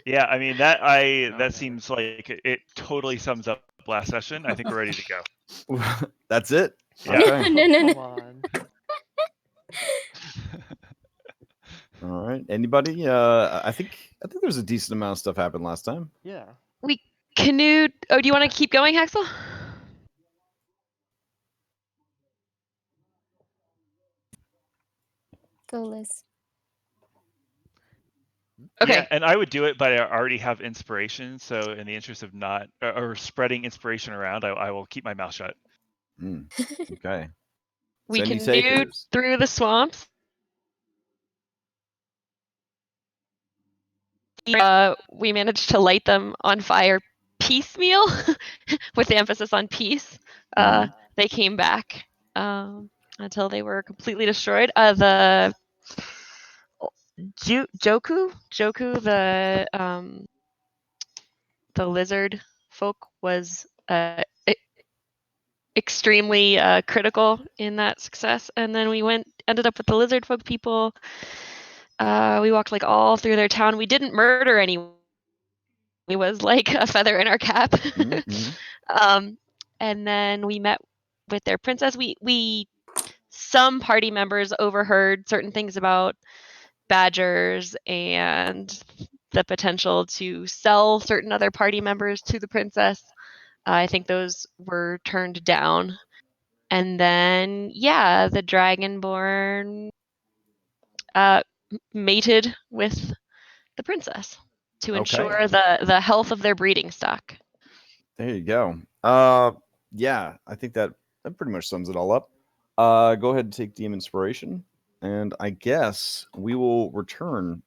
Yeah, I mean that seems like it totally sums up last session. I think we're ready to go. That's it. Yeah. Okay. No. Come on. All right. Anybody? I think there's a decent amount of stuff happened last time. Yeah. We canoed. Oh, do you want to keep going, Haxel? Go, Liz. Okay. Yeah, and I would do it, but I already have inspiration. So, in the interest of not or spreading inspiration around, I will keep my mouth shut. Okay. We So any canoed takers? through the swamps. We managed to light them on fire piecemeal, with the emphasis on peace. They came back until they were completely destroyed. The Joku, the lizard folk was extremely critical in that success, and then we ended up with the lizard folk people. We walked like all through their town. We didn't murder anyone. It was like a feather in our cap. And then we met with their princess. We some party members overheard certain things about badgers and the potential to sell certain other party members to the princess. I think those were turned down. And then, yeah, the dragonborn mated with the princess to ensure the health of their breeding stock. There you go. Yeah, I think that pretty much sums it all up. Go ahead and take DM inspiration, and I guess we will return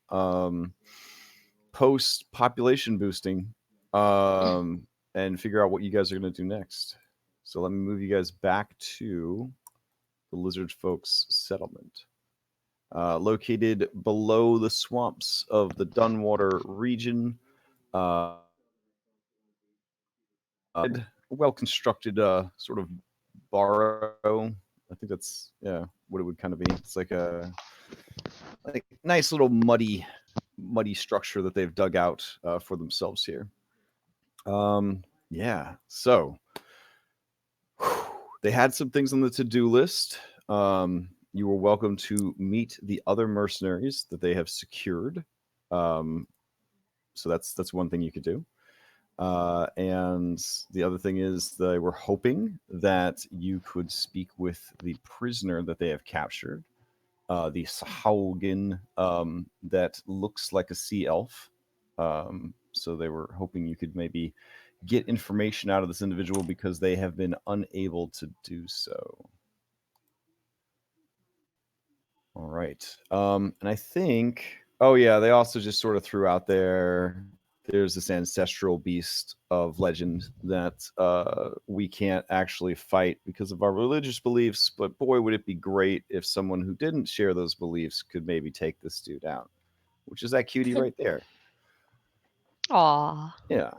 post population boosting and figure out what you guys are going to do next. So let me move you guys back to the lizard folks settlement. Located below the swamps of the Dunwater region. Well-constructed sort of barrow. I think that's what it would kind of be. It's like a nice little muddy structure that they've dug out for themselves here. Yeah. So they had some things on the to-do list. You were welcome to meet the other mercenaries that they have secured. So that's one thing you could do. And the other thing is they were hoping that you could speak with the prisoner that they have captured, the sahuagin that looks like a sea elf. So they were hoping you could maybe get information out of this individual because they have been unable to do so. All right. And I think, they also just sort of threw out there's this ancestral beast of legend that we can't actually fight because of our religious beliefs, but boy, would it be great if someone who didn't share those beliefs could maybe take this dude out, which is that cutie right there. Aww. Yeah.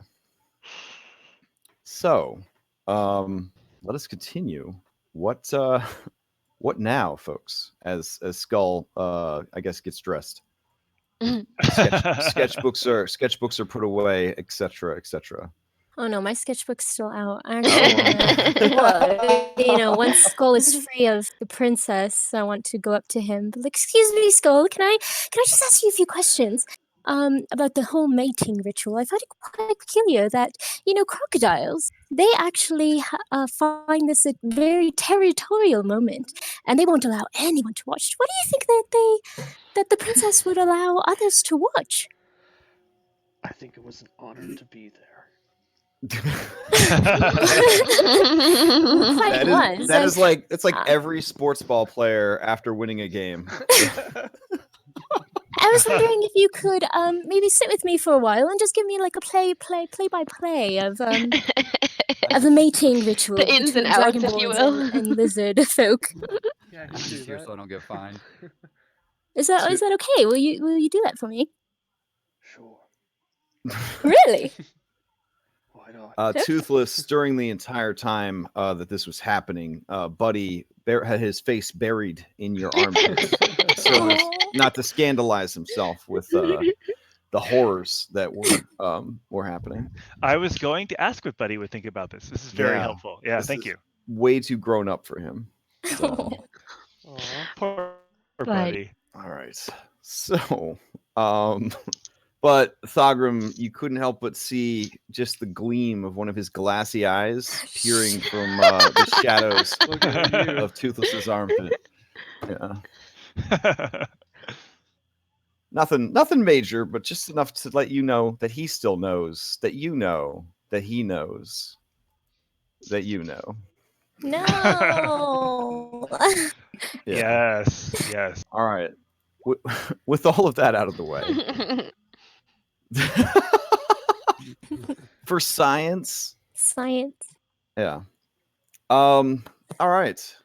So, let us continue. What now, folks? As Skull, I guess, gets dressed. Sketchbooks are put away, etc., etc. Oh no, my sketchbook's still out. Actually, once Skull is free of the princess, I want to go up to him. But like, excuse me, Skull, can I just ask you a few questions? About the whole mating ritual. I find it quite peculiar that crocodiles, they actually find this a very territorial moment, and they won't allow anyone to watch. Why do you think that the princess would allow others to watch? I think it was an honor to be there. It's like every sports ball player after winning a game. I was wondering if you could maybe sit with me for a while and just give me like a play-by-play of the mating ritual, the ins and outs, if you will, and lizard folk. Yeah, I'm just here so I don't get fined. Is that okay? Will you do that for me? Sure. Really? Why not? Toothless, during the entire time that this was happening, Buddy had his face buried in your armpit, so as not to scandalize himself with the horrors that were happening. I was going to ask what Buddy would think about this. This is very Yeah. helpful. Yeah, This thank is you. way too grown up for him. So, Aw. Poor Buddy. Buddy. all right. So, but Thogrim, you couldn't help but see just the gleam of one of his glassy eyes peering from the shadows Look at you. of Toothless's armpit. Yeah. Nothing major, but just enough to let you know that he still knows that you know that he knows that you know. No. Yeah. Yes. All right. With all of that out of the way, for science. Science. Yeah. All right.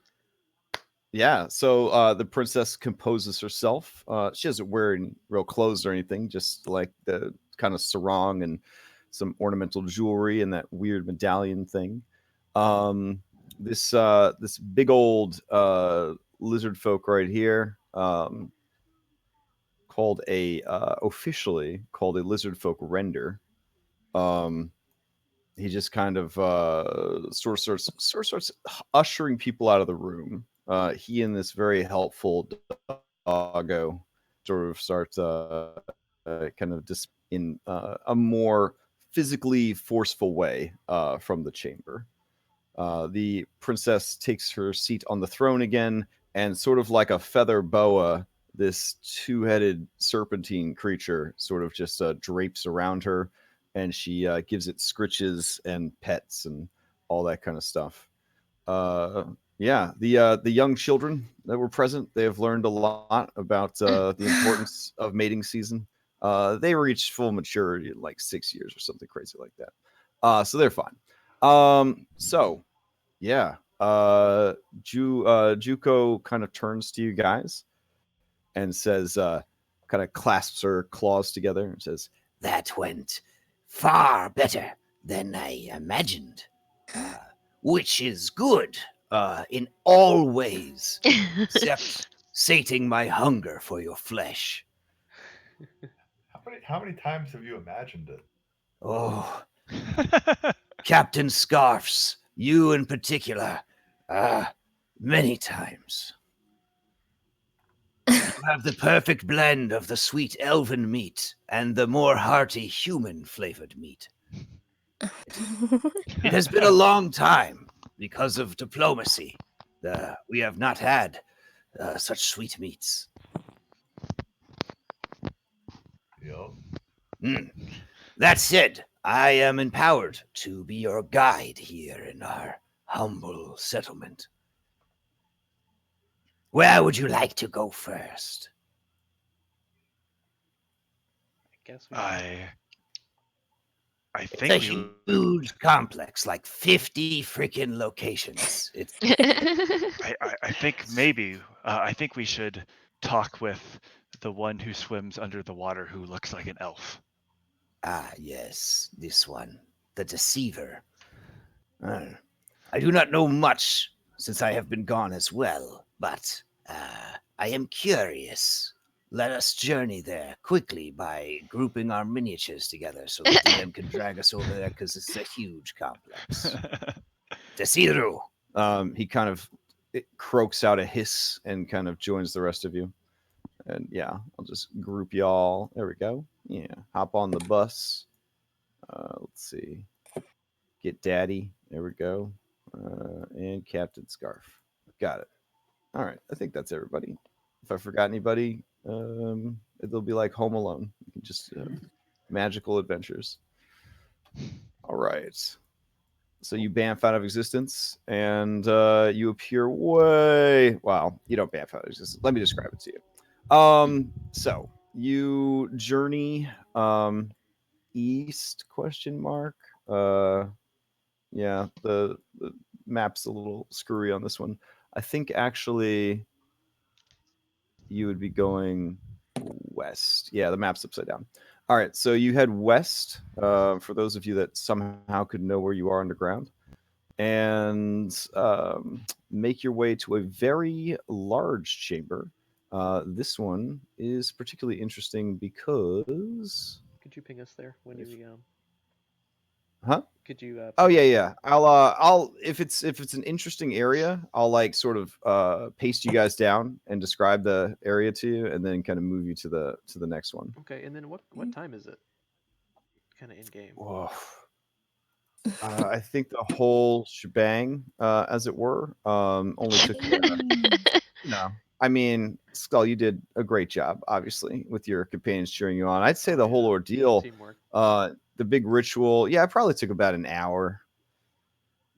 Yeah. So the princess composes herself. She doesn't wear any real clothes or anything, just like the kind of sarong and some ornamental jewelry and that weird medallion thing. This big old lizard folk right here, called officially called a lizard folk render. He just kind of sort of starts ushering people out of the room. He and this very helpful doggo sort of start kind of in a more physically forceful way from the chamber. The princess takes her seat on the throne again, and sort of like a feather boa, this two-headed serpentine creature sort of just drapes around her, and she gives it scritches and pets and all that kind of stuff. Yeah, the young children that were present, they have learned a lot about the importance of mating season. They reached full maturity in like 6 years or something crazy like that. So they're fine. So yeah, Juko kind of turns to you guys and says, kind of clasps her claws together and says, That went far better than I imagined, which is good in all ways, except sating my hunger for your flesh. How many times have you imagined it? Oh, Captain Scarfs, you in particular, many times. You have the perfect blend of the sweet elven meat and the more hearty human-flavored meat. It has been a long time because of diplomacy. We have not had such sweet meats. Yep. That said, I am empowered to be your guide here in our humble settlement. Where would you like to go first? I guess we I It's think a huge complex, like 50 freaking locations. It's I think maybe I think we should talk with the one who swims under the water who looks like an elf. yes, this one, the deceiver. I do not know much since I have been gone as well, but I am curious. Let us journey there quickly by grouping our miniatures together so the DM can drag us over there because it's a huge complex. Deciru. he kind of croaks out a hiss and kind of joins the rest of you. And yeah, I'll just group y'all. There we go. Yeah, hop on the bus. Let's see. Get Daddy. There we go. And Captain Scarf. Got it. All right. I think that's everybody. If I forgot anybody, it'll be like Home Alone. You can just magical adventures. All right. So you bamf out of existence, and you appear way. Wow, you don't bamf out of existence. Let me describe it to you. So you journey east? Question mark. Yeah, the map's a little screwy on this one. I think actually you would be going west. Yeah, the map's upside down. All right, so you head west, for those of you that somehow could know where you are underground, and make your way to a very large chamber. This one is particularly interesting because ping us there when you Huh? Could you? Oh Ping us? yeah. I'll if it's an interesting area, I'll like sort of paste you guys down and describe the area to you, and then kind of move you to the next one. Okay, and then what time is it? Kind of in game. Whoa. I think the whole shebang, as it were, only took I mean, Skull, you did a great job, obviously, with your companions cheering you on. I'd say the whole ordeal, Teamwork. the big ritual, yeah, it probably took about an hour.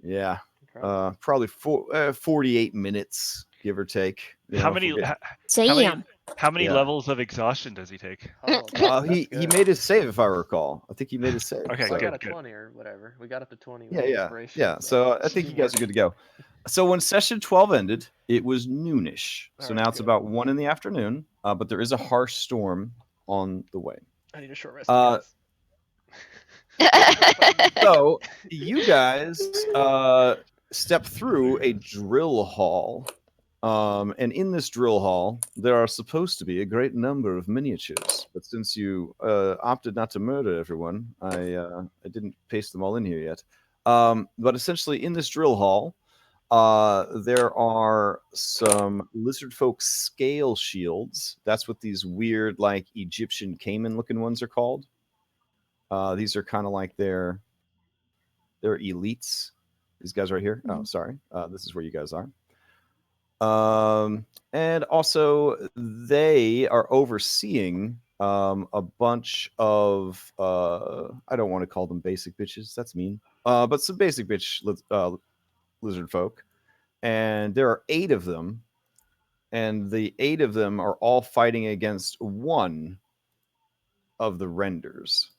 Yeah, Incredible. probably 48 minutes, give or take. You How know, many? forget- Damn. How many Yeah. levels of exhaustion does he take? Oh, that's he good. made his save, if I recall. I think he made his save. Okay, So I got good, a good. 20 or whatever. We got up to 20 with Yeah, the yeah, inspiration. yeah. So I think you guys are good to go. So when session 12 ended, it was noonish. So All now right, it's good. about 1 in the afternoon, but there is a harsh storm on the way. I need a short rest, Uh, guys. So you guys step through a drill hall. And in this drill hall, there are supposed to be a great number of miniatures. But since you opted not to murder everyone, I didn't paste them all in here yet. But essentially, in this drill hall, there are some lizardfolk scale shields. That's what these weird, like Egyptian caiman-looking ones are called. These are kind of like their elites. These guys right here. Oh, sorry. This is where you guys are. And also they are overseeing a bunch of I don't want to call them basic bitches. That's mean. But some basic bitch lizard folk, and there are 8 of them, and the 8 of them are all fighting against one of the renders.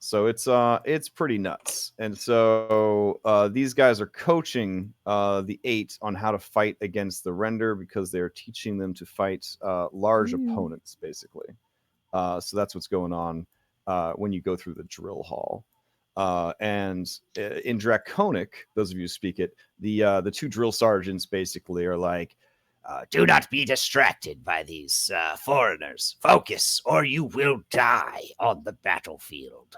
So it's pretty nuts. And so these guys are coaching the 8 on how to fight against the render, because they're teaching them to fight large opponents, basically. So that's what's going on when you go through the drill hall. And in Draconic, those of you who speak it, the 2 drill sergeants basically are like, do not be distracted by these foreigners. Focus, or you will die on the battlefield.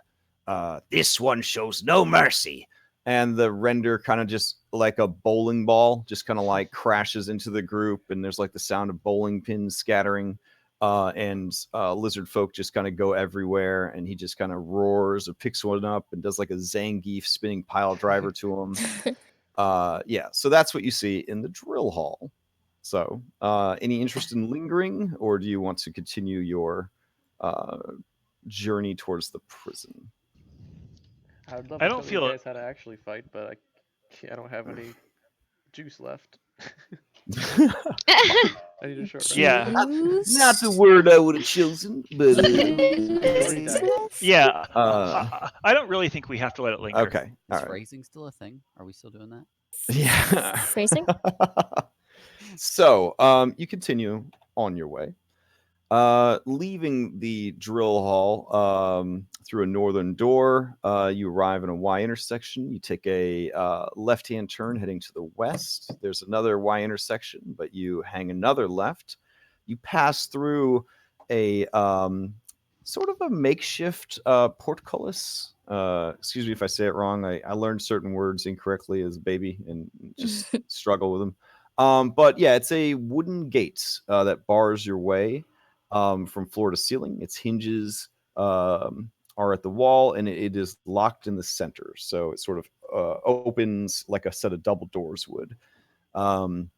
This one shows no mercy. And the render kind of just like a bowling ball, just kind of like crashes into the group, and there's like the sound of bowling pins scattering. And lizard folk just kind of go everywhere, and he just kind of roars or picks one up and does like a Zangief spinning pile driver to him. So that's what you see in the drill hall. So, any interest in lingering, or do you want to continue your journey towards the prison? I would love I to don't tell you feel guys how to actually fight, but I don't have any juice left. I need a short rest. Yeah. Not the word I would have chosen, but Yeah. I don't really think we have to let it linger. Okay. Is phrasing still a thing? Are we still doing that? Yeah. Phrasing? So, you continue on your way. Leaving the drill hall through a northern door, you arrive in a Y intersection. You take a left-hand turn heading to the west. There's another Y intersection, but you hang another left. You pass through a sort of a makeshift portcullis. Excuse me if I say it wrong. I learned certain words incorrectly as a baby and just struggle with them. But yeah, it's a wooden gate that bars your way from floor to ceiling. Its hinges are at the wall, and it is locked in the center. So it sort of opens like a set of double doors would. Juko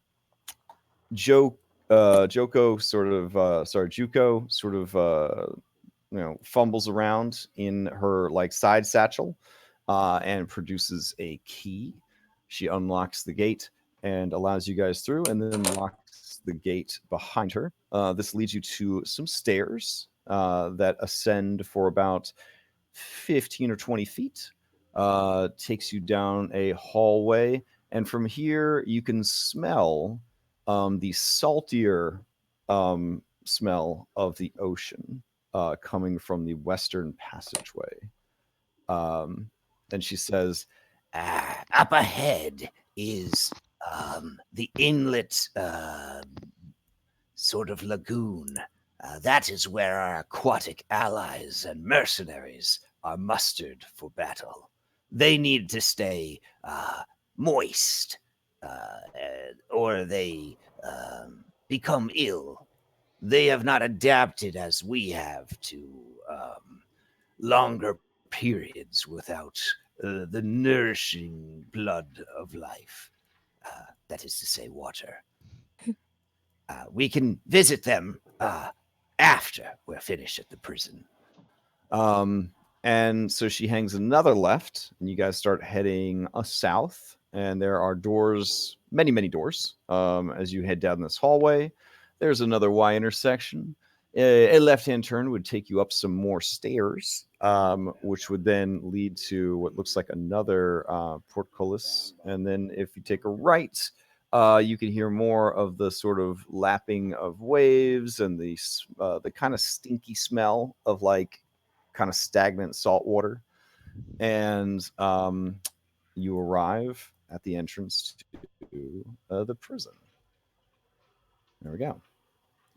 sort of fumbles around in her like side satchel and produces a key. She unlocks the gate and allows you guys through, and then locks the gate behind her. This leads you to some stairs that ascend for about 15 or 20 feet. Takes you down a hallway, and from here you can smell the saltier smell of the ocean coming from the western passageway. And she says, up ahead is the inlet sort of lagoon. That is where our aquatic allies and mercenaries are mustered for battle. They need to stay moist, or they become ill. They have not adapted as we have to longer periods without the nourishing blood of life. That is to say, water. We can visit them after we're finished at the prison. Um, and so she hangs another left, and you guys start heading south. And there are doors, many, many doors. As you head down this hallway, there's another Y intersection. A left-hand turn would take you up some more stairs, which would then lead to what looks like another portcullis. And then if you take a right, you can hear more of the sort of lapping of waves and the kind of stinky smell of like kind of stagnant salt water. And you arrive at the entrance to the prison. There we go.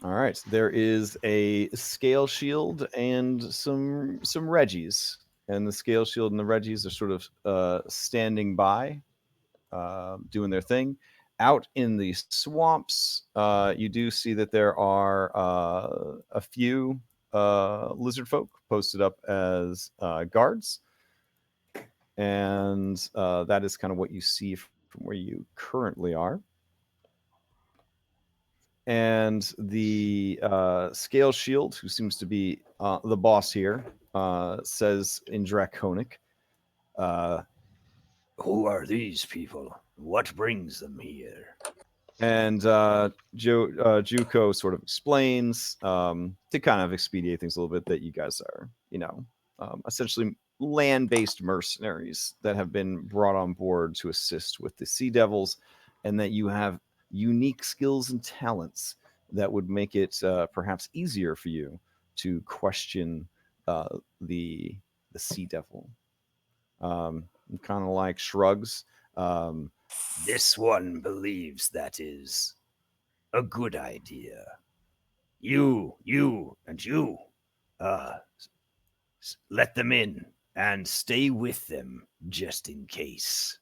All right. There is a scale shield and some Reggies, and the scale shield and the Reggies are sort of standing by, doing their thing. Out in the swamps, you do see that there are a few lizard folk posted up as guards, and that is kind of what you see from where you currently are. And the scale shield, who seems to be the boss here, says in Draconic, Who are these people? What brings them here? and Juko sort of explains to kind of expedite things a little bit that you guys are, essentially land-based mercenaries that have been brought on board to assist with the Sea Devils, and that you have unique skills and talents that would make it perhaps easier for you to question the Sea Devil. Kind of like shrugs. This one believes that is a good idea. You, and you, let them in and stay with them just in case.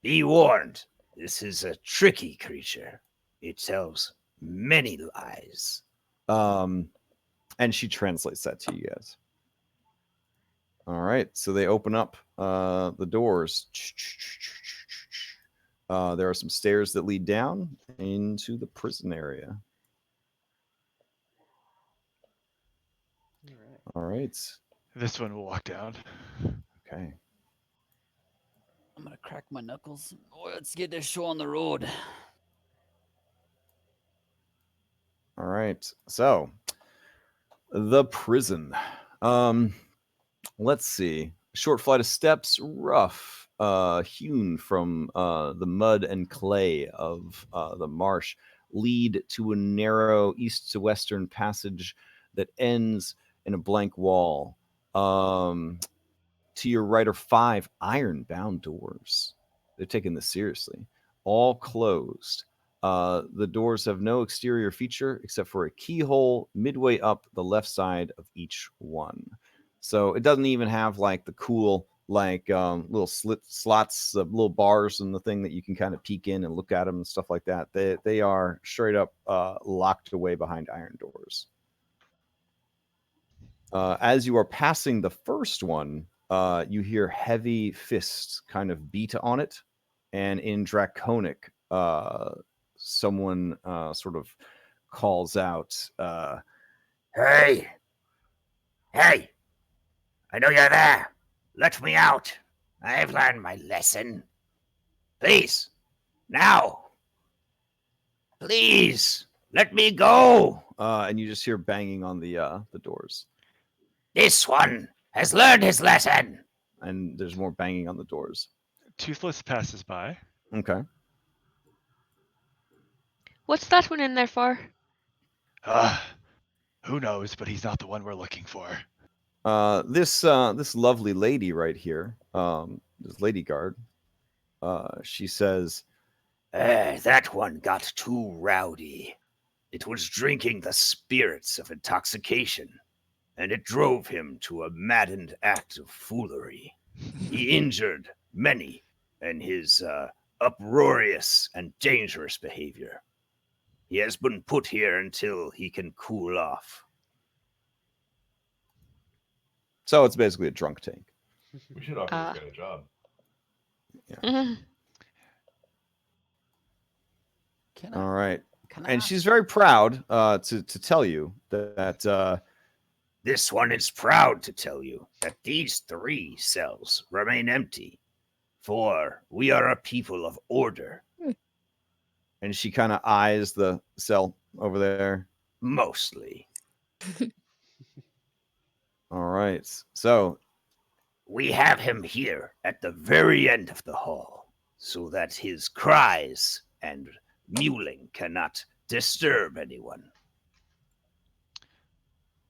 Be warned, this is a tricky creature. It tells many lies. And she translates that to you guys. All right, so they open up the doors. There are some stairs that lead down into the prison area. All right. This one will walk down. Okay. I'm gonna crack my knuckles. Boy, let's get this show on the road. All right. So the prison. Let's see. Short flight of steps, rough, hewn from the mud and clay of the marsh, lead to a narrow east to western passage that ends in a blank wall. To your right are 5 iron-bound doors. They're taking this seriously. All closed. The doors have no exterior feature except for a keyhole midway up the left side of each one. So it doesn't even have like the cool little slots, little bars and the thing that you can kind of peek in and look at them and stuff like that. They are straight up locked away behind iron doors. As you are passing the first one, you hear heavy fists kind of beat on it, and in Draconic, someone sort of calls out, Hey! Hey! I know you're there. Let me out. I've learned my lesson. Please, now. Please, let me go. and you just hear banging on the doors, This one has learned his lesson. and there's more banging on the doors. Toothless passes by. Okay. What's that one in there for? Who knows, but he's not the one we're looking for. This lovely lady right here, this lady guard, she says, That one got too rowdy. It was drinking the spirits of intoxication, and it drove him to a maddened act of foolery. He injured many in his uproarious and dangerous behavior. He has been put here until he can cool off. So it's basically a drunk tank. We should offer this guy a job. Can All I? right. Can I And ask- she's very proud to tell you that This one is proud to tell you that these 3 cells remain empty, for we are a people of order. and she kind of eyes the cell over there. Mostly. All right. So We have him here at the very end of the hall, so that his cries and mewling cannot disturb anyone.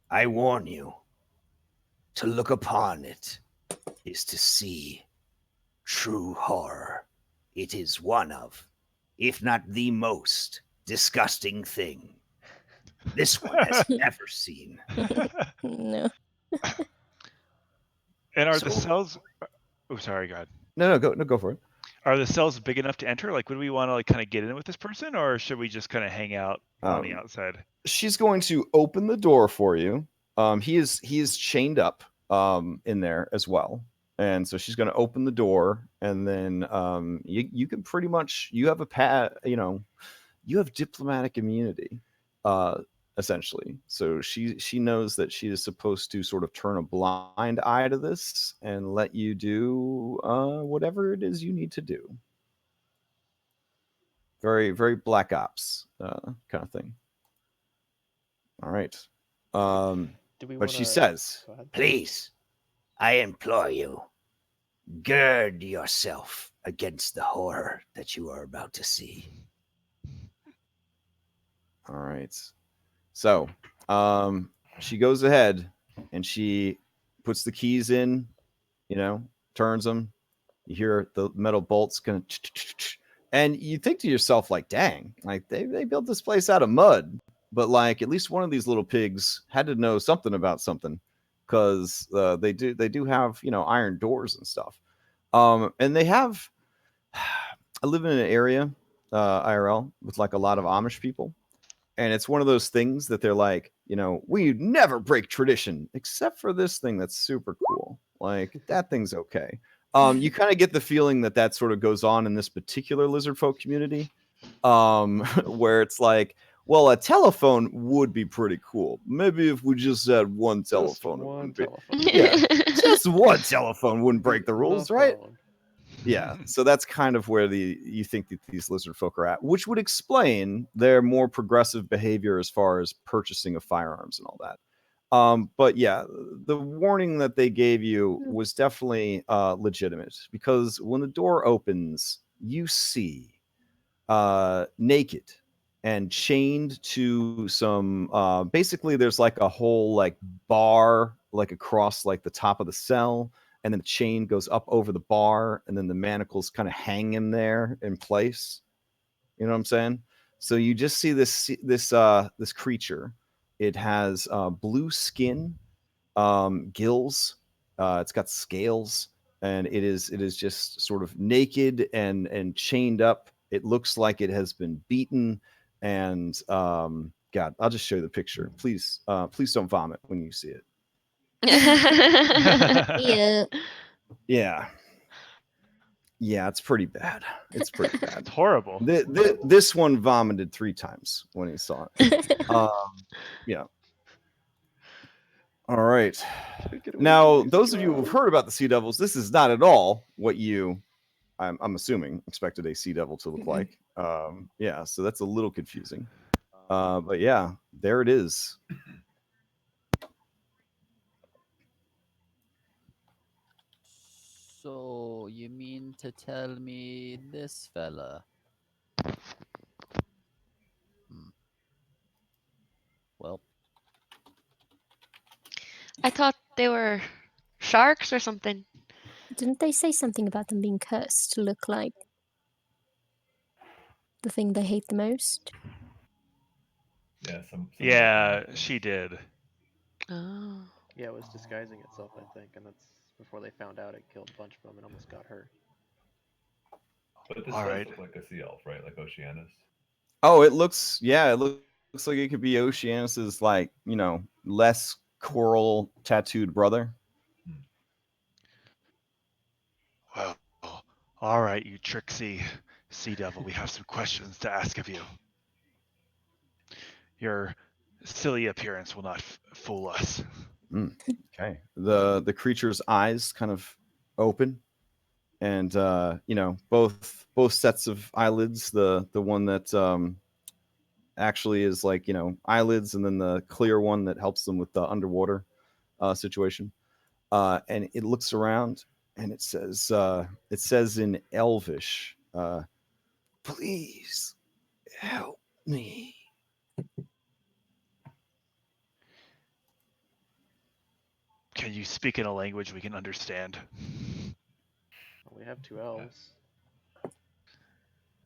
I warn you, to look upon it is to see true horror. It is one of, if not the most, disgusting thing this one has ever seen. No. And are So- the cells? Oh, sorry, God. no, go for it. Are the cells big enough to enter? Like, would we want to like kind of get in with this person, or should we just kind of hang out on the outside? She's going to open the door for you. He is chained up in there as well. And so she's going to open the door, and then you can pretty much, you have you have diplomatic immunity, essentially. So she knows that she is supposed to sort of turn a blind eye to this and let you do whatever it is you need to do. Very, very Black Ops kind of thing. All right. Do we But she wanna- says, Go ahead. Please, I implore you, gird yourself against the horror that you are about to see. all right. So she goes ahead and she puts the keys in, turns them. You hear the metal bolts kind of, and you think to yourself, like, dang, like they built this place out of mud. But like at least one of these little pigs had to know something about something, because they do have iron doors and stuff. And they have. I live in an area, IRL, with like a lot of Amish people, and it's one of those things that they're like, we never break tradition except for this thing that's super cool. Like that thing's okay. You kind of get the feeling that sort of goes on in this particular lizard folk community, where it's like, well, a telephone would be pretty cool. Maybe if we just had one telephone, it One wouldn't be. telephone. Yeah, just one telephone wouldn't break the The rules, right? phone. Yeah, so that's kind of where you think that these lizard folk are at, which would explain their more progressive behavior as far as purchasing of firearms and all that. But yeah, the warning that they gave you was definitely legitimate, because when the door opens, you see naked and chained to some basically there's like a whole like bar like across like the top of the cell, and then the chain goes up over the bar, and then the manacles kind of hang him there in place. You know what I'm saying? So you just see this creature. It has blue skin, gills. It's got scales, and it is just sort of naked and chained up. It looks like it has been beaten, and God, I'll just show you the picture. Please don't vomit when you see it. Yeah. Yeah, it's pretty bad. It's pretty bad. It's horrible. This one vomited 3 times when he saw it. Yeah. All right. Now, those of you who've heard about the Sea Devils, this is not at all what I'm assuming, expected a Sea Devil to look like. Yeah, so that's a little confusing. But yeah, there it is. So you mean to tell me this fella? Well, I thought they were sharks or something. Didn't they say something about them being cursed to look like the thing they hate the most? Yeah, Yeah, she did. Oh. Yeah, it was disguising itself, I think, and that's before they found out it killed a bunch of them and almost got her. But this All does right. look like a sea elf, right? Like Oceanus. Oh, it looks looks like it could be Oceanus's like, less coral tattooed brother. Well, all right, you tricksy sea devil. We have some questions to ask of you. Your silly appearance will not fool us. Okay. The creature's eyes kind of open, and both sets of eyelids, the one that actually is like, eyelids, and then the clear one that helps them with the underwater situation. And it looks around, and it says in Elvish, please help me. Can you speak in a language we can understand? Well, we have 2 elves.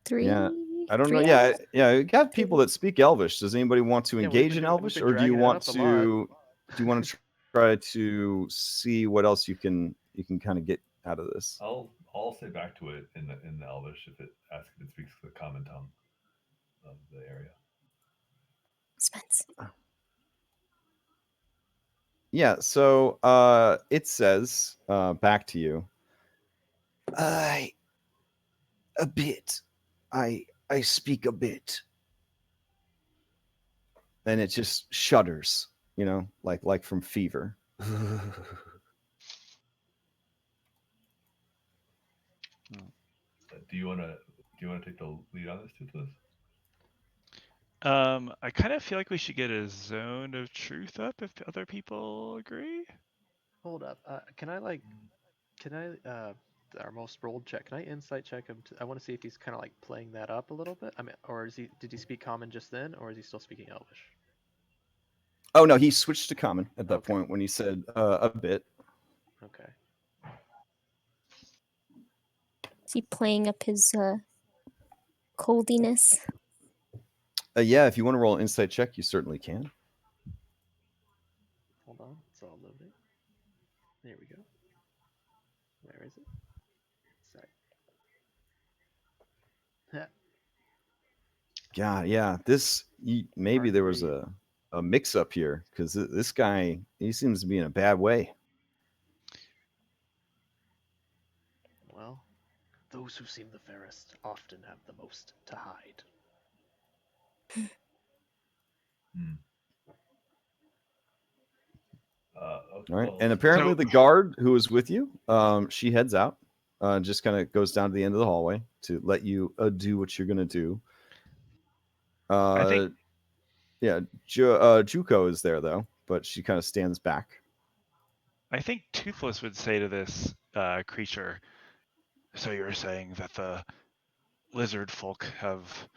Three. Yeah, I don't know. Three Yeah, elves? yeah, you got people that speak Elvish. Does anybody want to Yeah, we've engage been in doing, we've Elvish, been or do you dragging it want up a lot. to try to see what else you can kind of get out of this? I'll say back to it in the Elvish if it asks if it speaks the common tongue of the area. Spence. Yeah, so it says back to you. A bit. I speak a bit. And it just shudders, like from fever. Do you want to take the lead on this, Toothless? I kind of feel like we should get a zone of truth up if other people agree. Hold up. Can I our most rolled check? Can I insight check him? I want to see if he's kind of like playing that up a little bit. I mean, or did he speak common just then, or is he still speaking Elvish? Oh no, he switched to common at that Okay. point when he said a bit. Okay. Is he playing up his coldiness? Yeah, if you want to roll an insight check, you certainly can. Hold on. It's all loading. There we go. Where is it? Sorry. God, yeah, maybe there was Hard a mix up here, because this guy, he seems to be in a bad way. Well, those who seem the fairest often have the most to hide. All right, Well, and apparently So- the guard who was with you, she heads out, just kind of goes down to the end of the hallway to let you do what you're gonna do. I think Yeah, Juko is there though, but she kind of stands back. Toothless would say to this creature, so you're saying that the lizard folk have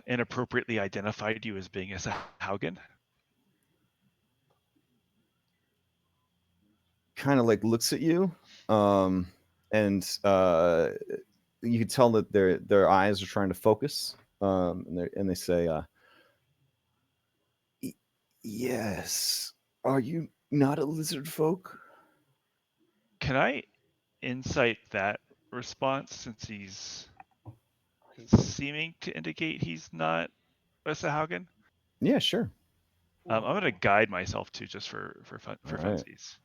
inappropriately identified you as being a sahuagin? Kind of like looks at you, and you can tell that their eyes are trying to focus, and they say, "Yes, are you not a lizard folk?" Can I insight that response since he's seeming to indicate he's not a sahuagin? Yeah, sure. I'm going to guide myself too, just for All right. funsies.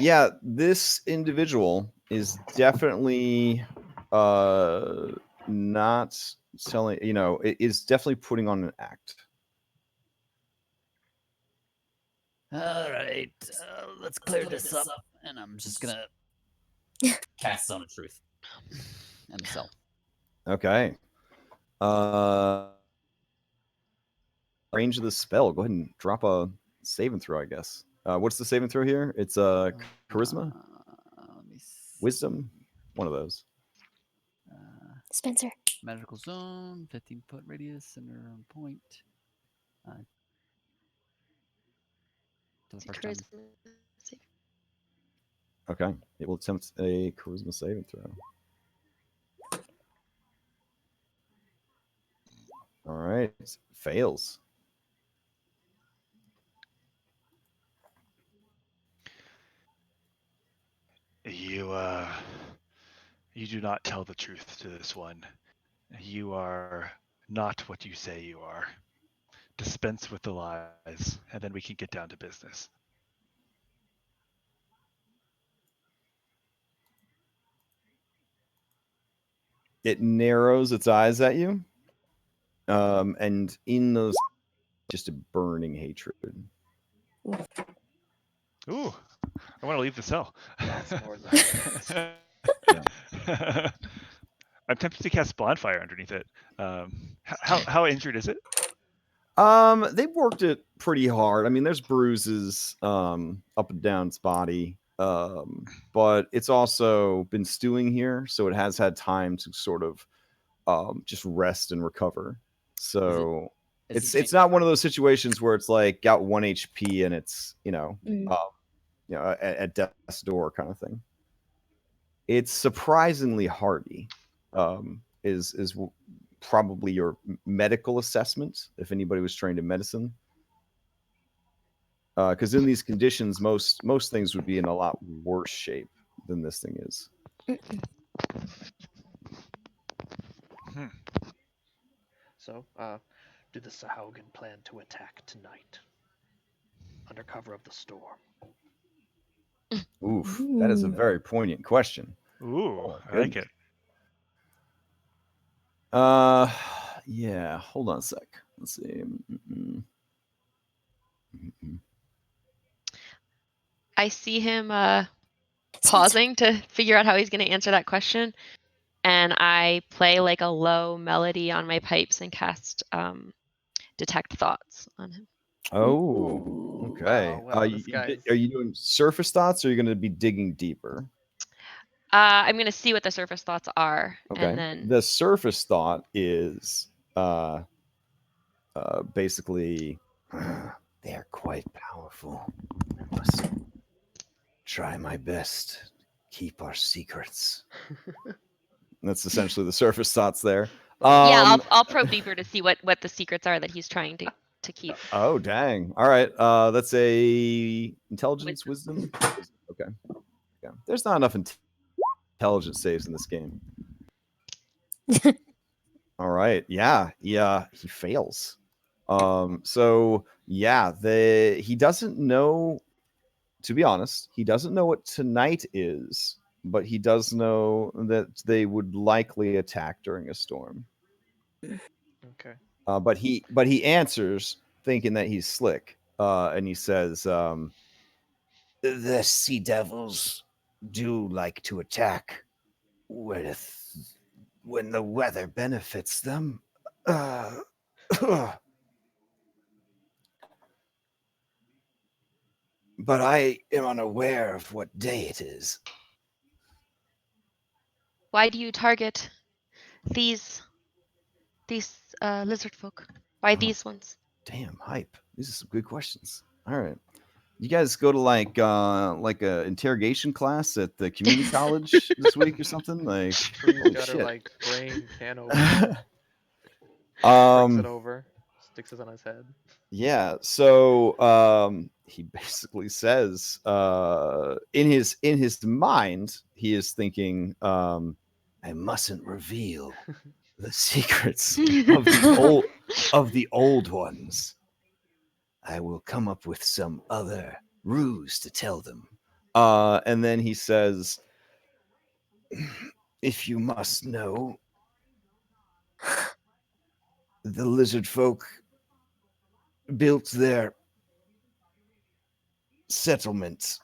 Yeah, this individual is definitely not selling, it is definitely putting on an act. All right, let's clear this up, and I'm just gonna cast Zone of Truth and the cell. Okay. Range of the spell. Go ahead and drop a saving throw, I guess. What's the saving throw here? It's charisma, Let me see. wisdom, one of those. Spencer. Magical zone, 15-foot radius, center on point. For the first time. Okay. It will attempt a charisma saving throw. All right. Fails. You do not tell the truth to this one. You are not what you say you are. Dispense with the lies, and then we can get down to business. It narrows its eyes at you. And in those, just a burning hatred. Ooh, I want to leave the cell. That's more than I'm tempted to cast bonfire underneath it. How injured is it? They've worked it pretty hard. I mean, there's bruises up and down its body, but it's also been stewing here, so it has had time to sort of just rest and recover. So it's not one of those situations where it's like got 1 HP and it's at death's door kind of thing. It's surprisingly hardy. Is probably your medical assessment if anybody was trained in medicine. Because in these conditions, most things would be in a lot worse shape than this thing is. So, do the sahuagin plan to attack tonight under cover of the storm? Oof, that is a very poignant question. Ooh, I like it. Yeah. Hold on a sec. Let's see. I see him pausing to figure out how he's going to answer that question, and I play like a low melody on my pipes and cast detect thoughts on him. Oh, okay. Wow, Are you doing surface thoughts, or are you going to be digging deeper? I'm going to see what the surface thoughts are, Okay. and then The surface thought is basically they're quite powerful. I must try my best to keep our secrets. That's essentially the surface thoughts there. yeah, I'll probe deeper to see what the secrets are that he's trying to keep. Oh, dang. All right. That's a intelligence, wisdom. Okay. Yeah. There's not enough intelligence saves in this game. All right. Yeah. He fails. So yeah, he doesn't know. To be honest, he doesn't know what tonight is, but he does know that they would likely attack during a storm. Okay. But he answers thinking that he's slick, and he says, The sea devils do like to attack when the weather benefits them. But I am unaware of what day it is. Why do you target these lizard folk? Why these ones? Damn, hype. These are some good questions. All right. You guys go to like a interrogation class at the community college this week or something? Like, Freeze holy got her shit. like brain can open. Brings it over, sticks it on his head. Yeah, so he basically says in his mind he is thinking I mustn't reveal the secrets of the old ones. I will come up with some other ruse to tell them. And then he says, if you must know, the lizard folk built their settlement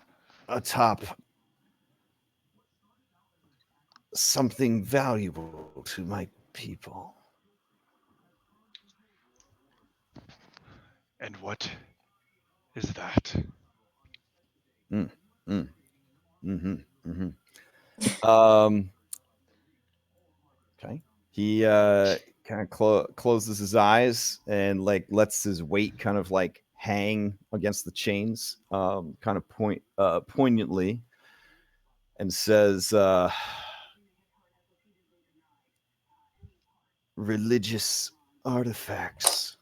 atop something valuable to my people. And what is that? Okay. He kind of closes his eyes and like lets his weight kind of like hang against the chains, kind of poignantly, and says, "Religious Artifacts.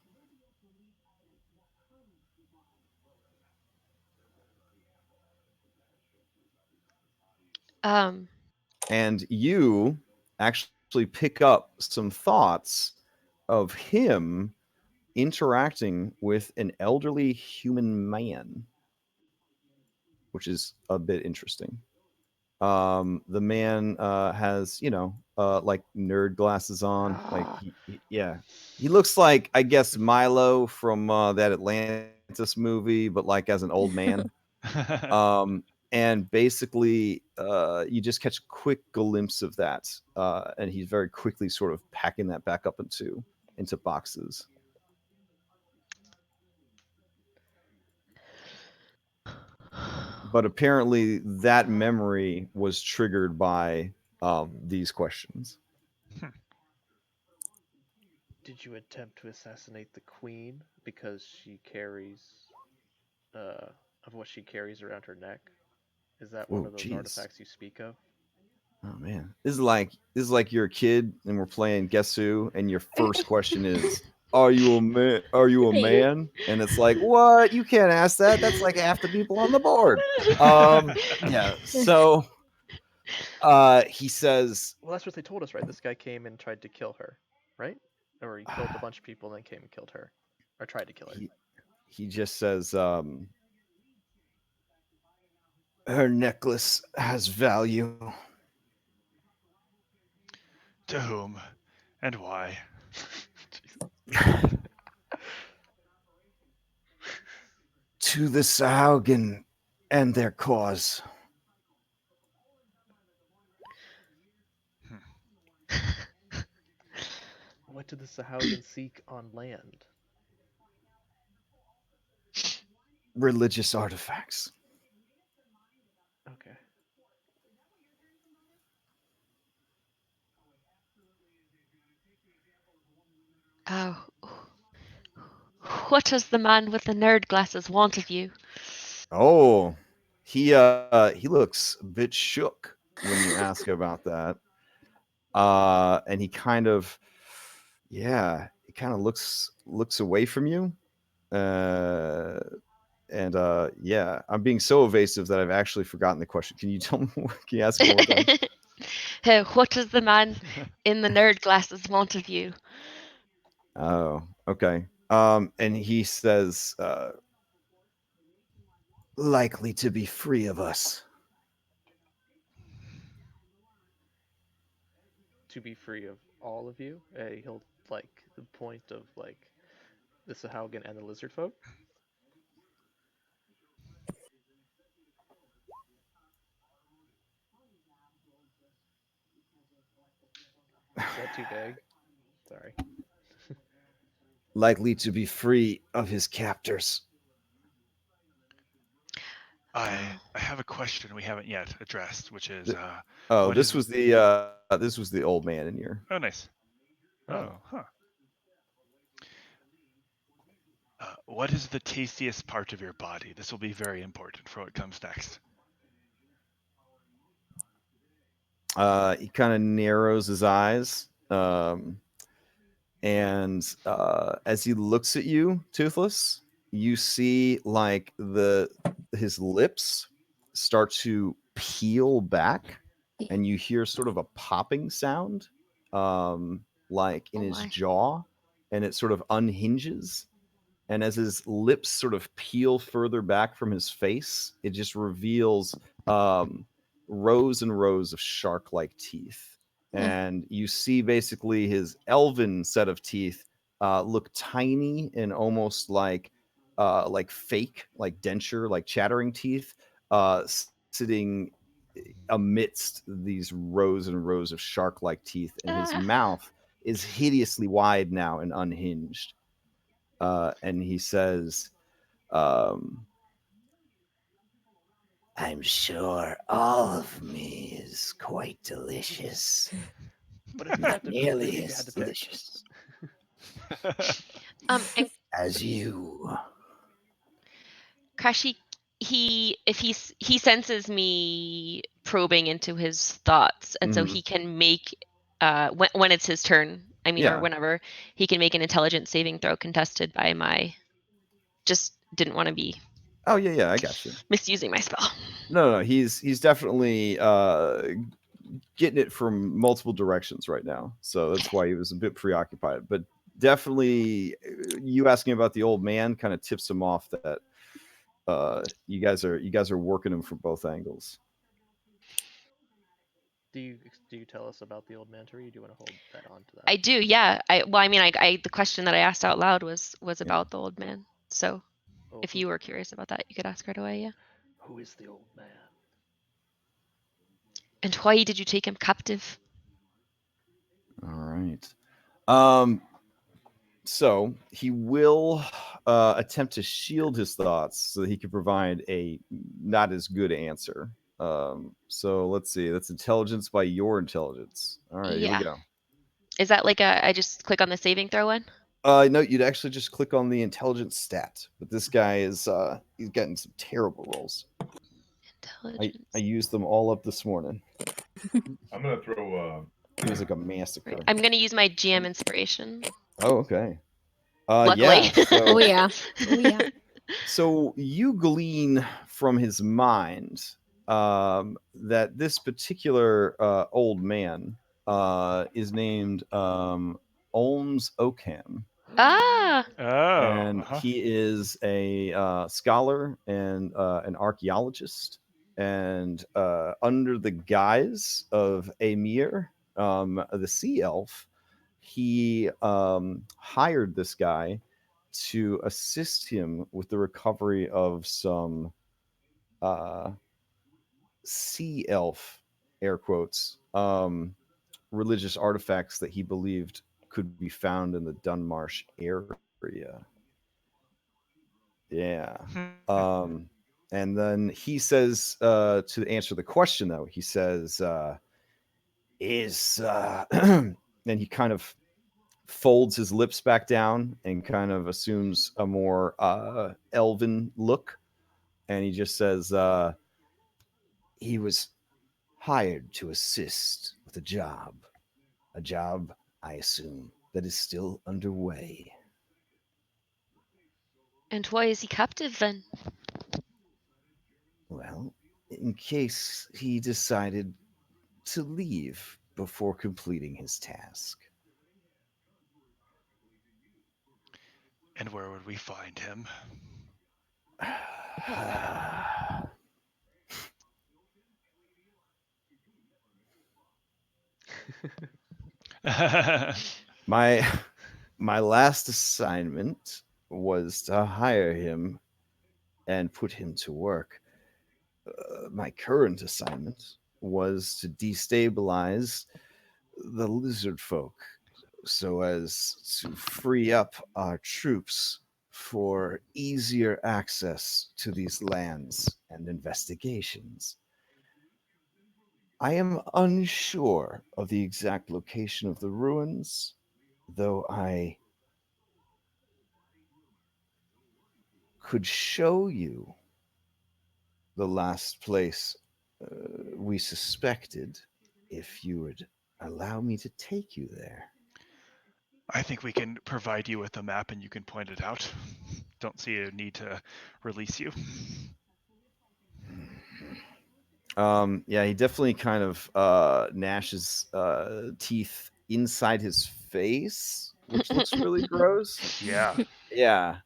And you actually pick up some thoughts of him interacting with an elderly human man, which is a bit interesting. The man has, like nerd glasses on. Like, yeah, he looks like, I guess, Milo from that Atlantis movie, but like as an old man. And basically, you just catch a quick glimpse of that, and he's very quickly sort of packing that back up into boxes. But apparently, that memory was triggered by these questions. Did you attempt to assassinate the queen because she carries, uh, of what she carries around her neck? Is that one Oh, of those jeez. artifacts you speak of? Oh man, this is like you're a kid and we're playing Guess Who, and your first question is, "Are you a man? Are you a man?" And it's like, "What? You can't ask that. That's like half the people on the board." Yeah. So, he says, Well, that's what they told us, right? This guy came and tried to kill her, right? Or he killed a bunch of people and then came and killed her, or tried to kill her. he just says, "Her necklace has value." To whom and why? To the sahuagin and their cause. What did the sahuagin seek on land? Religious artifacts. Okay. Oh. What does the man with the nerd glasses want of you? Oh, he looks a bit shook when you ask about that. And he kind of, yeah, he kind of looks away from you. Uh, and yeah, I'm being so evasive that I've actually forgotten the question. Can you tell me? Can you ask it one more time? What does the man in the nerd glasses want of you? Oh, okay. And he says, likely to be free of us. To be free of all of you? He'll, like, the point of, like, the sahuagin and the lizard folk? Is that too vague? Sorry. Likely to be free of his captors. I have a question we haven't yet addressed, which is Oh, what this is- was the old man in your. oh nice. Oh. Oh, huh. What is the tastiest part of your body? This will be very important for what comes next. He kind of narrows his eyes, and as he looks at you, Toothless, you see like his lips start to peel back, and you hear sort of a popping sound, like in Oh his my. jaw, and it sort of unhinges. And as his lips sort of peel further back from his face, it just reveals rows and rows of shark-like teeth. And you see basically his elven set of teeth look tiny and almost like fake, like denture, like chattering teeth, sitting amidst these rows and rows of shark-like teeth, and his mouth is hideously wide now and unhinged. And he says, I'm sure all of me is quite delicious. But if you Not had to pick, nearly if you had as to pick, delicious And as you. Crashy, he senses me probing into his thoughts, and so Mhm. he can make when it's his turn I mean, Yeah. or whenever he can make an intelligence saving throw contested by my. Just didn't want to be Oh yeah, I got you. misusing my spell. No, he's definitely getting it from multiple directions right now. So that's why he was a bit preoccupied. But definitely, you asking about the old man kind of tips him off that you guys are working him from both angles. Do you tell us about the old man, or do you want to hold that on to that? I do, yeah. I the question that I asked out loud was about the old man. So if you were curious about that, you could ask right away. Yeah. Who is the old man? And why did you take him captive? All right. So he will attempt to shield his thoughts so that he can provide a not as good answer. So let's see. That's intelligence by your intelligence. All right, here we Yeah. go. Is that like I just click on the saving throw one? No, you'd actually just click on the intelligence stat. But this guy is he's getting some terrible rolls. Intelligence. I used them all up this morning. I'm gonna throw. It was like a massacre. Right. I'm gonna use my GM inspiration. Oh, okay. Luckily. Yeah. So, Oh yeah. Oh yeah. so you glean from his mind that this particular old man is named Olms Oakham. Ah. Oh, And he is a scholar and an archaeologist. And under the guise of Amir, the sea elf, he hired this guy to assist him with the recovery of some sea elf, air quotes, religious artifacts that he believed could be found in the Dunmarsh area. Yeah. And then he says, to answer the question, though, he says, and he kind of folds his lips back down and kind of assumes a more elven look. And he just says, he was hired to assist with a job I assume, that is still underway. And why is he captive then? Well, in case he decided to leave before completing his task. and where would we find him? my my last assignment was to hire him and put him to work. My current assignment was to destabilize the lizardfolk so as to free up our troops for easier access to these lands and investigations. I am unsure of the exact location of the ruins, though I could show you the last place we suspected if you would allow me to take you there. I think we can provide you with a map and you can point it out. Don't see a need to release you. Yeah, he definitely kind of gnashes teeth inside his face, which looks really gross. Yeah. Yeah.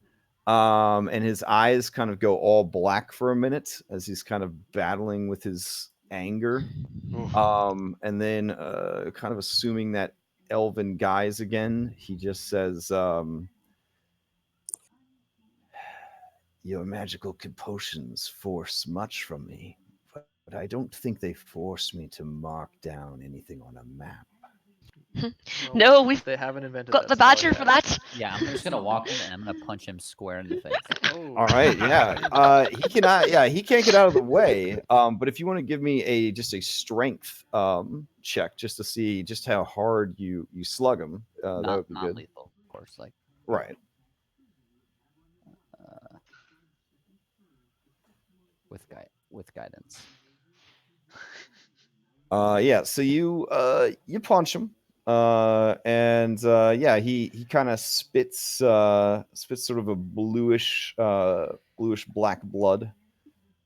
And his eyes kind of go all black for a minute as he's kind of battling with his anger. Oof. And then kind of assuming that elven guise again, he just says, your magical compulsions force much from me, but I don't think they force me to mark down anything on a map. Well, No, we've they haven't invented got that the spell badger for yet. that. Yeah, I'm just gonna walk in and I'm gonna punch him square in the face. Oh. All right, yeah. He cannot. Yeah, he can't get out of the way. But if you want to give me just a strength check, just to see just how hard you slug him, that Not would be good. lethal, of course. Like Right. with guidance. Yeah. So you punch him. Yeah, he kind of spits sort of a bluish black blood,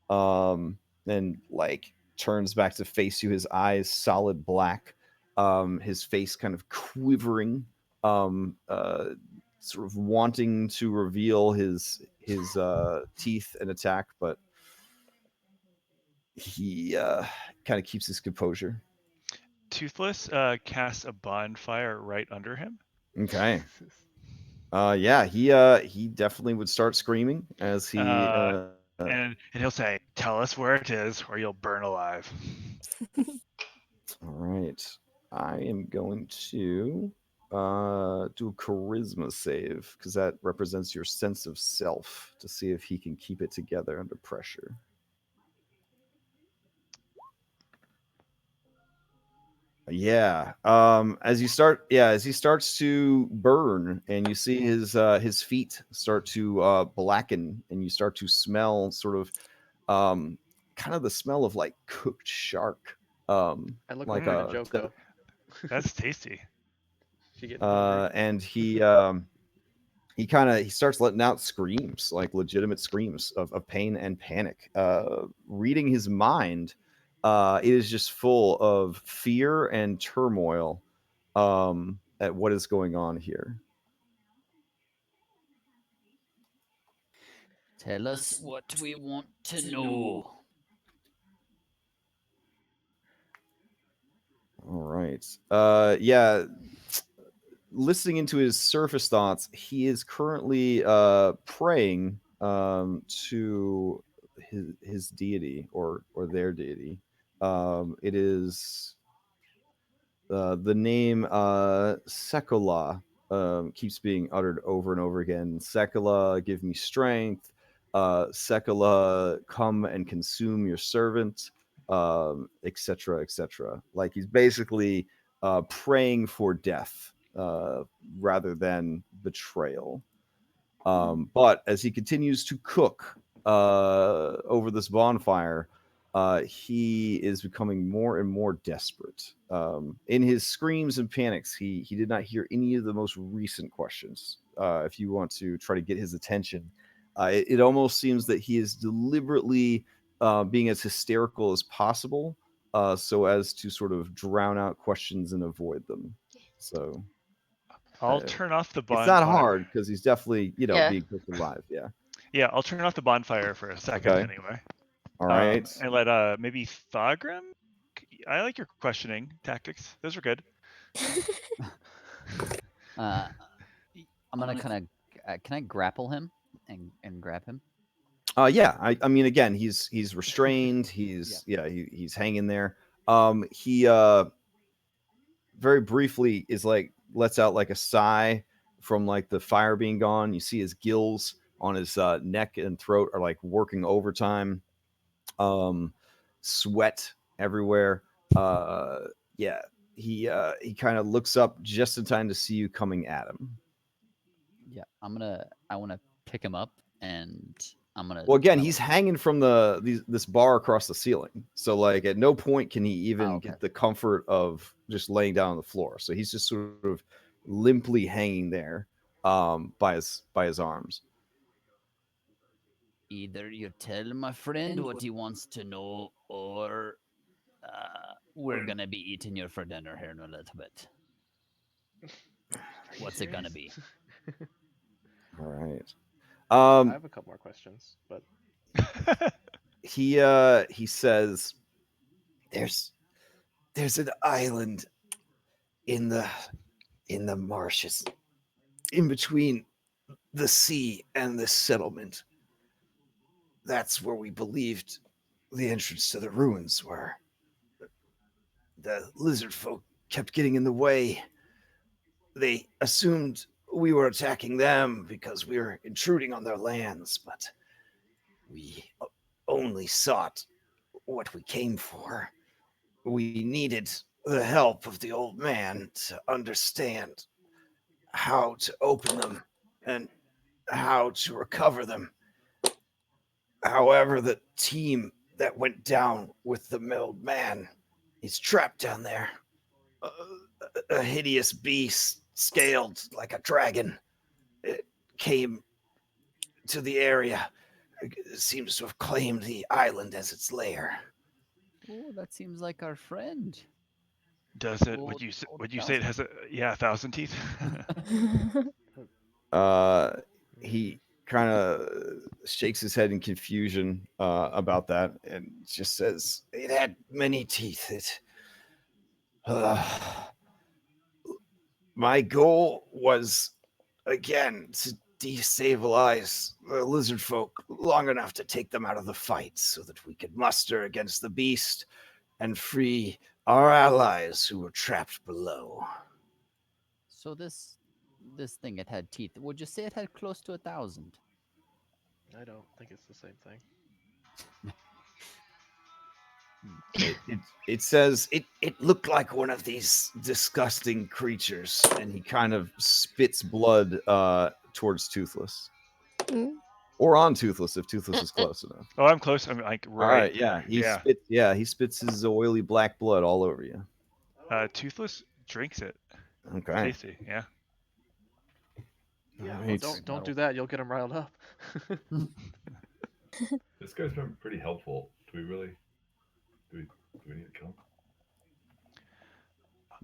and like turns back to face you, his eyes solid black, his face kind of quivering, sort of wanting to reveal his teeth and attack, but he kind of keeps his composure. Toothless casts a bonfire right under him. Okay. Yeah, he definitely would start screaming as he And he'll say, "Tell us where it is, or you'll burn alive." All right. I am going to do a charisma save because that represents your sense of self to see if he can keep it together under pressure. Yeah. As he starts to burn and you see his feet start to blacken and you start to smell sort of kind of the smell of like cooked shark. I look Like over to Mm, Joko. that's tasty. She getting hungry. and he starts letting out screams, like legitimate screams of pain and panic. Reading his mind, it is just full of fear and turmoil at what is going on here. Tell us what we want to know. All right. Yeah. Listening into his surface thoughts, he is currently praying to his deity or their deity. It is the name Sekolah keeps being uttered over and over again. Sekolah, give me strength. Sekolah, come and consume your servant, etc., etc. Like he's basically praying for death rather than betrayal. But as he continues to cook over this bonfire, he is becoming more and more desperate. In his screams and panics, he did not hear any of the most recent questions. If you want to try to get his attention, it almost seems that he is deliberately being as hysterical as possible, so as to sort of drown out questions and avoid them. So I'll uh, turn off the it's not bonfire. hard because he's definitely Yeah. being cooked alive. Yeah. Yeah, I'll turn off the bonfire for a second Okay. anyway. All right. And let maybe Thagrim. I like your questioning tactics. Those are good. I'm gonna kind of can I grapple him and grab him? Yeah. I mean, again, he's restrained. He's hanging there. He very briefly is like lets out like a sigh from like the fire being gone. You see his gills on his neck and throat are like working overtime. Um, Sweat everywhere. Uh, yeah. He kind of looks up just in time to see you coming at him. Yeah, I want to pick him up and I'm gonna. Well, again, he's hanging from this bar across the ceiling, so like at no point can he even okay. get the comfort of just laying down on the floor. So he's just sort of limply hanging there, by his arms. Either you tell my friend what he wants to know, or we're gonna be eating you for dinner here in a little bit. Are you What's it gonna serious? be? All right. I have a couple more questions, but He says, There's an island in the marshes in between the sea and the settlement. That's where we believed the entrance to the ruins were. The lizard folk kept getting in the way. They assumed we were attacking them because we were intruding on their lands, but we only sought what we came for. We needed the help of the old man to understand how to open them and how to recover them. However, the team that went down with the milled man is trapped down there. a hideous beast, scaled like a dragon. It came to the area. It seems to have claimed the island as its lair. Oh, that seems like our friend. Does it? Oh, Would you say it has a 1,000 teeth? He kind of shakes his head in confusion about that and just says, It had many teeth. My goal was, again, to destabilize the lizard folk long enough to take them out of the fight so that we could muster against the beast and free our allies who were trapped below. So this thing, it had teeth. Would you say it had close to 1,000? I don't think it's the same thing. it says It looked like one of these disgusting creatures. and he kind of spits blood towards Toothless. Mm. Or on Toothless if Toothless is close enough. Oh, I'm close. I'm like All right, yeah. Yeah. He spits his oily black blood all over you. Toothless drinks it. Okay. Tasty. Yeah. Yeah, All well, right. don't do that. You'll get him riled up. This guy's been pretty helpful. Do we really? Do we need to kill him?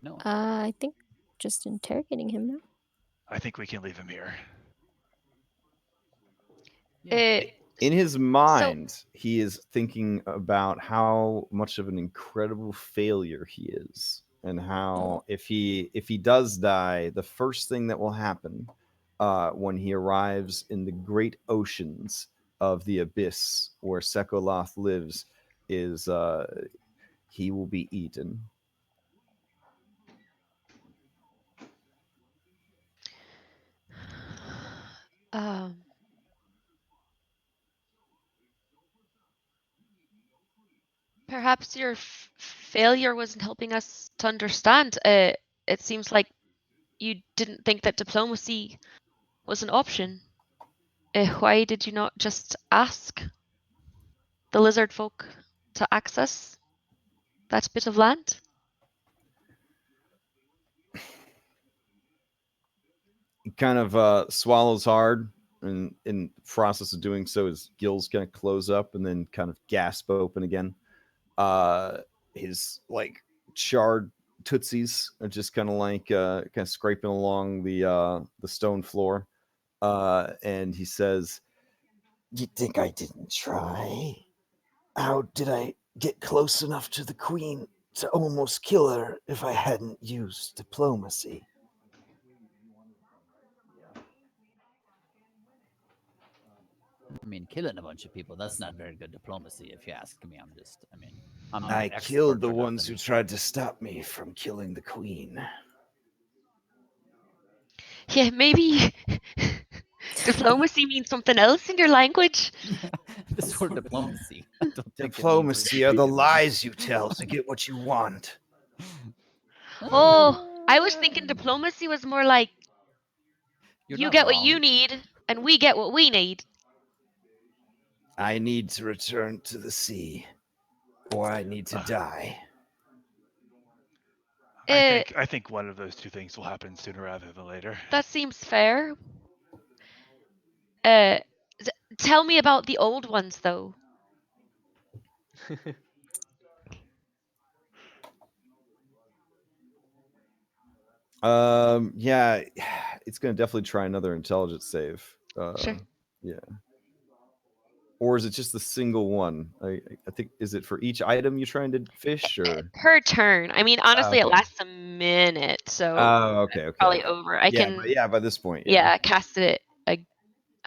No. I think just interrogating him now. I think we can leave him here. Uh, In his mind, he is thinking about how much of an incredible failure he is, and how if he does die, the first thing that will happen when he arrives in the great oceans of the abyss where Sekoloth lives is he will be eaten. um, perhaps your failure wasn't helping us to understand. It seems like you didn't think that diplomacy was an option. Why did you not just ask the lizard folk to access that bit of land? He kind of swallows hard, and in the process of doing so, his gills kind of close up and then kind of gasp open again. His like charred tootsies are just kind of like kind of scraping along the stone floor, and he says, You think I didn't try? How did I get close enough to the queen to almost kill her if I hadn't used diplomacy? I mean, killing a bunch of people, that's not very good diplomacy, if you ask me. I'm no I expert killed the or ones nothing. who tried to stop me from killing the queen. Yeah, maybe diplomacy means something else in your language. This word diplomacy, I don't think it means what Diplomacy you are the think it means. lies you tell to get what you want. Oh, I was thinking diplomacy was more like You're you not get what you wrong. need and we get what we need. I need to return to the sea, or I need to die. I think one of those two things will happen sooner rather than later. That seems fair. Uh, tell me about the old ones, though. yeah, it's going to definitely try another intelligence save. Sure. Yeah. Or is it just the single one? I think, is it for each item you're trying to fish, or? Per turn. I mean, honestly, it Okay. lasts a minute, so Oh, okay. probably over. I can, By this point, yeah. cast it.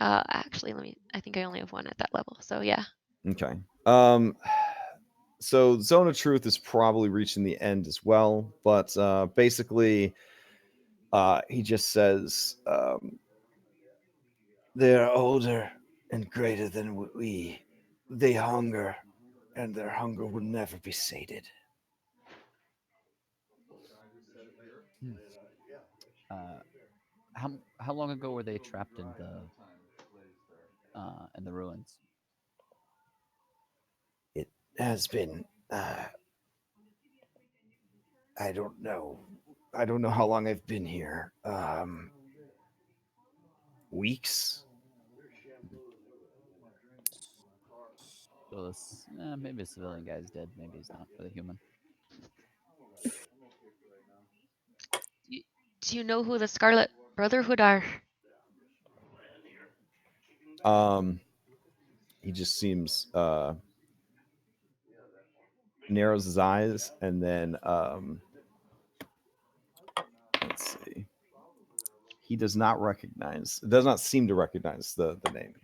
Actually, I think I only have one at that level, so yeah. Okay. So Zone of Truth is probably reaching the end as well, but basically, he just says, They're older and greater than we. They hunger, and their hunger will never be sated. Uh, how long ago were they trapped in the ruins? It has been, I don't know, I don't know how long I've been here. Weeks. So this, maybe the civilian guy's dead. Maybe he's not for the human. Do you know who the Scarlet Brotherhood are? He just seems narrows his eyes and then let's see. He does not seem to recognize the name.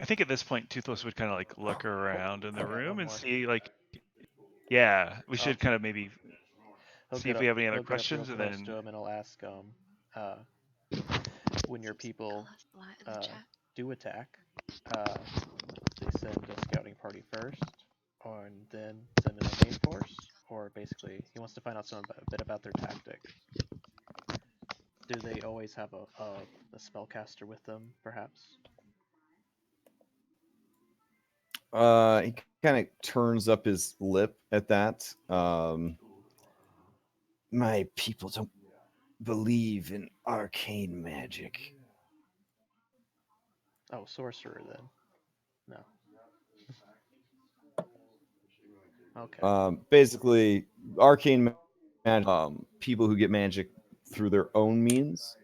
I think at this point, Toothless would kind of like look around in the I got room one and more. see, like, yeah, we should kind of maybe He'll see get if up. we have any other He'll get up real questions, and close to then him, and he'll ask, when your people A lot in the chat. do attack, they send a scouting party first, and then send in a main force, or basically he wants to find out a bit about their tactics. Do they always have a spellcaster with them, perhaps? He kind of turns up his lip at that. My people don't believe in arcane magic. Oh, sorcerer then. No. Okay. Basically, arcane magic, people who get magic through their own means,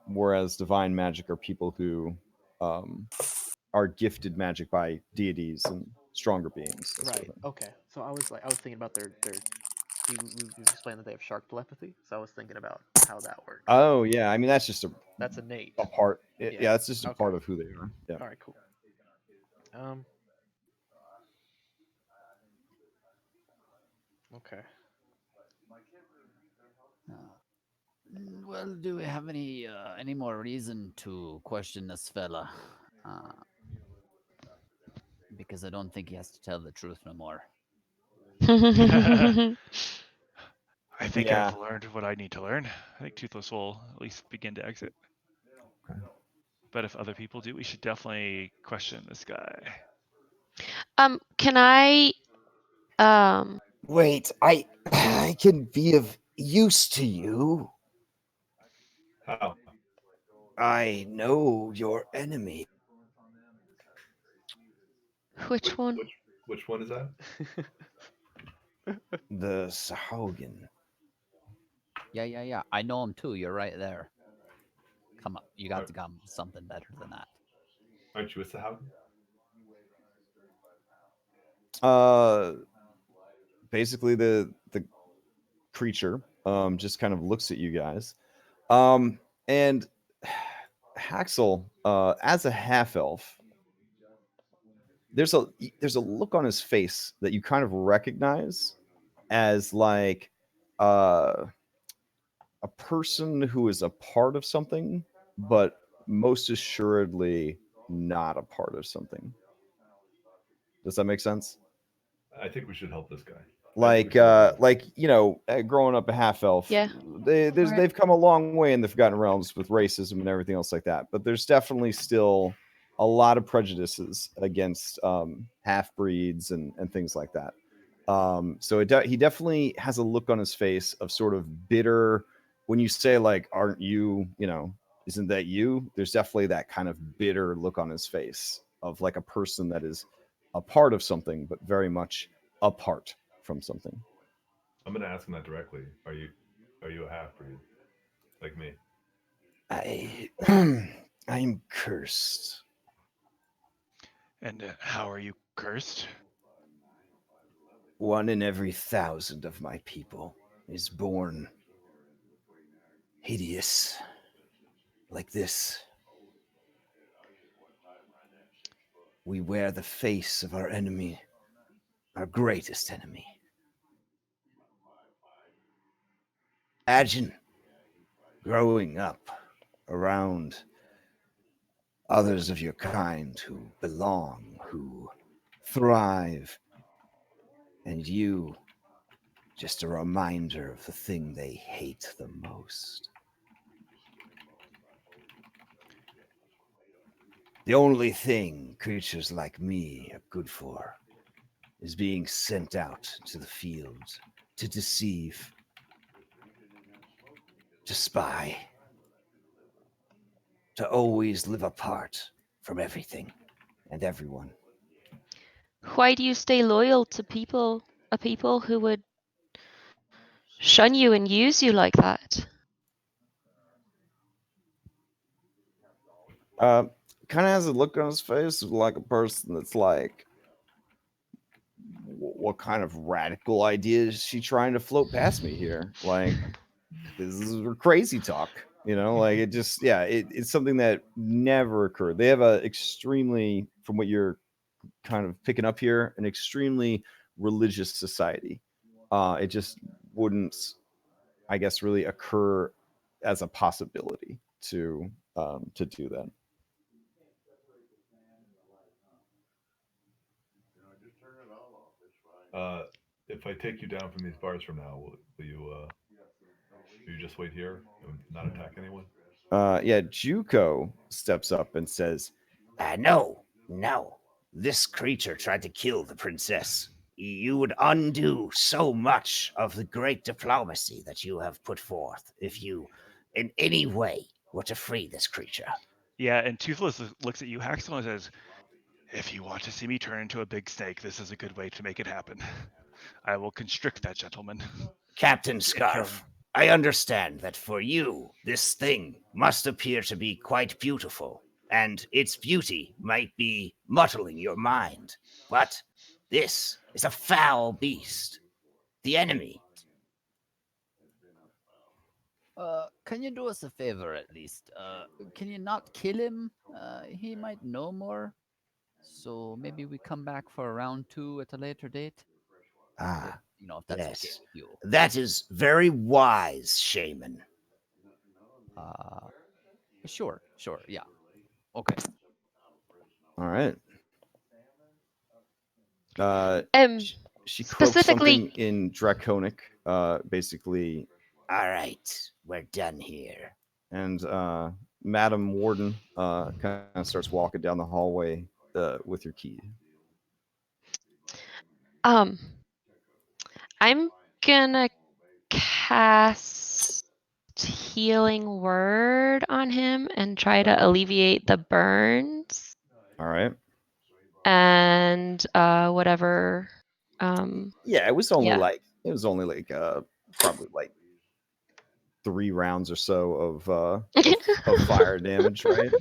whereas divine magic are people who are gifted magic by deities and stronger beings. That sort of Right. thing. Okay. So I was thinking about their we've explained that they have shark telepathy, so I was thinking about how that works. Oh yeah, I mean that's just That's innate. a part. Yeah. Yeah, that's just a Okay. part of who they are. Yeah. All right. Cool. Okay. Well, do we have any more reason to question this fella? Because I don't think he has to tell the truth no more. I think Yeah. I've learned what I need to learn. I think Toothless will at least begin to exit. Okay. But if other people do, we should definitely question this guy. Can I Wait, I can be of use to you. How? I know your enemy. which one? Which one is that? The sahuagin. Yeah. I know him too. You're right there. Come up. You got Alright. to come with something better than that. Aren't you a sahuagin? Basically the creature just kind of looks at you guys. And Haxel, as a half elf, there's a look on his face that you kind of recognize as like a person who is a part of something, but most assuredly not a part of something. Does that make sense? I think we should help this guy. Like growing up a half elf, Yeah. they've come a long way in the Forgotten Realms with racism and everything else like that, but there's definitely still a lot of prejudices against half breeds and things like that. So he definitely has a look on his face of sort of bitter. When you say like, "Aren't you? Isn't that you?" There's definitely that kind of bitter look on his face of like a person that is a part of something, but very much apart from something. I'm gonna ask him that directly. Are you a half breed like me? I am cursed. And how are you cursed? 1 in every 1,000 of my people is born hideous like this. We wear the face of our enemy, our greatest enemy. Imagine growing up around others of your kind who belong, who thrive, and you just a reminder of the thing they hate the most. The only thing creatures like me are good for is being sent out to the fields to deceive, to spy, to always live apart from everything and everyone. Why do you stay loyal to a people who would shun you and use you like that? Kind of has a look on his face like a person that's like, what kind of radical idea is she trying to float past me here? Like, this is crazy talk, like it just, yeah, it's something that never occurred. They have a extremely, from what you're kind of picking up here, an extremely religious society. It just wouldn't, I guess, really occur as a possibility to do that. If I take you down from these bars from now, will you just wait here and not attack anyone? Yeah, Juko steps up and says, No, no. This creature tried to kill the princess. You would undo so much of the great diplomacy that you have put forth if you, in any way, were to free this creature. Yeah, and Toothless looks at you, Haxel, and says, "If you want to see me turn into a big snake, this is a good way to make it happen. I will constrict that gentleman." Captain and kill him. Scarf, I understand that for you, this thing must appear to be quite beautiful, and its beauty might be muddling your mind. But this is a foul beast. The enemy. Can you do us a favor at least? Can you not kill him? He might know more. So maybe we come back for round 2 at a later date. Ah, If that's okay yes. with you. That is very wise, Shaman. Sure, yeah. Okay. all right. She croaks Specifically, something in Draconic, basically, All right, we're done here. and Madam Warden kind of starts walking down the hallway with your key. um, I'm gonna cast healing word on him and try to alleviate the burns All right. and whatever. Yeah, it was only Yeah. like probably like 3 rounds or so of fire damage, right?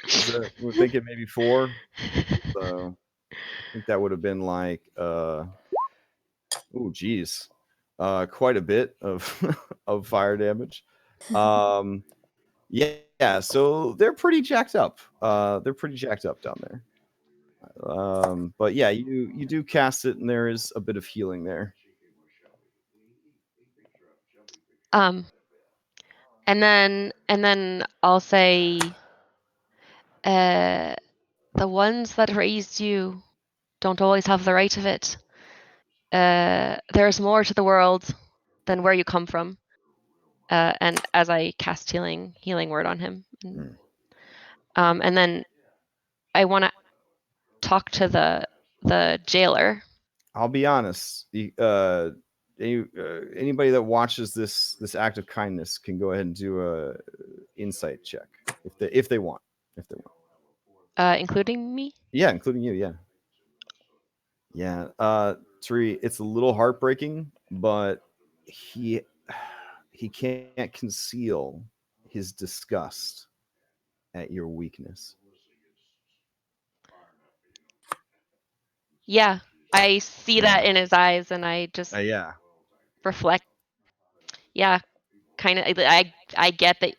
So we're thinking maybe 4. So I think that would have been like geez, quite a bit of of fire damage. Um, yeah, so they're pretty jacked up. They're pretty jacked up down there. But yeah, you do cast it, and there is a bit of healing there. um, and then I'll say, the ones that raised you don't always have the right of it. There's more to the world than where you come from. And as I cast healing word on him, and then I want to talk to the jailer. I'll be honest. Anybody that watches this act of kindness can go ahead and do a insight check if they want. Including me. Yeah, including you. Yeah. Yeah. Three. It's a little heartbreaking, but he can't conceal his disgust at your weakness. Yeah, I see that in his eyes, and I just Yeah. reflect. Yeah, kind of. I get that.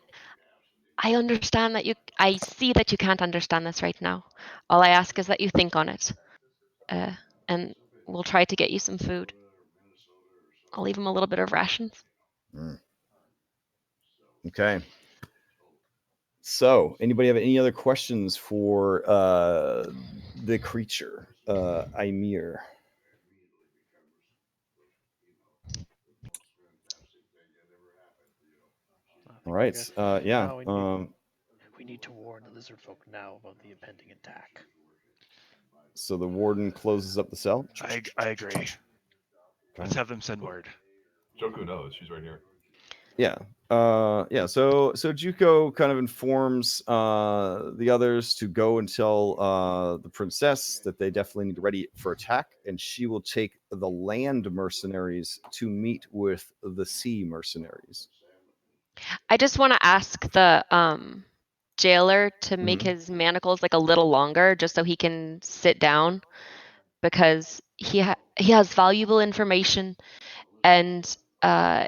I understand that I see that you can't understand this right now. All I ask is that you think on it, and we'll try to get you some food. I'll leave him a little bit of rations. Okay. So, anybody have any other questions for the creature, Ymir? All right. Yeah. We need to warn the lizard folk now about the impending attack. So the warden closes up the cell. I agree. Let's have them send word. Joku knows. She's right here. Yeah. Yeah. So Juko kind of informs the others to go and tell the princess that they definitely need to ready for attack, and she will take the land mercenaries to meet with the sea mercenaries. I just want to ask the jailer to make Mhm. his manacles like a little longer, just so he can sit down, because he has valuable information, and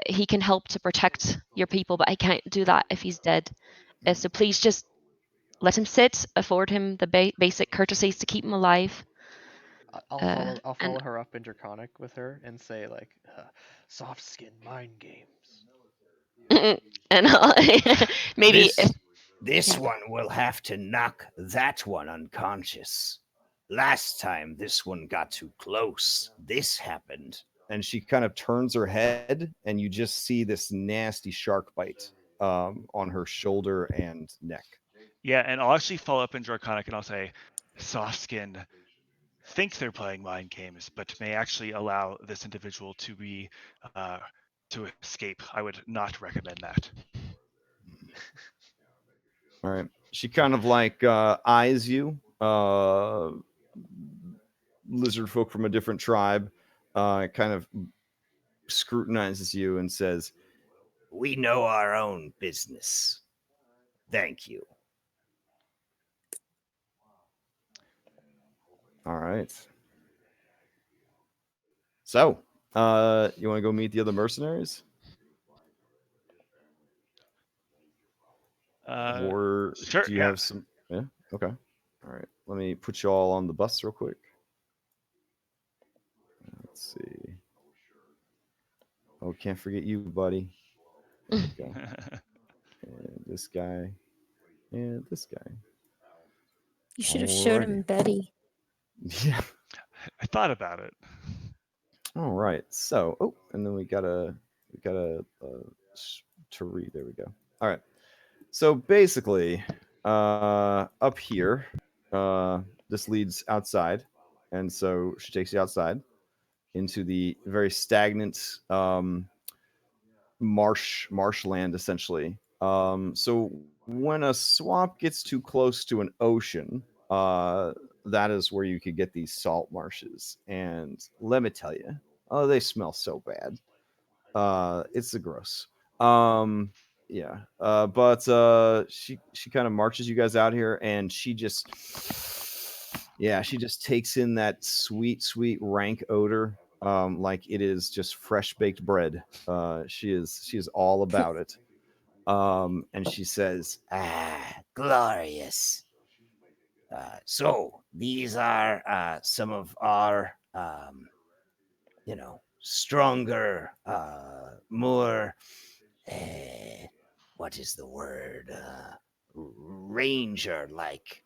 he can help to protect your people, but I can't do that if he's dead. So please just let him sit, afford him the basic courtesies to keep him alive. I'll follow. I'll And follow her up in Draconic with her and say like, soft skin mind games. and maybe if This yeah. one will have to knock that one unconscious. Last time this one got too close, this happened. And she kind of turns her head, and you just see this nasty shark bite on her shoulder and neck. Yeah, and I'll actually follow up in Draconic and I'll say, soft skin think they're playing mind games, but may actually allow this individual uh, to escape. I would not recommend that. All right. She kind of like eyes you, lizard folk from a different tribe, kind of scrutinizes you and says, We know our own business. Thank you. all right. So, you want to go meet the other mercenaries? Or Sure, do you yeah. have some? Yeah. Okay. All right. Let me put you all on the bus real quick. Let's see. Oh, can't forget you, buddy. There we go. And this guy. And this guy. You should have showed him Alrighty. Betty. Yeah. I thought about it. All right. So, oh, and then we got a to read. There we go. All right. So basically, up here, this leads outside, and so she takes you outside into the very stagnant marshland, essentially. So when a swamp gets too close to an ocean, that is where you could get these salt marshes. And let me tell you, oh, they smell so bad. It's a gross. Um, yeah. But she kind of marches you guys out here, and she just takes in that sweet rank odor, like it is just fresh baked bread. She is all about it. And she says, Glorious. So these are some of our, stronger, more, what is the word? Ranger like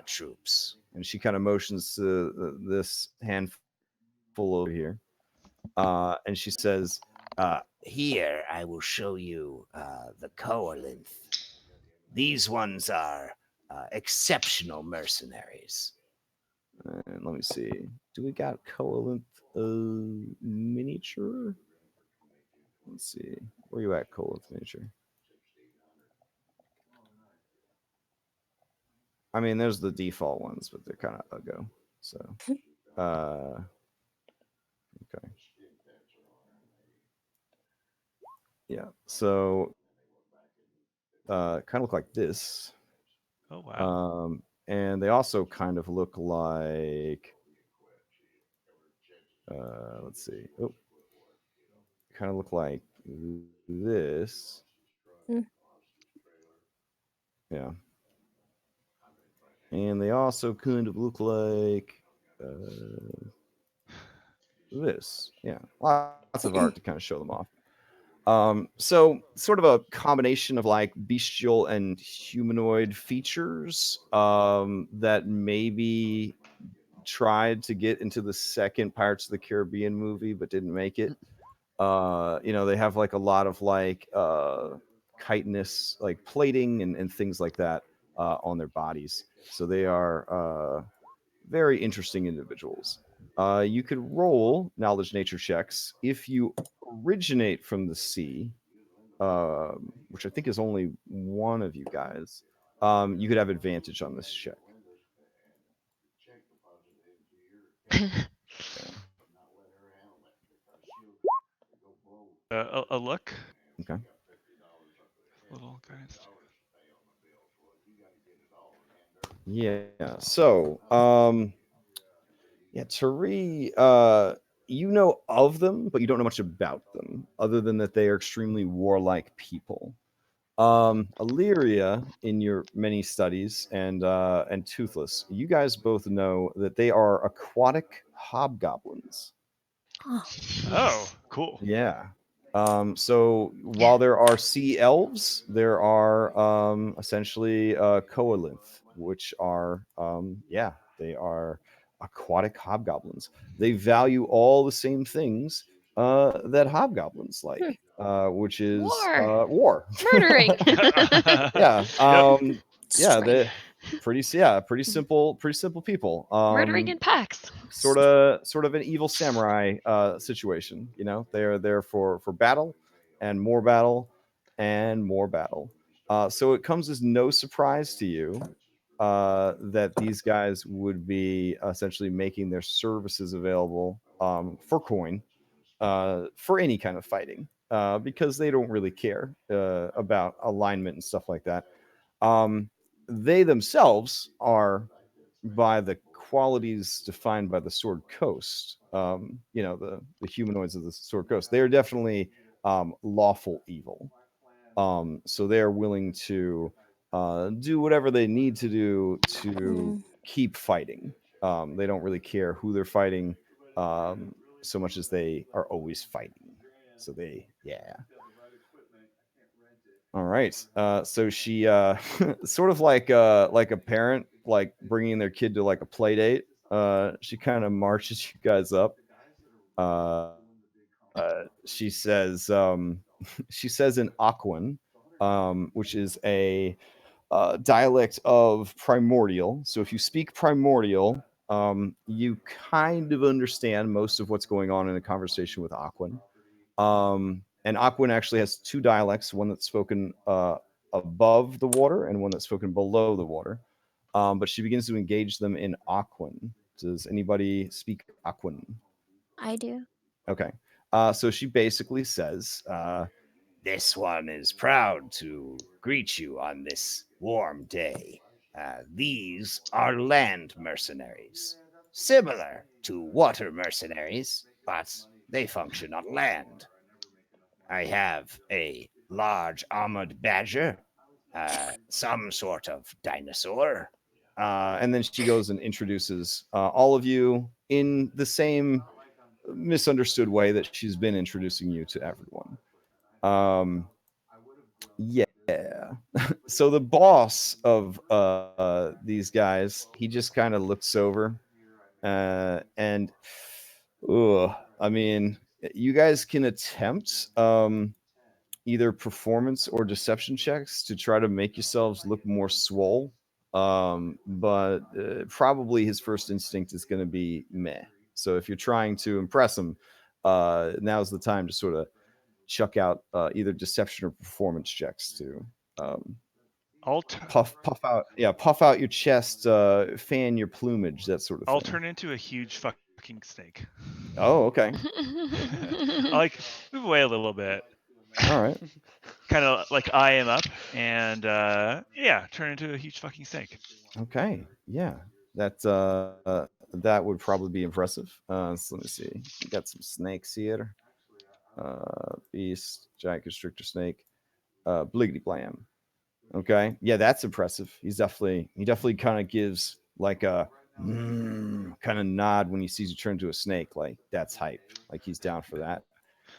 troops. and she kind of motions to this handful over here. And she says, Here, I will show you the Coalinth. These ones are exceptional mercenaries. and let me see. Do we got Coalinth miniature? Let's see. Where you at, Coalinth miniature? I mean, there's the default ones, but they're kind of uggo. So, okay. Yeah. So, kind of look like this. Oh wow. And they also kind of look like, let's see. Oh, kind of look like this. Mm. Yeah. And they also kind of look like this. Yeah. Lots of art to kind of show them off. So sort of a combination of like bestial and humanoid features that maybe tried to get into the second Pirates of the Caribbean movie but didn't make it. They have like a lot of like chitinous like plating and things like that. on their bodies. So they are very interesting individuals. You could roll knowledge nature checks if you originate from the sea, which I think is only one of you guys. You could have advantage on this check. Yeah. A look. Okay. Little guys. Yeah. So, yeah, Tari, you know of them, but you don't know much about them, other than that they are extremely warlike people. Illyria, in your many studies, and Toothless, you guys both know that they are aquatic hobgoblins. Oh, Oh, cool. Yeah. So while there are sea elves, there are essentially coelinth, which are yeah, they are aquatic hobgoblins. They value all the same things that hobgoblins like, which is War. war, Murdering. yeah, Yep. yeah, strength. they yeah, pretty simple people. Murdering in packs. Sort of an evil samurai situation. You know, they are there for battle and more battle and more battle. So it comes as no surprise to you that these guys would be essentially making their services available for coin for any kind of fighting because they don't really care about alignment and stuff like that. Um, they themselves are by the qualities defined by the Sword Coast. You know, the humanoids of the Sword Coast. They are definitely lawful evil. So they are willing to do whatever they need to do to Mm. keep fighting. They don't really care who they're fighting so much as they are always fighting. So they, yeah. All right. So she sort of like a parent like bringing their kid to like a play date. She kind of marches you guys up. She says she says in Aquan, which is a dialect of primordial. So if you speak primordial, you kind of understand most of what's going on in a conversation with Aquan. And Aquan actually has two dialects, one that's spoken above the water and one that's spoken below the water. But she begins to engage them in Aquan. Does anybody speak Aquan? I do. Okay. So she basically says, This one is proud to greet you on this warm day. These are land mercenaries, similar to water mercenaries, but they function on land. I have a large armored badger, some sort of dinosaur. and then she goes and introduces all of you in the same misunderstood way that she's been introducing you to everyone. Yeah. So the boss of these guys, he just kind of looks over and I mean, you guys can attempt either performance or deception checks to try to make yourselves look more swole. But probably his first instinct is going to be meh. So if you're trying to impress him, now's the time to sort of chuck out either deception or performance checks to I'll puff out your chest, fan your plumage, that sort of I'll thing. turn into a huge fucking snake. Oh, okay. I like move away a little bit, All right. kind of like eye him up, and yeah, turn into a huge fucking snake. Okay. Yeah. That that would probably be impressive. So let me see. We got some snakes here. Beast, giant constrictor snake, bliggity blam. Okay. Yeah, that's impressive. He definitely kind of gives like a kind of nod when he sees you turn into a snake. Like that's hype. Like he's down for that.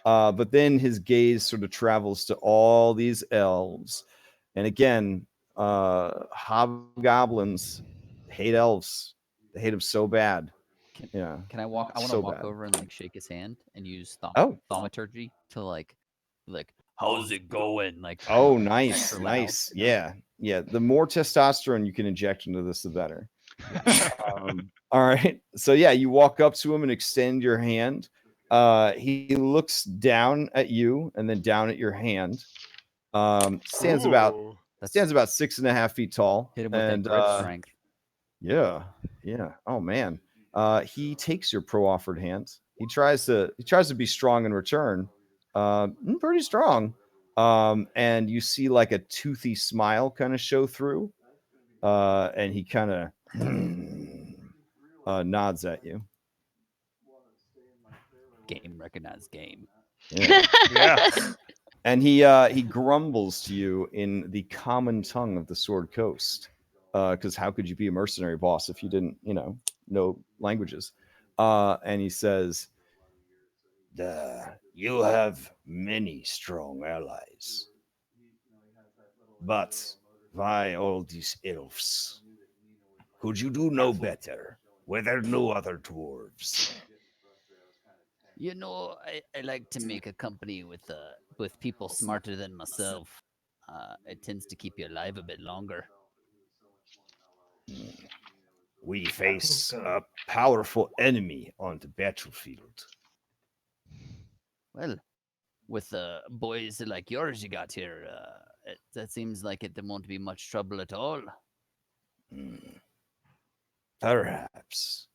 But then his gaze sort of travels to all these elves. And again, hobgoblins hate elves. They hate them so bad. Can Yeah. can I walk? I want to So walk bad. over and like shake his hand and use Oh, thaumaturgy to like how's it going? Like, Oh, nice, extra loud, nice. you know? Yeah, yeah. The more testosterone you can inject into this, the better. Yeah. All right. So yeah, you walk up to him and extend your hand. He looks down at you and then down at your hand. Stands about Ooh. That's 6.5 feet tall. hit him with that And grip strength. yeah, yeah. Oh man. He takes your pro-offered hand. He tries to be strong in return. Pretty strong. And you see like a toothy smile kind of show through. And he kind of nods at you. Game recognized game. Yeah. Yeah. And he grumbles to you in the common tongue of the Sword Coast. Because how could you be a mercenary boss if you didn't, know languages? And he says, You have many strong allies. But why all these elves? Could you do no better? Were there no other dwarves? You know, I like to make a company with people smarter than myself. It tends to keep you alive a bit longer. We face a powerful enemy on the battlefield. Well, with boys like yours you got here, that seems like it won't be much trouble at all. Hmm, Perhaps.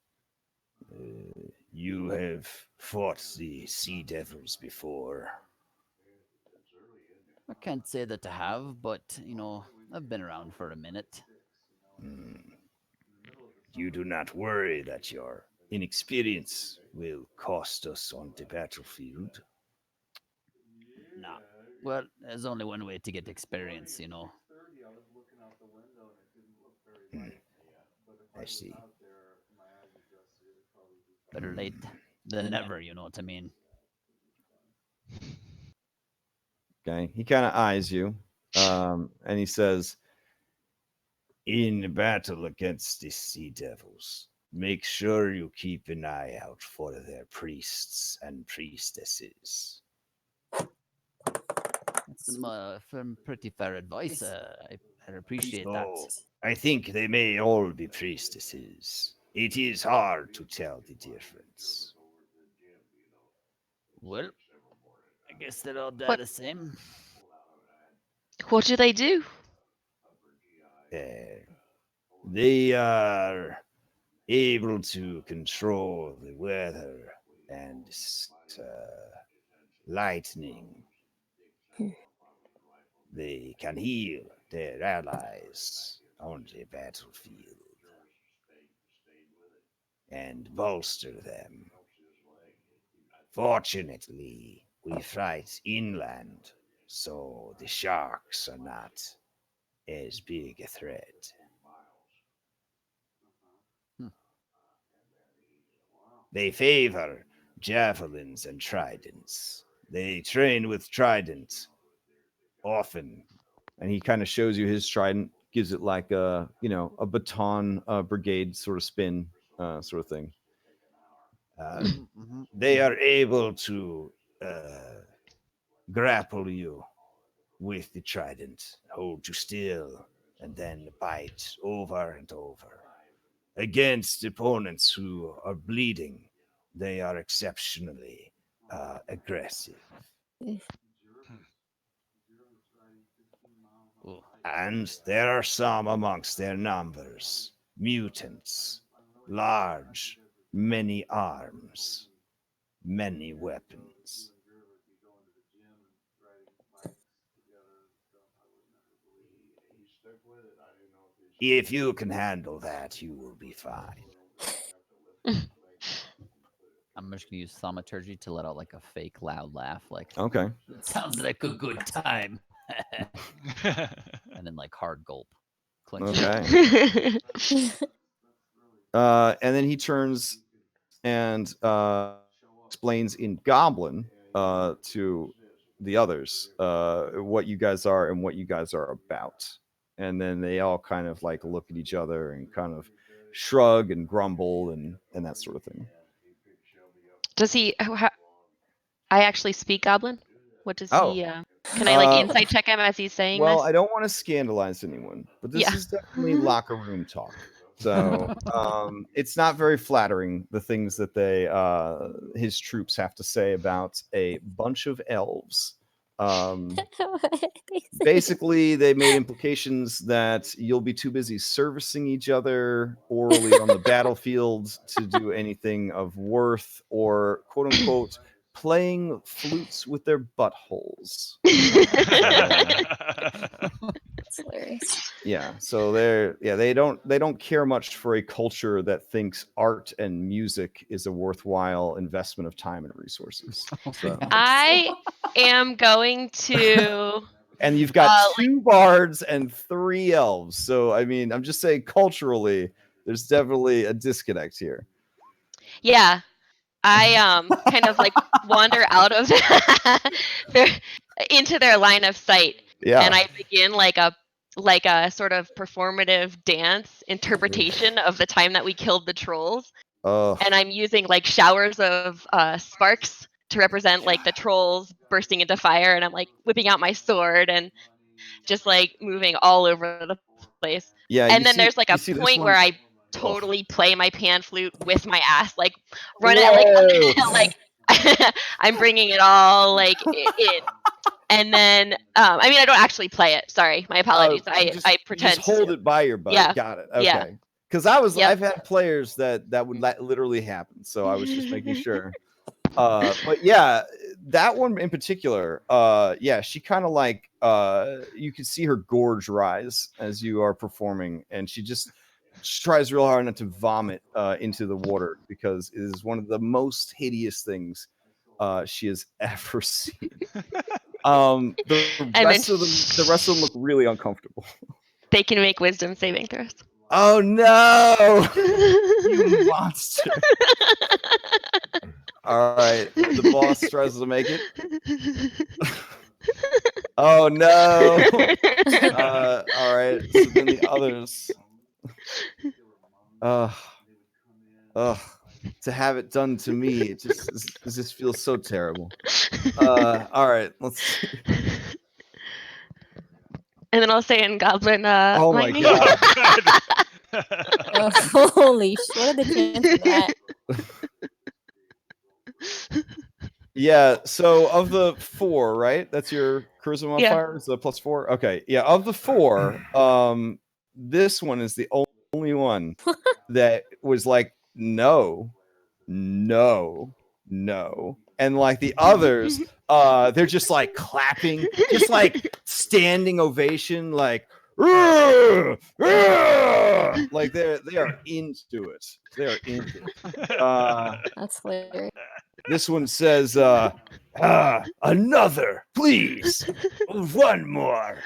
You have fought the sea devils before. I can't say that I have, but I've been around for a minute. Hmm. You do not worry that your inexperience will cost us on the battlefield. Nah. Well, there's only one way to get experience. Hmm, I see. Better late than never, you know what I mean? okay, he kind of eyes you, and he says, In battle against the sea devils, make sure you keep an eye out for their priests and priestesses. That's some pretty fair advice. I appreciate that. Oh, I think they may all be priestesses. It is hard to tell the difference. Well, I guess they'll all die What the same. what do they do? Uh, they are able to control the weather and lightning. They can heal their allies on the battlefield and bolster them. Fortunately, we fight inland, so the sharks are not as big a threat. Hmm. They favor javelins and tridents. They train with trident often. and he kind of shows you his trident, gives it like a baton brigade sort of spin, sort of thing. Uh, Mm-hmm. they are able to grapple you with the trident, hold you still, and then bite over and over. Against opponents who are bleeding, they are exceptionally aggressive. Oh, And there are some amongst their numbers mutants, large, many arms, many weapons. If you can handle that, you will be fine. I'm just gonna use thaumaturgy to let out like a fake loud laugh, like Okay. it sounds like a good time. And then like hard gulp. Clench Okay. teeth. And then he turns and explains in Goblin to the others what you guys are and what you guys are about. And then they all kind of like look at each other and kind of shrug and grumble and that sort of thing. Does he? I actually speak Goblin. What does Oh, he? Can I like insight check him as he's saying Well, this? I don't want to scandalize anyone, but this Yeah. is definitely locker room talk. So it's not very flattering, the things that his troops have to say about a bunch of elves. Basically, they made implications that you'll be too busy servicing each other orally on the battlefield to do anything of worth, or quote unquote playing flutes with their buttholes. That's hilarious. Yeah, so they don't care much for a culture that thinks art and music is a worthwhile investment of time and resources. So. I am going to. And you've got 2 bards and 3 elves. So I mean, I'm just saying culturally, there's definitely a disconnect here. Yeah, I kind of like wander out of into their line of sight, and I begin like a sort of performative dance interpretation of the time that we killed the trolls. And I'm using like showers of sparks to represent like the trolls bursting into fire, and I'm like whipping out my sword and just like moving all over the place. Yeah, and then there's like a point where I Oh. totally play my pan flute with my ass, like run it like I'm bringing it all like in. And then I mean, I don't actually play it. Sorry, my apologies. I pretend. Just hold it by your butt. Yeah. Got it. Yeah. Okay. Because I've had players that would Mm. literally happen. So I was just making sure. But yeah, that one in particular, yeah, she kind of like you can see her gorge rise as you are performing, and she tries real hard not to vomit into the water, because it is one of the most hideous things she has ever seen. The rest of them look really uncomfortable. They can make wisdom saving throws. Oh no, you monster! All right, the boss tries to make it. Oh no! All right, so then the others. To have it done to me, it just feels so terrible. All right, let's see. And then I'll say in Goblin, Oh my lightning. god! Holy shit! What are the chances of that? Yeah, so of the 4, right? That's your charisma modifier? Is the +4? Okay. Yeah, of the 4, this one is the only one that was like, no. And like the others, they're just like clapping, just like standing ovation, like like they are into it. They are into it. That's hilarious. This one says, another, please. One more.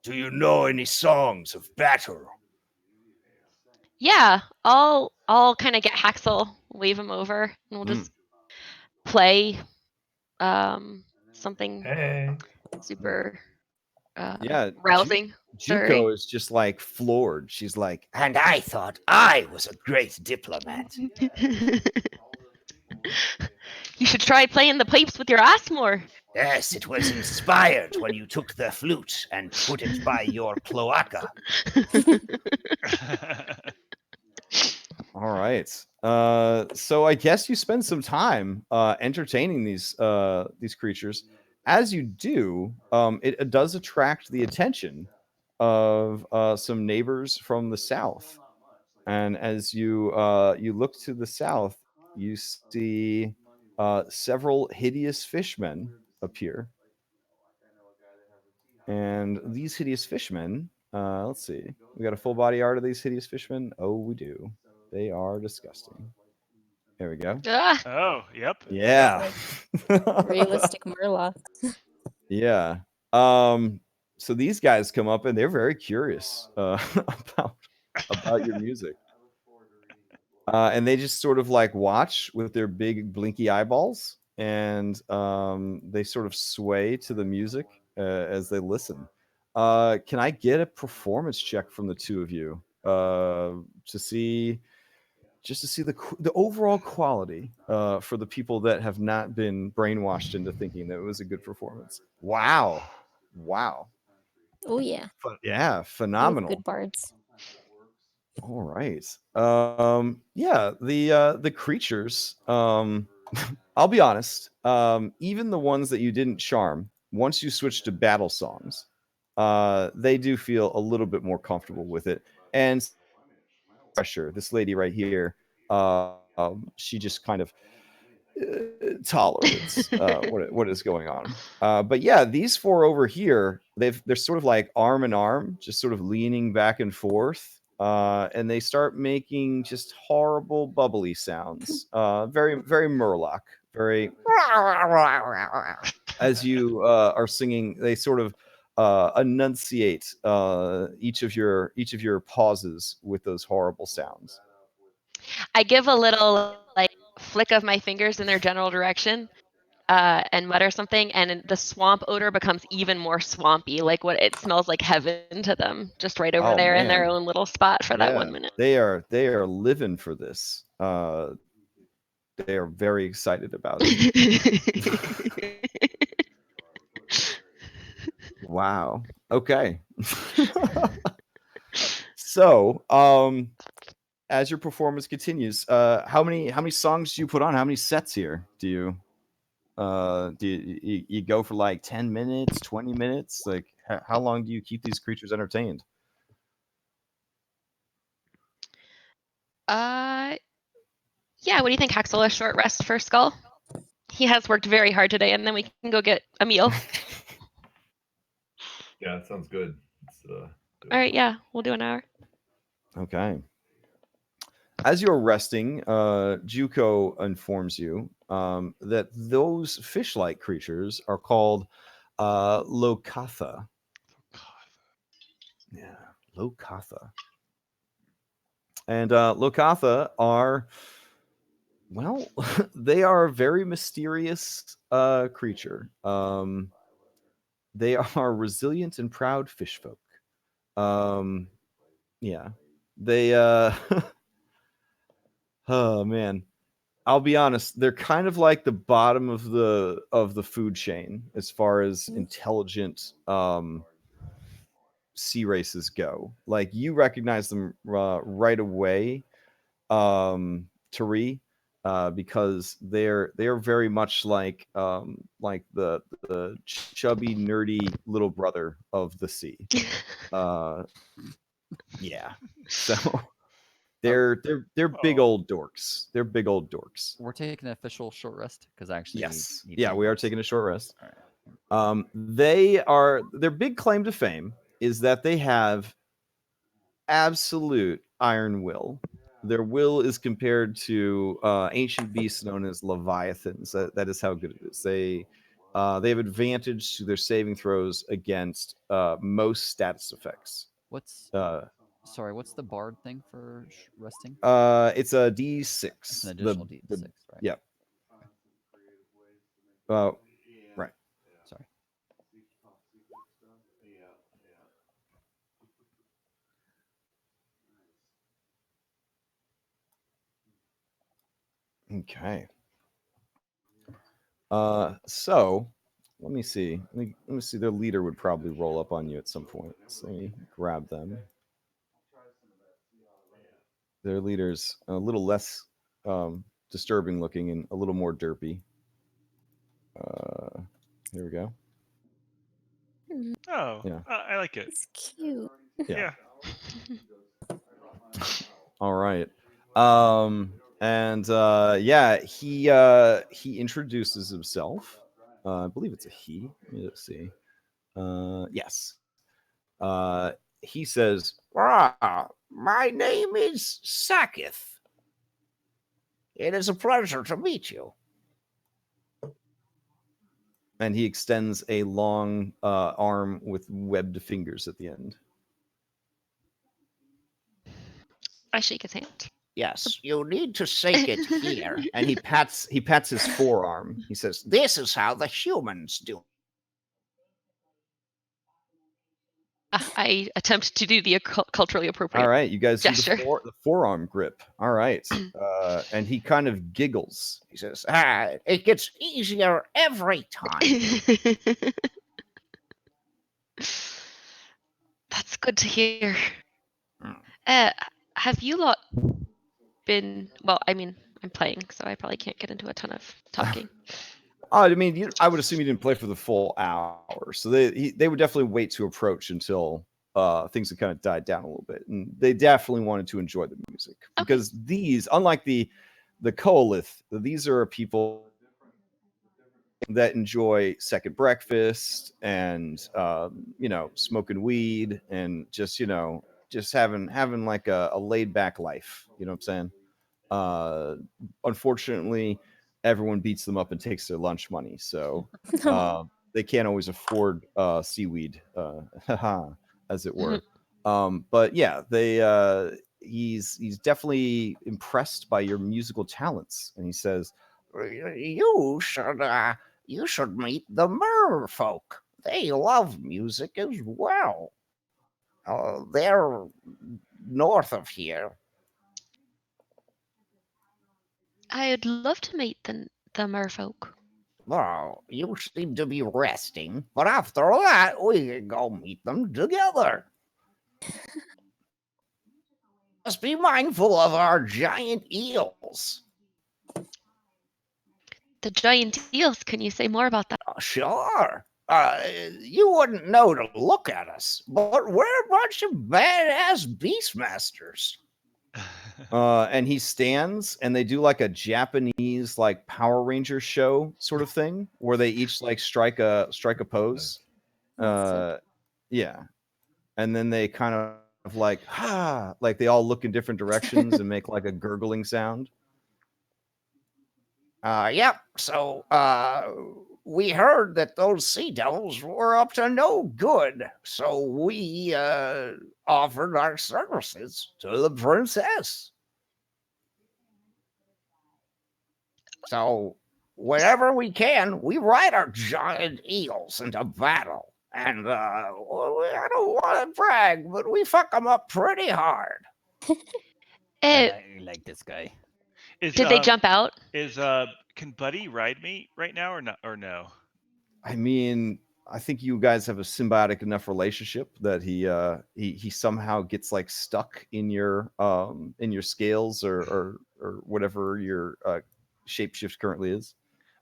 Do you know any songs of battle? Yeah, I'll kind of get Haxel, wave him over, and we'll just play something super rousing. Juko is just like floored. She's like, and I thought I was a great diplomat. You should try playing the pipes with your ass more. Yes, it was inspired when you took the flute and put it by your cloaca. all right. So I guess you spend some time entertaining these creatures. As you do, it does attract the attention of some neighbors from the south. And as you look to the south, you see several hideous fishmen appear. And these hideous fishmen, let's see, we got a full body art of these hideous fishmen. Oh, we do. They are disgusting. There we go. Oh, yep. Yeah. Realistic Murlocs. Yeah. So these guys come up and they're very curious about your music. And they just sort of like watch with their big blinky eyeballs, and they sort of sway to the music as they listen. Can I get a performance check from the two of you to see just to see the overall quality for the people that have not been brainwashed into thinking that it was a good performance. Wow. Oh yeah, Yeah, we have phenomenal. good bards. All right. Yeah, the creatures, I'll be honest, even the ones that you didn't charm, once you switch to battle songs, they do feel a little bit more comfortable with it. And pressure, this lady right here, she just kind of tolerates what is going on. But yeah, these four over here, they're sort of like arm in arm, just sort of leaning back and forth, and they start making just horrible bubbly sounds. Very very Murloc, very as you are singing. They sort of enunciate each of your pauses with those horrible sounds. I give a little like flick of my fingers in their general direction, and mutter something, and the swamp odor becomes even more swampy. Like what it smells like heaven to them, just right over Oh there in their man, own little spot for that yeah, 1 minute. they are living for this. They are very excited about it. Wow. Okay. So, as your performance continues, how many songs do you put on? How many sets here do you you go for like 10 minutes, 20 minutes? Like how long do you keep these creatures entertained? Yeah, what do you think, Haxel? A short rest for Skull? He has worked very hard today, and then we can go get a meal. Yeah, that sounds good. Let's do All it. right, yeah, we'll do an hour. Okay. As you're resting, Juko informs you that those fish-like creatures are called Lokatha. Yeah, Lokatha. And Lokatha are, well, they are a very mysterious creature. They are resilient and proud fish folk. Yeah, they. Oh man, I'll be honest. They're kind of like the bottom of the food chain as far as intelligent sea races go. Like you recognize them right away, Tari, because they're very much like the chubby nerdy little brother of the sea. Yeah. So they're big old dorks. They're big old dorks. We're taking an official short rest because I actually Yes. need Yeah, to we are rest. taking a short rest. All right. Their big claim to fame is that they have absolute iron will. Their will is compared to ancient beasts known as leviathans. That is how good it is. They have advantage to their saving throws against most status effects. What's Uh, sorry? What's the bard thing for resting? it's a D6. It's an additional D6, right? Yeah. Right. Sorry. Okay. So let me see. Let me see. Their leader would probably roll up on you at some point. So let me grab them. Their leader's a little less disturbing looking and a little more derpy. Here we go. Oh, Yeah. I like it. It's cute. Yeah. All right. And yeah, he introduces himself. I believe it's a he. Let's see. Yes. He says, My name is Sakith. It is a pleasure to meet you. and he extends a long arm with webbed fingers at the end. I shake his hand. Yes, you need to shake it here. And he pats his forearm. He says, This is how the humans do. I attempt to do the culturally appropriate. All right, you guys gesture. do the forearm grip. All right, and he kind of giggles. He says, it gets easier every time. That's good to hear. Mm. Have you lot been? Well, I mean, I'm playing, so I probably can't get into a ton of talking. I mean, I would assume you didn't play for the full hour, so they would definitely wait to approach until things had kind of died down a little bit, and they definitely wanted to enjoy the music because these, unlike the Coalith, these are people that enjoy second breakfast and smoking weed and just just having like a laid back life. You know what I'm saying? Unfortunately, everyone beats them up and takes their lunch money, so they can't always afford seaweed, as it were. But yeah, he's definitely impressed by your musical talents, and he says, You should meet the merfolk. They love music as well. They're north of here. I'd love to meet the merfolk. Well, you seem to be resting, but after that, we can go meet them together. Must be mindful of our giant eels. The giant eels. Can you say more about that? Sure. You wouldn't know to look at us, but we're a bunch of badass beastmasters. And he stands, and they do like a Japanese like Power Ranger show sort of thing, where they each like strike a pose. Yeah, and then they kind of like like they all look in different directions and make like a gurgling sound. Yep. So, we heard that those sea devils were up to no good, so we offered our services to the princess. So, whenever we can, we ride our giant eels into battle. And I don't want to brag, but we fuck them up pretty hard. I like this guy. Did they jump out? Can Buddy ride me right now or not? Or no? I mean, I think you guys have a symbiotic enough relationship that he somehow gets like stuck in your scales or whatever your shapeshift currently is.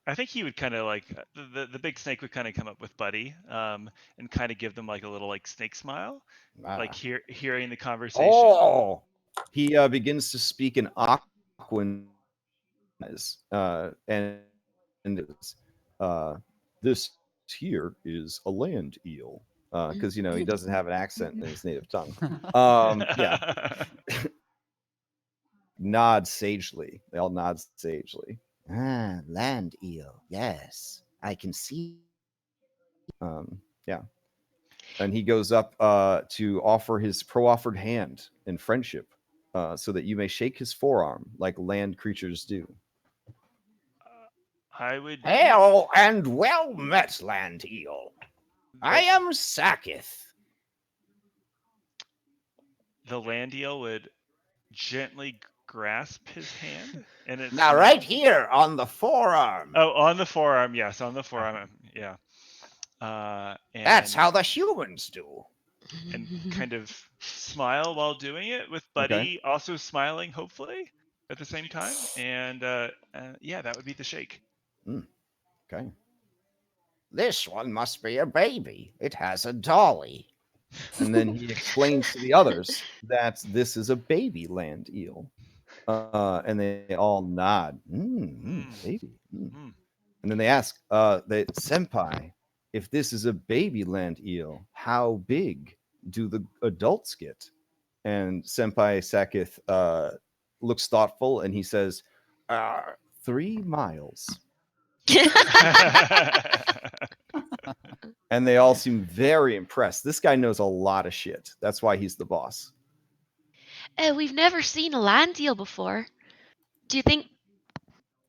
I think he would kind of like the big snake would kind of come up with Buddy, and kind of give them like a little like snake smile, like hearing the conversation. Oh, he begins to speak in Aquan, and this here is a land eel, because he doesn't have an accent in his native tongue. Yeah. Nod sagely. They all nod sagely. Land eel. Yes, I can see. Yeah. And he goes up to offer his proffered hand in friendship, so that you may shake his forearm like land creatures do. I would. Hail and well met, land eel. I am Sakith. The land eel would gently grasp his hand, and it's Now, right here on the forearm. Oh, on the forearm, yes, on the forearm, yeah. And that's how the humans do. And kind of smile while doing it, with Buddy also smiling, hopefully, at the same time. And yeah, that would be the shake. Okay. This one must be a baby. It has a dolly. And then he explains to the others that this is a baby land eel. And they all nod. Baby. And then they ask, Senpai, if this is a baby land eel, how big do the adults get? And Senpai Sakith looks thoughtful, and he says, 3 miles. And they all seem very impressed. This guy knows a lot of shit. That's why he's the boss. We've never seen a land eel before. Do you think,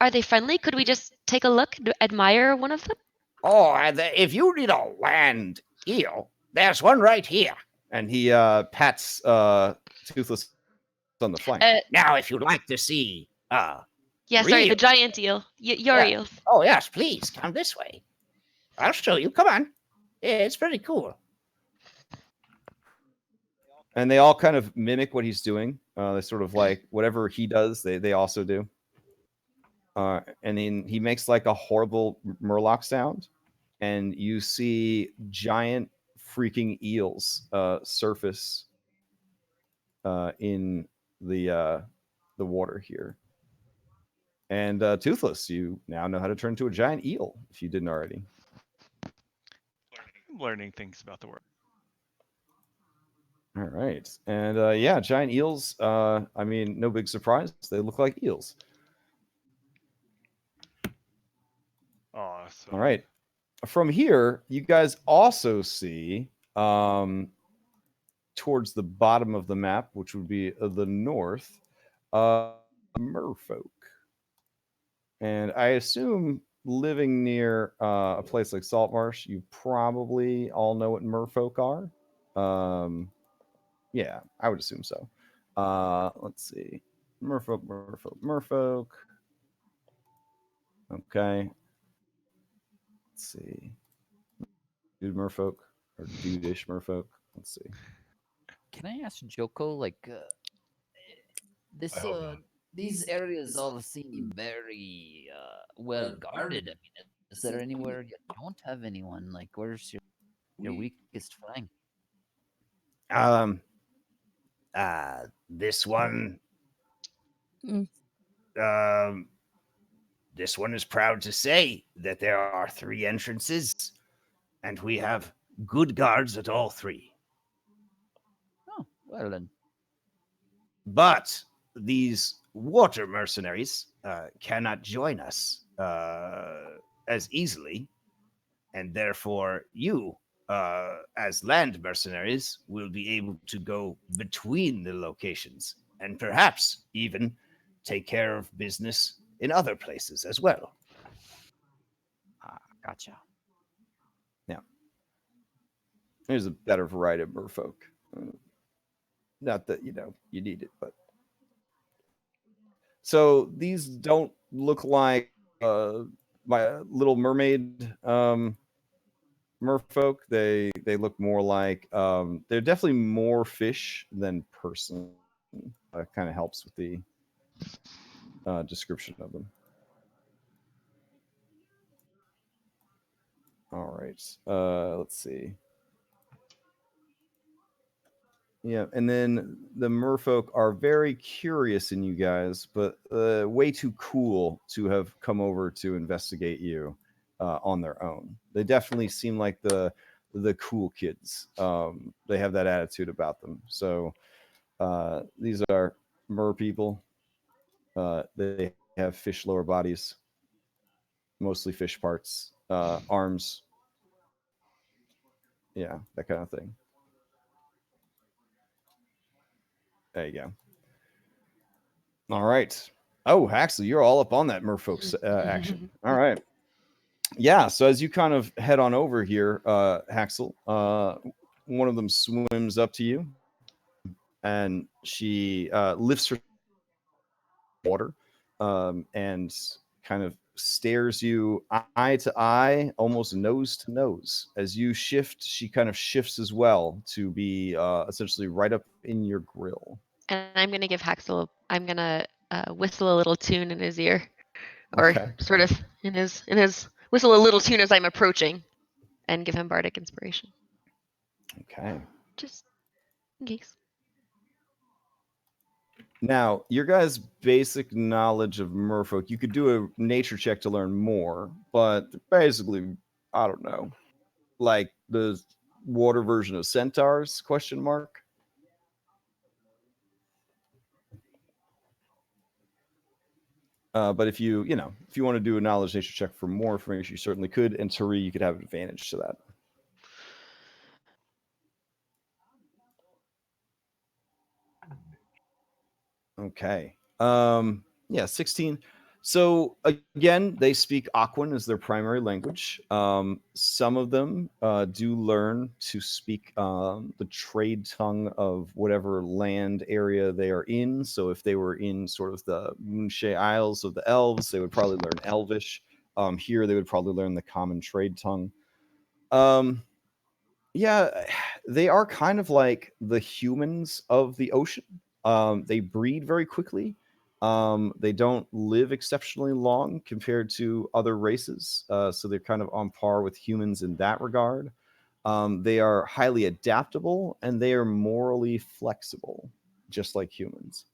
are they friendly? Could we just take a look, admire one of them? Oh, and if you need a land eel, there's one right here. And he pats Toothless on the flank. Now, if you'd like to see, yeah, sorry, the real- giant eel. Your Yeah. eels. Oh yes, please come this way. I'll show you. Come on. Yeah, it's pretty cool. And they all kind of mimic what he's doing. They sort of like whatever he does, they also do. And then he makes like a horrible murloc sound, and you see giant freaking eels surface in the water here. And Toothless, you now know how to turn into a giant eel if you didn't already. Learning things about the world. All right. And yeah, giant eels, I mean, no big surprise. They look like eels. Awesome. All right. From here, you guys also see towards the bottom of the map, which would be the north, merfolk. And I assume living near a place like Saltmarsh, you probably all know what merfolk are. Yeah, I would assume so. Let's see. Merfolk. Okay. Let's see. Dude merfolk or dude-ish merfolk. Let's see. Can I ask Joko, like, I hope not. these areas all seem very well guarded. I mean, is there anywhere you don't have anyone? Like, where's your weakest flank? Um, this one, Mm. um, this one is proud to say that there are 3 entrances, and we have good guards at all 3. Oh, well then. But these water mercenaries cannot join us as easily, and therefore you, as land mercenaries, will be able to go between the locations and perhaps even take care of business in other places as well. Ah, gotcha. Yeah. There's a better variety of merfolk. Not that, you need it, but. So these don't look like my Little Mermaid merfolk. They look more like they're definitely more fish than person. That kind of helps with the description of them. All right. Let's see. Yeah, and then the merfolk are very curious in you guys, but way too cool to have come over to investigate you on their own. They definitely seem like the cool kids. They have that attitude about them. So these are mer people. They have fish lower bodies, mostly fish parts, arms. Yeah, that kind of thing. There you go. All right. Oh, Haxley, you're all up on that merfolk action. All right. Yeah. So as you kind of head on over here, Haxel, one of them swims up to you, and she lifts her water and kind of stares you eye to eye, almost nose to nose. As you shift, she kind of shifts as well to be essentially right up in your grill. And I'm gonna give Haxel. I'm gonna whistle a little tune in his ear, or Okay. sort of in his whistle a little tune as I'm approaching, and give him bardic inspiration, Okay. just in case. Now, your guys' basic knowledge of merfolk, you could do a nature check to learn more, but basically, I don't know, like the water version of centaurs? Question mark. But if you want to do a knowledge nature check for more information, you certainly could. And Tari, you could have advantage to that. Okay. Yeah, 16. So again, they speak Aquan as their primary language. Some of them do learn to speak the trade tongue of whatever land area they are in. So if they were in sort of the Moonshae Isles of the elves, they would probably learn Elvish. Here, they would probably learn the common trade tongue. Um, yeah, they are kind of like the humans of the ocean. They breed very quickly. They don't live exceptionally long compared to other races, so they're kind of on par with humans in that regard. They are highly adaptable and they are morally flexible, just like humans.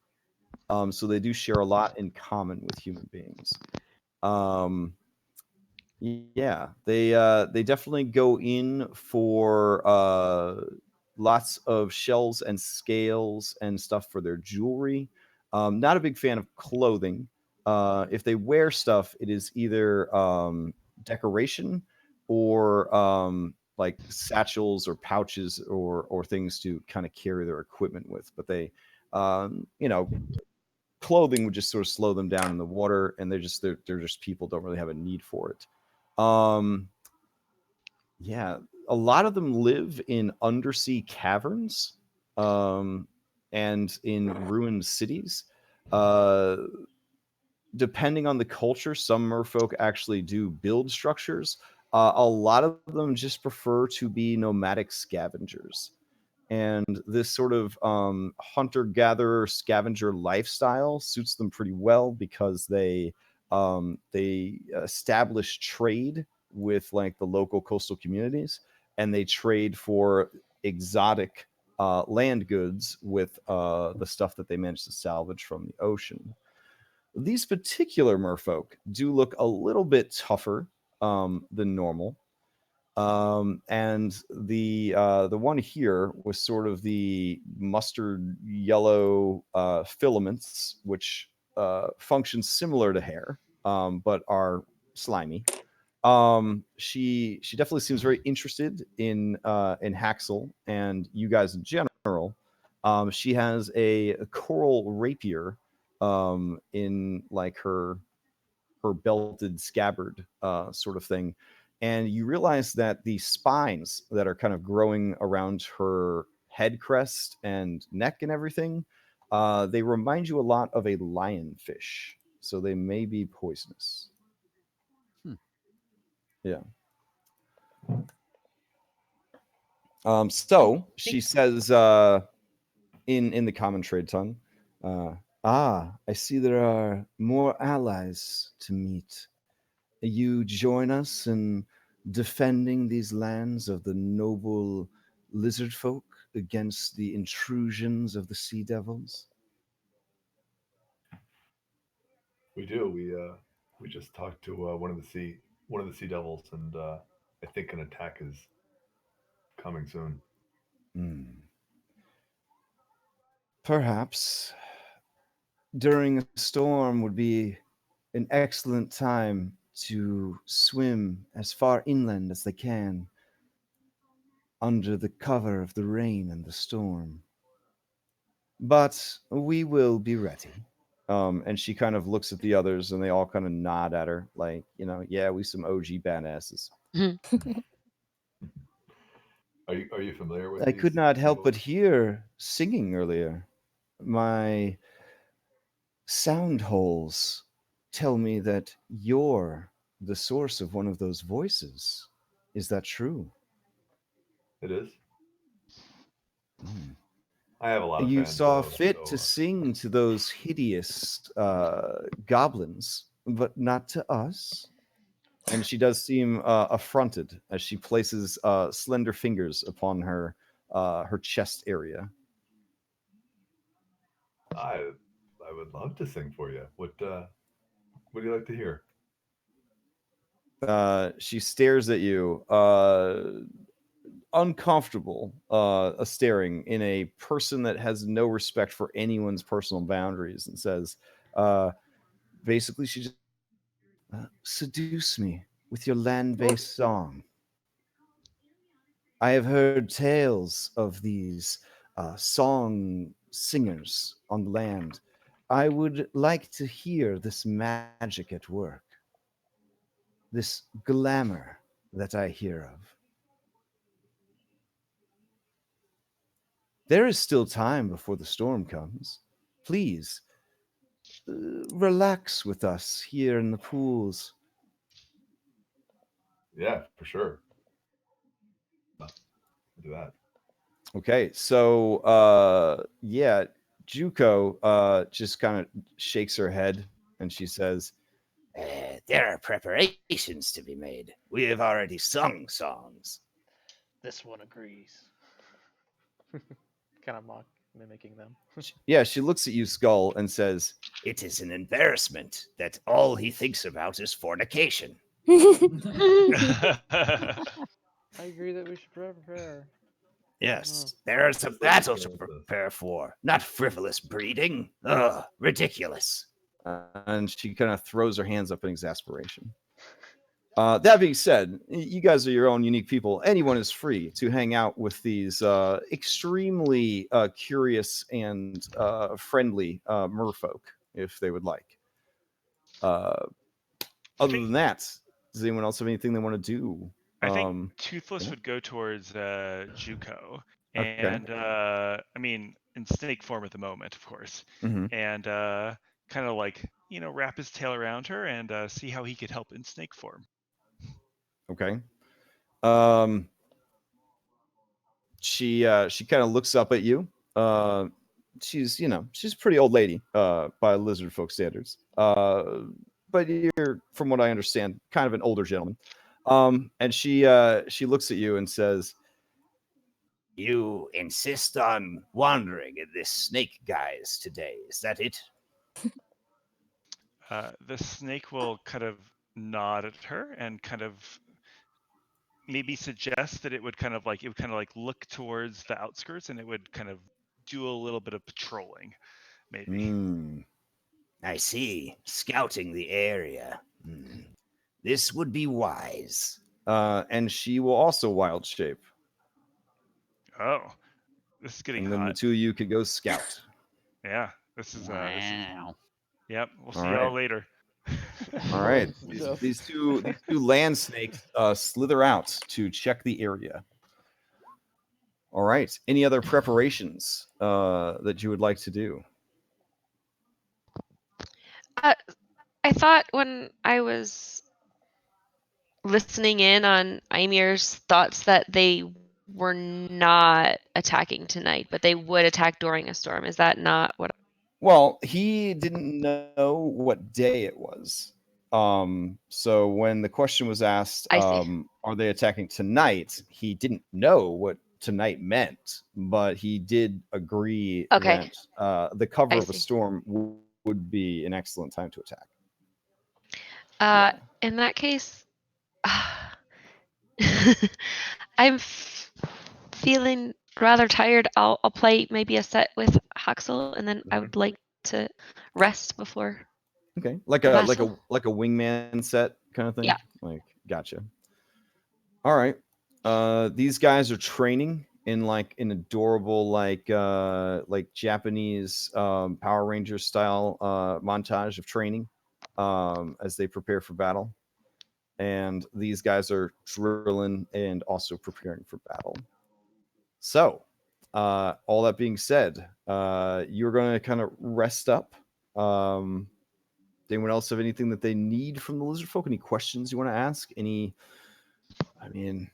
So they do share a lot in common with human beings. Um, yeah, they definitely go in for lots of shells and scales and stuff for their jewelry. Not a big fan of clothing. If they wear stuff, it is either decoration or like satchels or pouches or things to kind of carry their equipment with. But they, you know, clothing would just sort of slow them down in the water, and they're just people don't really have a need for it. Um, yeah, a lot of them live in undersea caverns, um, and in ruined cities. Uh, Depending on the culture, some merfolk actually do build structures. A lot of them just prefer to be nomadic scavengers. And this sort of hunter-gatherer scavenger lifestyle suits them pretty well because they establish trade with like the local coastal communities, and they trade for exotic land goods with the stuff that they manage to salvage from the ocean. These particular merfolk do look a little bit tougher than normal. And the one here was sort of the mustard yellow filaments, which function similar to hair, but are slimy. She definitely seems very interested in Haxel and you guys in general. She has a coral rapier in like her belted scabbard sort of thing. And you realize that the spines that are kind of growing around her head crest and neck and everything, they remind you a lot of a lionfish. So they may be poisonous. Hmm. Yeah. So she says in the common trade tongue, uh, I see there are more allies to meet. You join us in defending these lands of the noble lizard folk against the intrusions of the sea devils? We do. We just talked to one of the sea devils, and I think an attack is coming soon. Hmm. Perhaps during a storm would be an excellent time to swim as far inland as they can under the cover of the rain and the storm. But we will be ready. And she kind of looks at the others and they all kind of nod at her, like, yeah, we some OG badasses. Are you familiar with I these could not help but people? hear singing earlier. My sound holes tell me that you're the source of one of those voices. Is that true? It is. Hmm. I have a lot of You fans saw though, fit to so sing to those hideous goblins, but not to us. And she does seem affronted as she places slender fingers upon her chest area. I would love to sing for you. What do you like to hear? She stares at you, uncomfortable, staring in a person that has no respect for anyone's personal boundaries, and says, uh, basically, she just seduce me with your land-based song. I have heard tales of these song singers on the land. I would like to hear this magic at work, this glamour that I hear of. There is still time before the storm comes. Please, relax with us here in the pools. Yeah, for sure. Do that. Okay, so yeah, Juko just kind of shakes her head and she says, There are preparations to be made. We have already sung songs. This one agrees. Kind of mimicking them. yeah, she looks at you, Skull, and says, It is an embarrassment that all he thinks about is fornication. I agree that we should prepare. Yes, there is a battle to prepare for, not frivolous breeding. Ugh, ridiculous. and she kind of throws her hands up in exasperation. That being said, you guys are your own unique people. Anyone is free to hang out with these extremely curious and friendly merfolk if they would like. Other than that, does anyone else have anything they want to do? I think Toothless would go towards Juko, and I mean, in snake form at the moment, of course, and kind of like wrap his tail around her and see how he could help in snake form. Okay. She kind of looks up at you. She's she's a pretty old lady by lizard folk standards. But you're, from what I understand, kind of an older gentleman. And she looks at you and says, You insist on wandering in this snake guise today. Is that it? The snake will kind of nod at her and kind of maybe suggest that it would kind of like look towards the outskirts and it would kind of do a little bit of patrolling, maybe. I see. Scouting the area. This would be wise. And she will also wild shape. Oh, this is getting and then hot. the two of you could go scout. Yeah, this is Wow. Yep, we'll see All y'all right. later. All right. These two land snakes slither out to check the area. All right. Any other preparations that you would like to do? I thought when I was listening in on Ymir's thoughts that they were not attacking tonight, but they would attack during a storm. Is that not what? Well, he didn't know what day it was. So when the question was asked, I see. are they attacking tonight? He didn't know what tonight meant, but he did agree Okay. that the cover I of a see. storm would be an excellent time to attack. In that case, I'm feeling rather tired. I'll play maybe a set with Haxel, and then I would like to rest before. Okay, like the a battle. like a wingman set kind of thing. Yeah. Like, gotcha. All right. These guys are training in like an adorable like Japanese Power Rangers style montage of training as they prepare for battle. And these guys are drilling and also preparing for battle. So, all that being said, you're going to kind of rest up. Does anyone else have anything that they need from the lizard folk? Any questions you want to ask? I mean,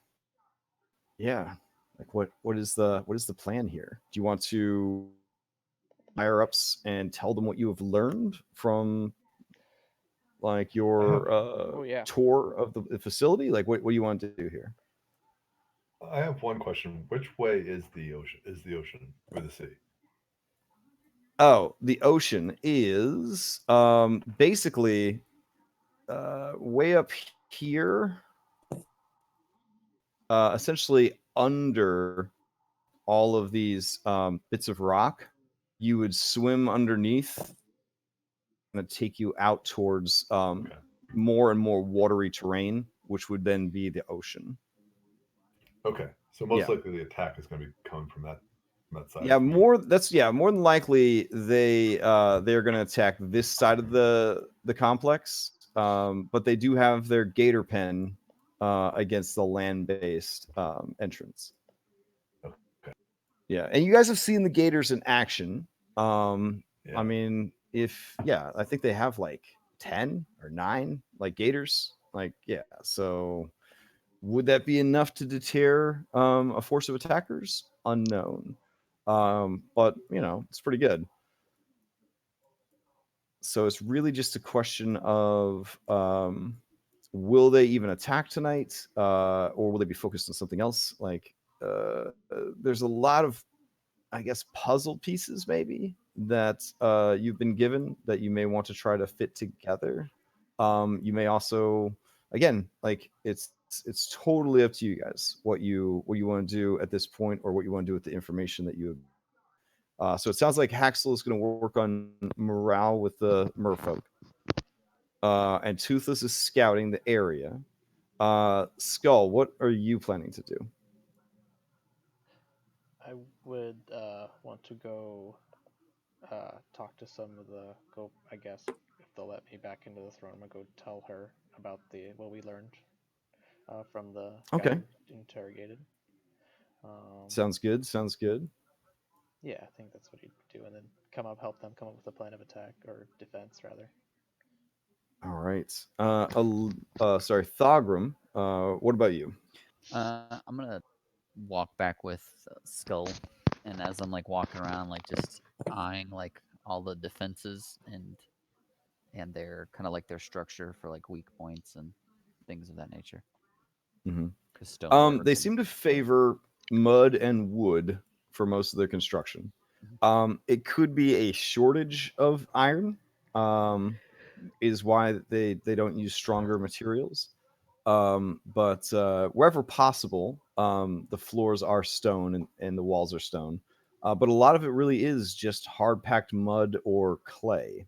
yeah. Like what is the plan here? Do you want to higher ups and tell them what you have learned from like your tour of the facility? Like what do you want to do here? I have one question. Which way is the ocean? Is the ocean or the sea? Oh, the ocean is basically way up here, essentially under all of these bits of rock. You would swim underneath and take you out towards more and more watery terrain, which would then be the ocean. Okay, so most likely the attack is going to be coming from that from that side. Yeah, from- more than likely they're going to attack this side of the complex. But they do have their gator pen against the land-based entrance. Okay. Yeah, and you guys have seen the gators in action. Yeah. I mean, I think they have like 10 or 9 like gators. Like, yeah, so would that be enough to deter a force of attackers? Unknown. But it's pretty good. So it's really just a question of will they even attack tonight, or will they be focused on something else? Like, there's a lot of, I guess, puzzle pieces maybe that you've been given that you may want to try to fit together. You may also, again, like it's totally up to you guys what you want to do at this point, or what you want to do with the information that you have. So it sounds like Haxel is going to work on morale with the merfolk, and Toothless is scouting the area. Skull, what are you planning to do? I would want to go talk to some of the go. I guess if they'll let me back into the throne, I'm gonna go tell her about the what we learned from the guy Okay, who interrogated. sounds good. Sounds good. Yeah, I think that's what he'd do, and then help them come up with a plan of attack or defense, rather. All right. Sorry, Thogrum. What about you? I'm gonna walk back with Skull, and as I'm like walking around, like just eyeing like all the defenses and their kind of like their structure for like weak points and things of that nature. Mhm. Because stonework. They seem to favor mud and wood for most of their construction. Mhm. It could be a shortage of iron, is why they don't use stronger materials. But wherever possible, the floors are stone and the walls are stone. But a lot of it really is just hard packed mud or clay.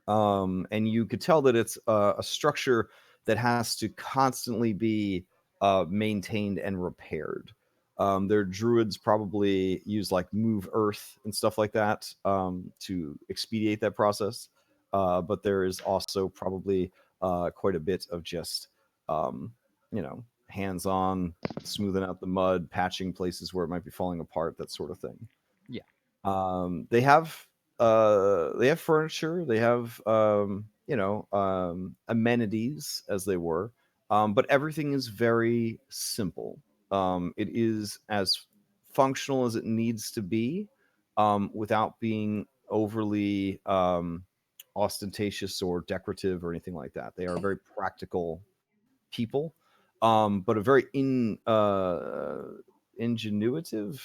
And you could tell that it's a structure that has to constantly be maintained and repaired. Their druids probably use like move earth and stuff like that to expedite that process. But there is also probably quite a bit of just hands-on, smoothing out the mud, patching places where it might be falling apart, that sort of thing. Yeah. They have furniture, they have amenities as they were, but everything is very simple. It is as functional as it needs to be, without being overly ostentatious or decorative or anything like that. They are very practical people, but a very ingenuitive,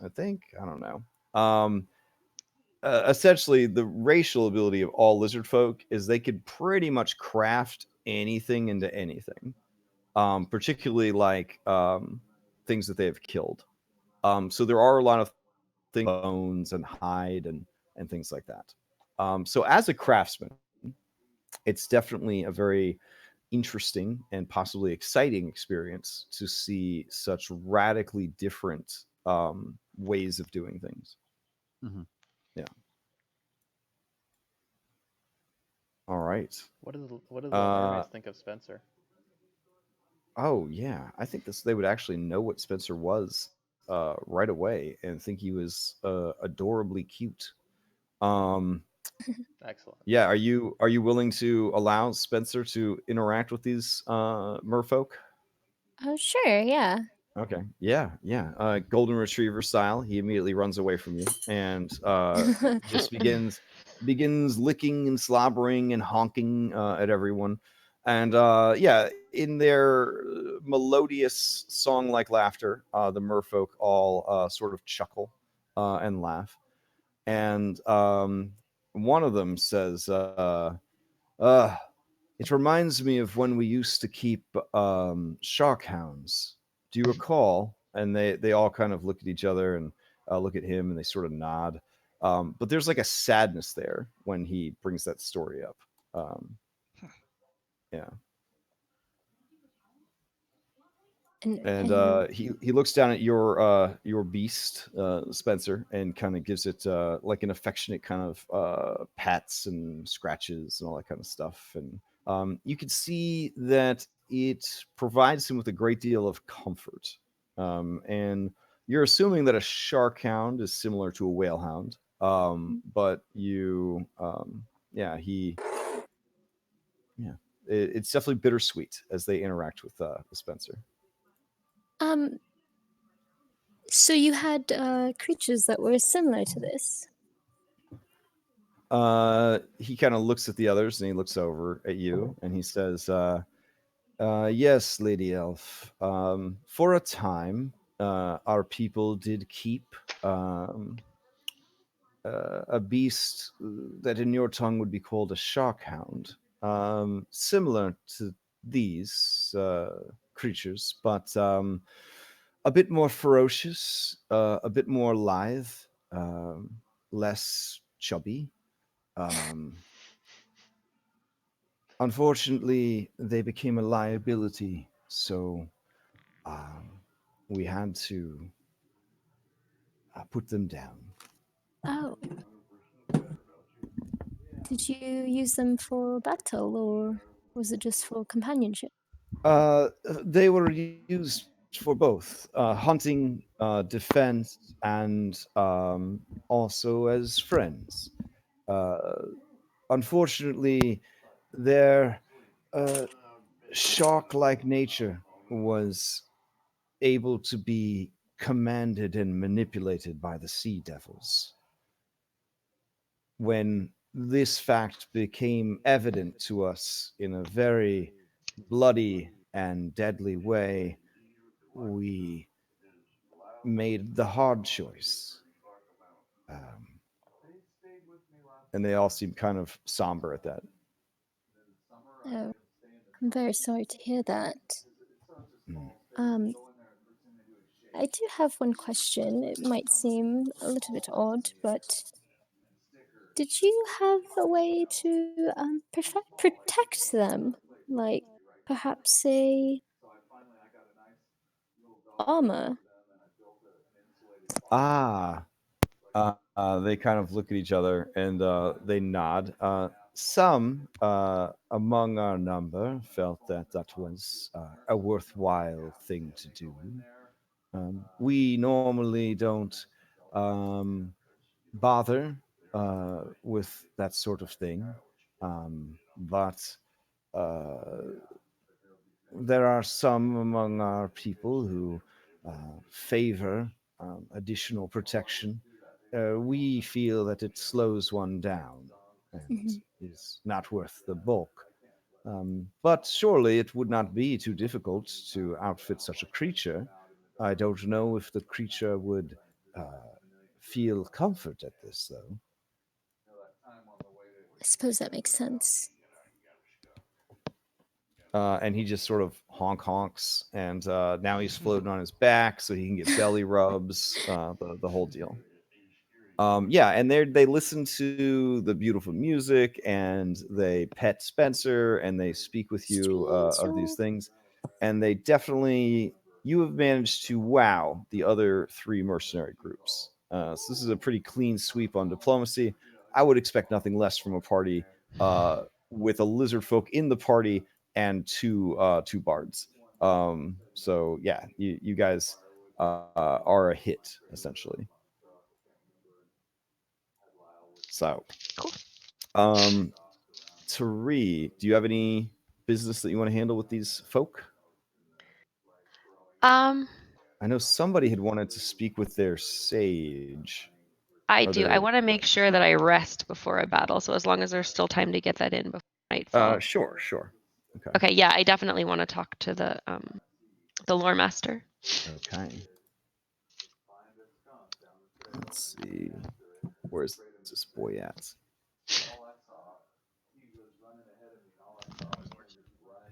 I think. I don't know. Essentially, the racial ability of all lizard folk is they could pretty much craft anything into anything, particularly like things that they have killed. So there are a lot of things, bones and hide and things like that. So as a craftsman, it's definitely a very interesting and possibly exciting experience to see such radically different ways of doing things. Mm-hmm. Yeah. All right. What do the Uh, mermaids think of Spencer? oh yeah, I think they would actually know what Spencer was right away and think he was adorably cute. Um, Excellent. yeah, are you willing to allow Spencer to interact with these merfolk? Oh, sure, yeah. Okay. Yeah, yeah. Golden retriever style. He immediately runs away from you and just begins licking and slobbering and honking at everyone. And yeah, in their melodious song-like laughter, the merfolk all sort of chuckle and laugh. And one of them says, uh, "It reminds me of when we used to keep shark hounds. Do you recall?" And they all kind of look at each other and look at him, and they sort of nod. But there's like a sadness there when he brings that story up. Um, yeah. And he looks down at your beast, Spencer, and kind of gives it like an affectionate kind of pats and scratches and all that kind of stuff. And you can see that it provides him with a great deal of comfort. And you're assuming that a shark hound is similar to a whale hound, but yeah, it's definitely bittersweet as they interact with Spencer. Um, so you had creatures that were similar to this. He kind of looks at the others and he looks over at you and he says, yes, Lady Elf. For a time, our people did keep a beast that in your tongue would be called a shark hound, similar to these creatures, but a bit more ferocious, a bit more lithe, um, less chubby. Um, Unfortunately, they became a liability, so um, we had to put them down. Oh, did you use them for battle or was it just for companionship? They were used for both hunting, defense, and also as friends. Uh, Unfortunately, their shark like nature was able to be commanded and manipulated by the sea devils. When this fact became evident to us in a very bloody and deadly way, we made the hard choice. Um, and they all seem kind of somber at that. Oh, I'm very sorry to hear that. Mm. Um, I do have one question. It might seem a little bit odd, but did you have a way to protect them? Like perhaps a armor? Ah, they kind of look at each other and they nod. Some among our number felt that that was a worthwhile thing to do. We normally don't um, bother with that sort of thing, but there are some among our people who favor additional protection. We feel that it slows one down and Mhm. is not worth the bulk. But surely it would not be too difficult to outfit such a creature. I don't know if the creature would feel comfort at this, though. I suppose that makes sense. And he just sort of honks, and now he's floating on his back so he can get belly rubs, the whole deal. Yeah, and they listen to the beautiful music, and they pet Spencer, and they speak with you Streets, of these y'all. things, and they definitely you have managed to wow the other three mercenary groups. So this is a pretty clean sweep on diplomacy. I would expect nothing less from a party with a lizard folk in the party and two bards. So yeah, you guys are a hit essentially. So, Cool. um, Tari, do you have any business that you want to handle with these folk? Um, I know somebody had wanted to speak with their sage. I Or do. I their want to make sure that I rest before a battle. So as long as there's still time to get that in before nightfall. sure. Okay. Okay, yeah, I definitely want to talk to the lore master. Okay. Let's see. Where's this boy at?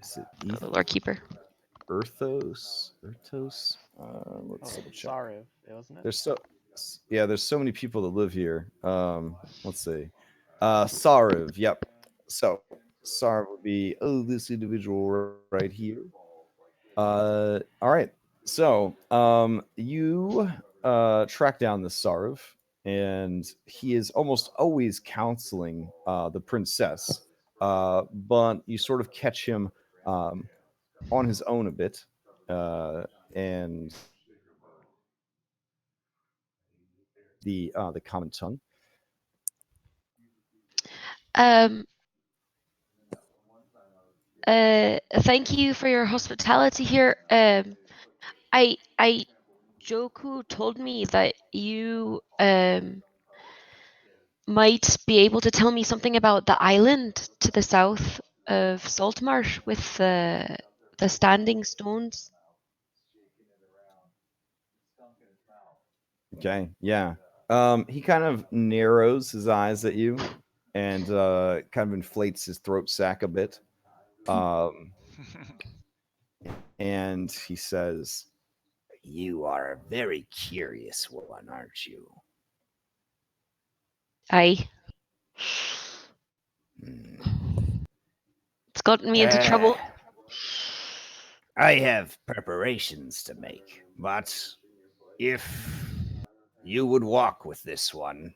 Is it The lore keeper. Earthos? Oh, Let's double check. Sariv, wasn't it? There's so many people that live here. Let's see. Sariv, yep. So Sariv would be this individual right here. All right. So, you track down the Sarv, and he is almost always counseling the princess, but you sort of catch him on his own a bit, and the common tongue. Um, Thank you for your hospitality here. I Joku told me that you might be able to tell me something about the island to the south of Saltmarsh with the standing stones. Okay, yeah. He kind of narrows his eyes at you, and kind of inflates his throat sac a bit. Um, and he says, You are a very curious one, aren't you? Aye. Hmm. It's gotten me into Uh, trouble. I have preparations to make, but if you would walk with this one,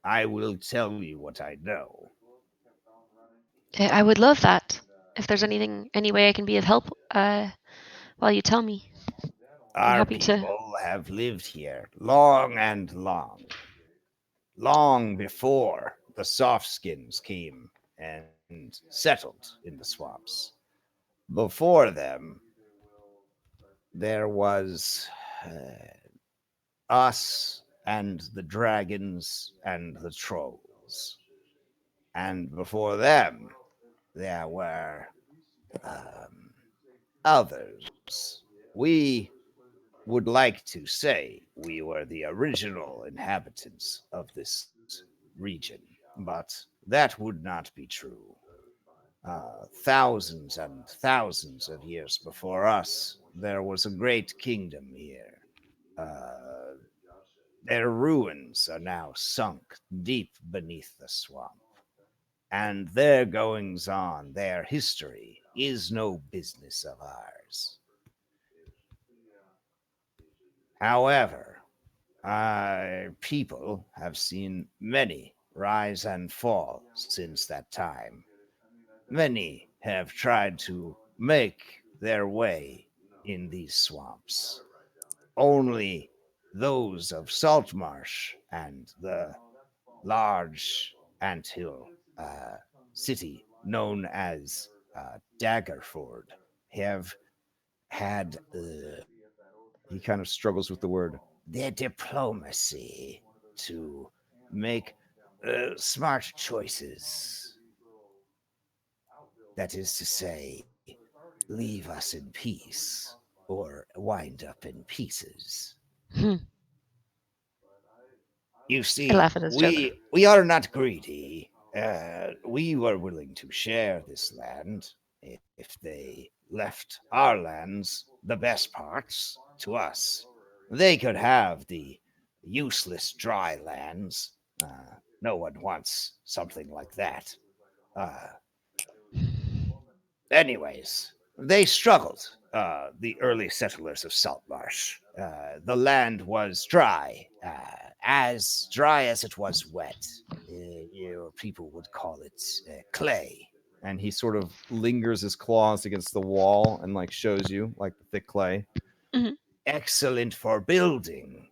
I will tell you what I know. I would love that. If there's any way I can be of help, while you tell me, I'm Our happy to. people have lived here long and long, long before the softskins came and settled in the swamps. Before them, there was us and the dragons and the trolls. And before them, there were um, others. We would like to say we were the original inhabitants of this region, but that would not be true. Thousands and thousands of years before us, there was a great kingdom here. Uh, their ruins are now sunk deep beneath the swamp, and their goings on, their history, is no business of ours. However, our people have seen many rise and fall since that time. Many have tried to make their way in these swamps. Only those of Saltmarsh and the large anthill uh, city known as Daggerford have had he kind of struggles with the word their diplomacy to make smart choices. That is to say, leave us in peace or wind up in pieces. Hmm. You I see, laugh at his joke. we are not greedy. We were willing to share this land if they left our lands, the best parts, to us. They could have the useless dry lands. No one wants something like that. Uh, Anyways, they struggled, the early settlers of Saltmarsh. The land was dry, as dry as it was wet. Your people would call it clay. and he sort of lingers his claws against the wall and like shows you like the thick clay. Mhm. Excellent for building,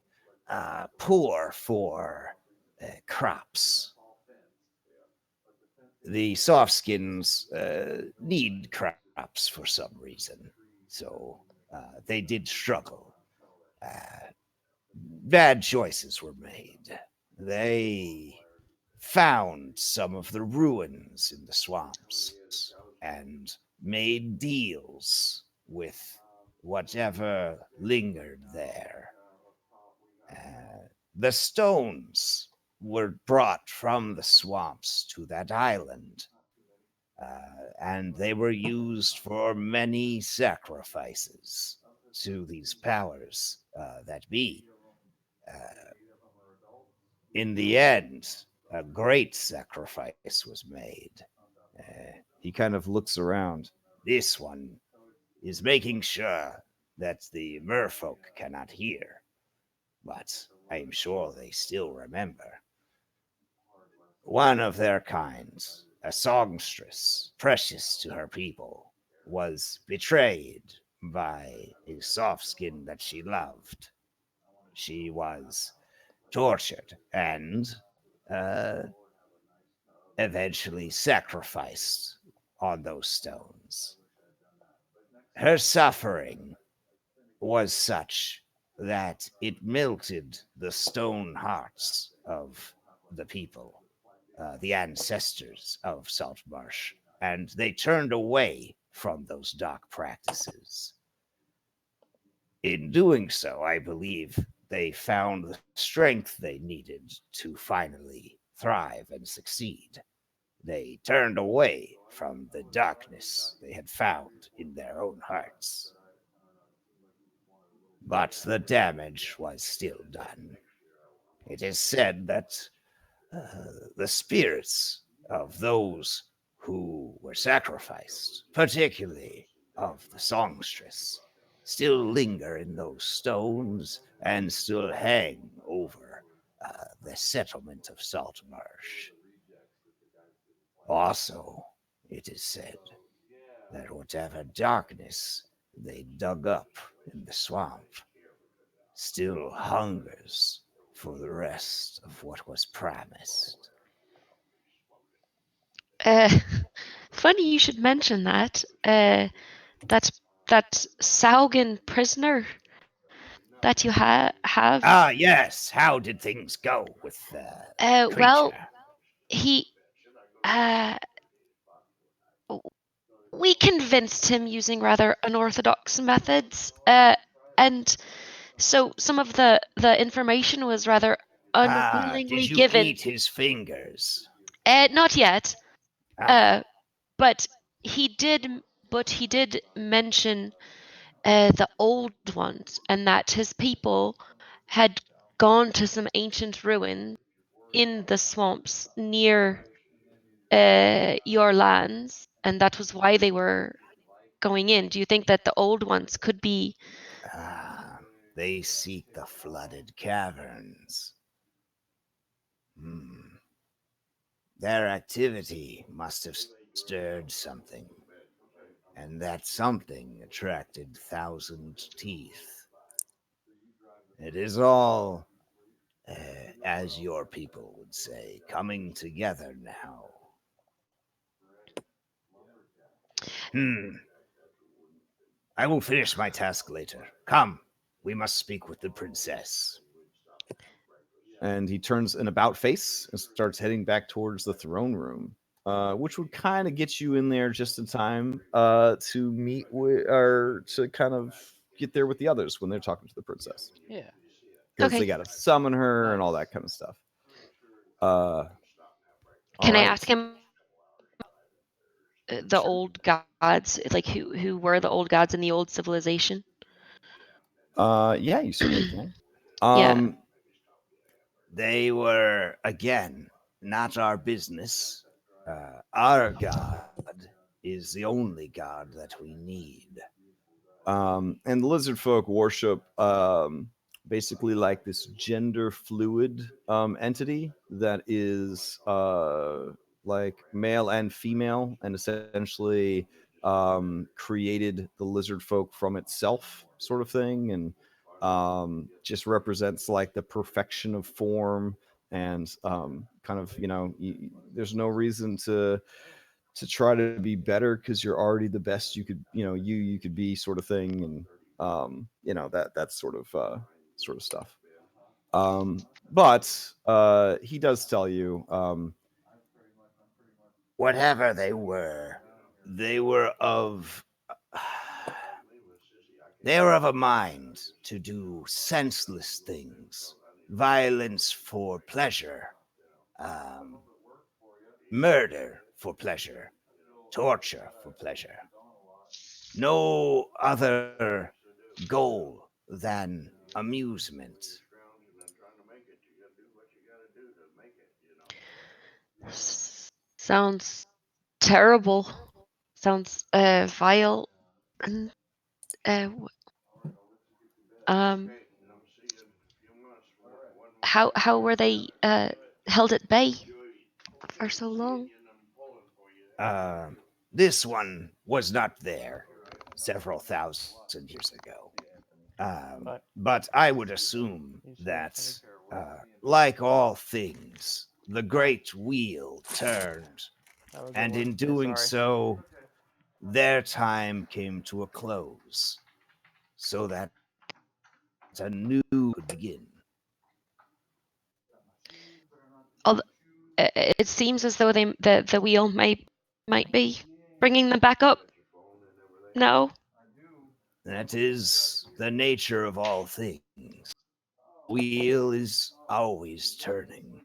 poor for crops. The softskins need crops for some reason, so they did struggle. Uh, Bad choices were made. They found some of the ruins in the swamps and made deals with whatever lingered there. The stones were brought from the swamps to that island, and they were used for many sacrifices to these powers that be. Uh, in the end, a great sacrifice was made. He kind of looks around. This one is making sure that the merfolk cannot hear, but I am sure they still remember. One of their kind, a songstress, precious to her people, was betrayed by a soft skin that she loved. She was tortured and uh, eventually sacrificed on those stones. Her suffering was such that it melted the stone hearts of the people, the ancestors of Saltmarsh, and they turned away from those dark practices. In doing so, I believe they found the strength they needed to finally thrive and succeed. They turned away from the darkness they had found in their own hearts. But the damage was still done. It is said that the spirits of those who were sacrificed, particularly of the songstress, still linger in those stones and still hang over the settlement of Saltmarsh. Also, it is said that whatever darkness they dug up in the swamp still hungers for the rest of what was promised. Uh, funny you should mention that. That Sahuagin prisoner that you have. Ah, yes. How did things go with the Well, creature? he. Uh, we convinced him using rather unorthodox methods. And so some of the information was rather Ah, did unwillingly you given. eat his fingers? Not yet. Ah, But he did. But he did mention the old ones, and that his people had gone to some ancient ruins in the swamps near your lands, and that was why they were going in. Do you think that the old ones could be? ah, they seek the flooded caverns. Hmm. Their activity must have stirred something, and that something attracted thousand teeth. It is all, as your people would say, coming together now. Hmm. I will finish my task later. Come, we must speak with the princess. And he turns an about face and starts heading back towards the throne room, which would kind of get you in there just in time to meet with, or to kind of get there with the others when they're talking to the princess, Yeah. because they Okay. got to summon her and all Nice. that kind of stuff. Uh, all Can I right. ask him the Sure. old gods, like who were the old gods in the old civilization? Yeah, you certainly can. Yeah. They were, again, not our business. Our God is the only God that we need. And the lizard folk worship basically like this gender fluid entity that is like male and female, and essentially created the lizard folk from itself, sort of thing, and just represents like the perfection of form and kind of, there's no reason to try to be better because you're already the best you could, you could be, sort of thing. And that sort of stuff. But he does tell you, Whatever they were of. They were of a mind to do senseless things, violence for pleasure, um, murder for pleasure, torture for pleasure. No other goal than amusement. Sounds terrible. Sounds vile. And Um, how were they held at bay for so long? Uh, this one was not there several thousand years ago. But But I would assume you said that, something. like all things, the great wheel turned, That was and it. in Yeah, doing sorry. so, their time came to a close, so that a new could begin. Although, it seems as though the wheel might be bringing them back up. No. That is the nature of all things. Wheel is always turning.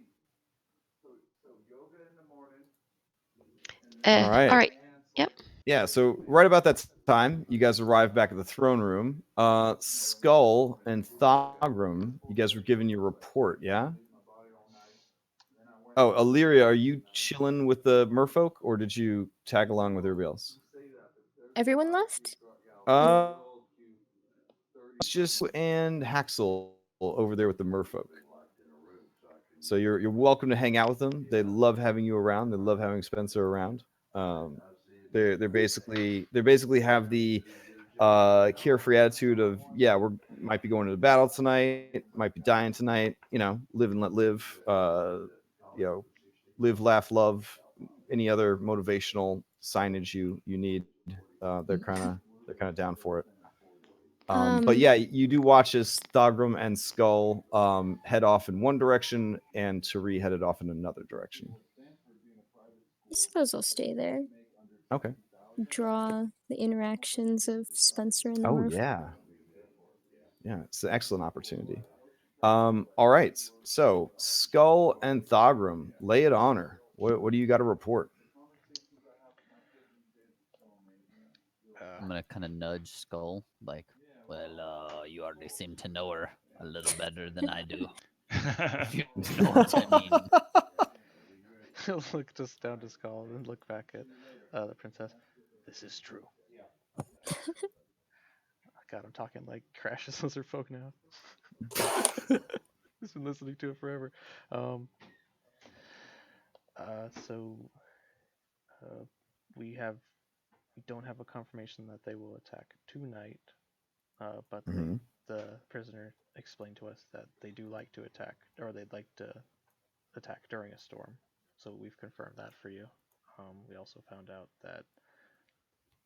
All All right. right. Yep. Yeah, so right about that time, you guys arrive back at the throne room. Skull and Thogrum, you guys were giving your report, yeah? Oh, Illyria, are you chilling with the merfolk, or did you tag along with everybody else? Everyone left? Uh, it's just you and Haxel over there with the merfolk. So you're welcome to hang out with them. They love having you around. They love having Spencer around. Um, they're basically have the carefree attitude of, yeah, we might be going to the battle tonight, might be dying tonight, live and let live, live, laugh, love, any other motivational signage you need. They're kind of down for it. But yeah, you do watch as Thogrum and Skull head off in one direction and Tari headed off in another direction. I suppose I'll stay there. Okay. Draw the interactions of Spencer and the Oh Merfolk. yeah, it's an excellent opportunity. All right, so Skull and Thogrum, lay it on her. What do you got to report? I'm gonna kind of nudge Skull, like, well, you already seem to know her a little better than I do, if you know what I mean. Look just down to Skull and look back at the princess. This is true. God, I'm talking like Crash's lizardfolk now. He's been listening to it forever. Um, so we don't have a confirmation that they will attack tonight, but Mhm. the prisoner explained to us that they do like to attack, or they'd like to attack during a storm. So we've confirmed that for you. We also found out that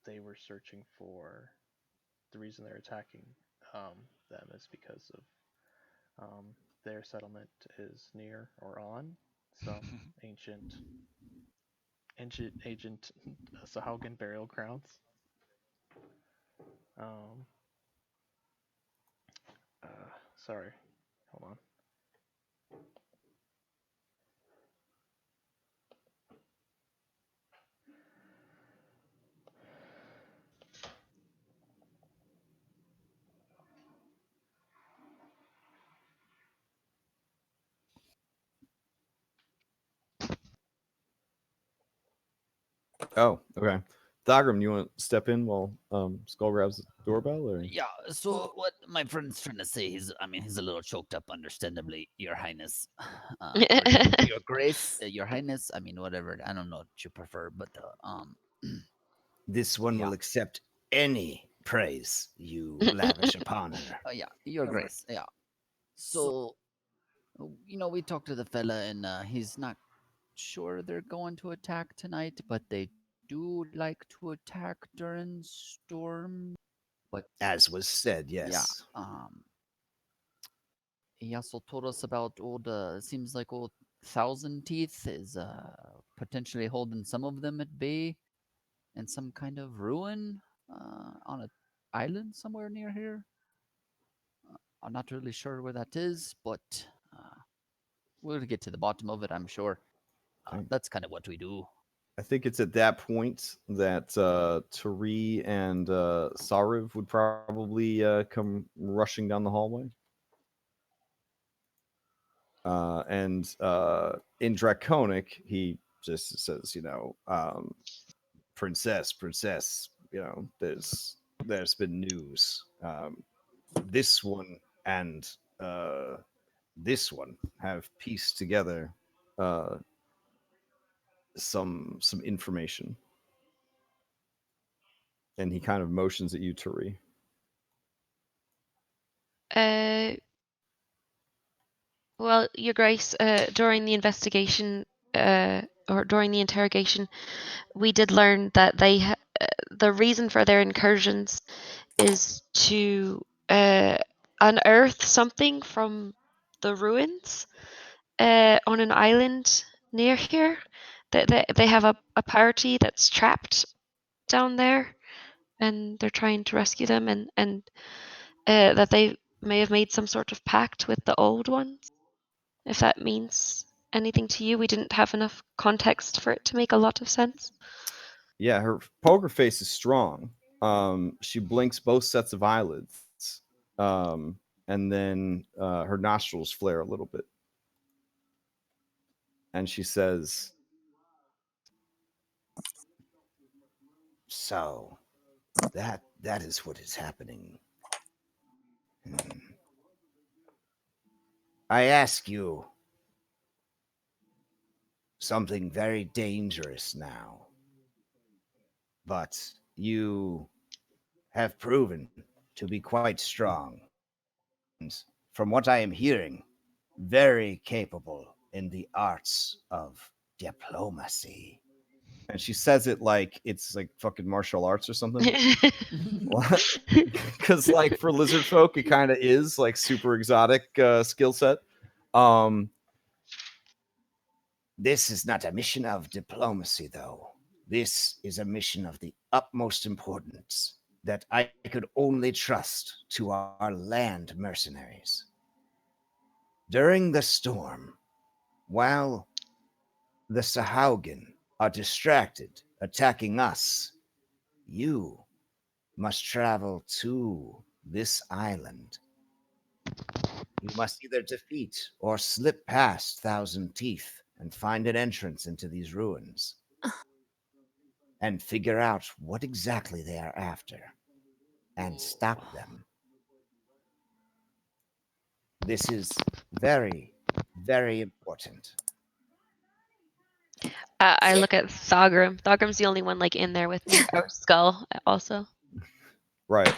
they were searching for the reason they're attacking them is because of their settlement is near or on some ancient sahuagin burial grounds. Um, sorry, hold on. Oh, okay. Thogrum, you want to step in while Skull grabs the doorbell, or? Yeah, so what my friend's trying to say, he's a little choked up, understandably, Your Highness. Or your Grace, Your Highness, whatever, I don't know what you prefer, but, This one yeah. will accept any praise you lavish upon her. Yeah, Your Grace, yeah. So, we talked to the fella, and he's not sure they're going to attack tonight, but they do like to attack during storm. But As was said, yeah, yes. he also told us about old. Seems like old Thousand Teeth is potentially holding some of them at bay in some kind of ruin on a island somewhere near here. I'm not really sure where that is, but we'll get to the bottom of it, I'm sure. That's kind of what we do. I think it's at that point that Tari and Sariv would probably come rushing down the hallway. And in Draconic, he just says, princess, there's been news. this one and this one have pieced together uh, some information, and he kind of motions at you, Turi. Uh, well, Your Grace, during the investigation, or during the interrogation, we did learn that the reason for their incursions is to unearth something from the ruins on an island near here. They have a party that's trapped down there, and they're trying to rescue them, and that they may have made some sort of pact with the old ones. If that means anything to you, we didn't have enough context for it to make a lot of sense. Yeah, her poker face is strong. She blinks both sets of eyelids, and then her nostrils flare a little bit, and she says, So that is what is happening. Hmm. I ask you something very dangerous now, but you have proven to be quite strong, and from what I am hearing, very capable in the arts of diplomacy. and she says it like it's like fucking martial arts or something. Because like for lizard folk, it kind of is like super exotic skill set. Um, This is not a mission of diplomacy, though. This is a mission of the utmost importance that I could only trust to our land mercenaries. During the storm, while the sahuagin are distracted attacking us, you must travel to this island. You must either defeat or slip past Thousand Teeth and find an entrance into these ruins and figure out what exactly they are after and stop them. This is very, very important. I look at Thogrim. Thogrim's the only one like in there with me. Or Skull also. right.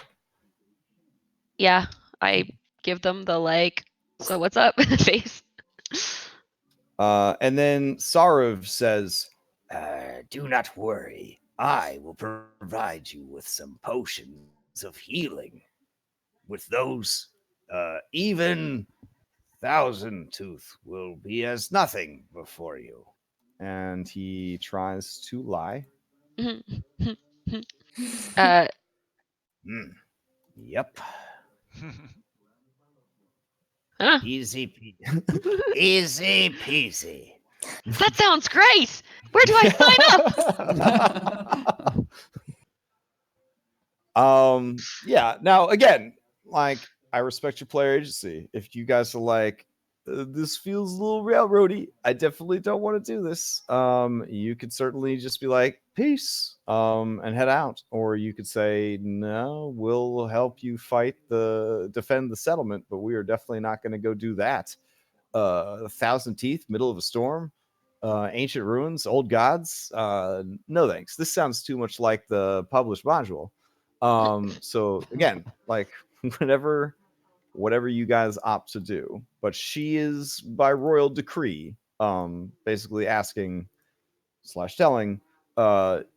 Yeah, I give them the like. So what's up? Face. And then Sarov says, Do not worry. I will provide you with some potions of healing. With those, even Thousand Tooth will be as nothing before you. and he tries to lie. uh, Hmm. Yep. huh, Easy easy peasy. that sounds great. Where do I sign up? Yeah. Now again, like I respect your player agency. If you guys are like, this feels a little railroady, I definitely don't want to do this. You could certainly just be like, peace, and head out, or you could say, no, we'll help you defend the settlement, but we are definitely not going to go do that. Thousand Teeth, middle of a storm, ancient ruins, old gods. No thanks. This sounds too much like the published module. So again, like whatever you guys opt to do, but she is by royal decree, basically asking / telling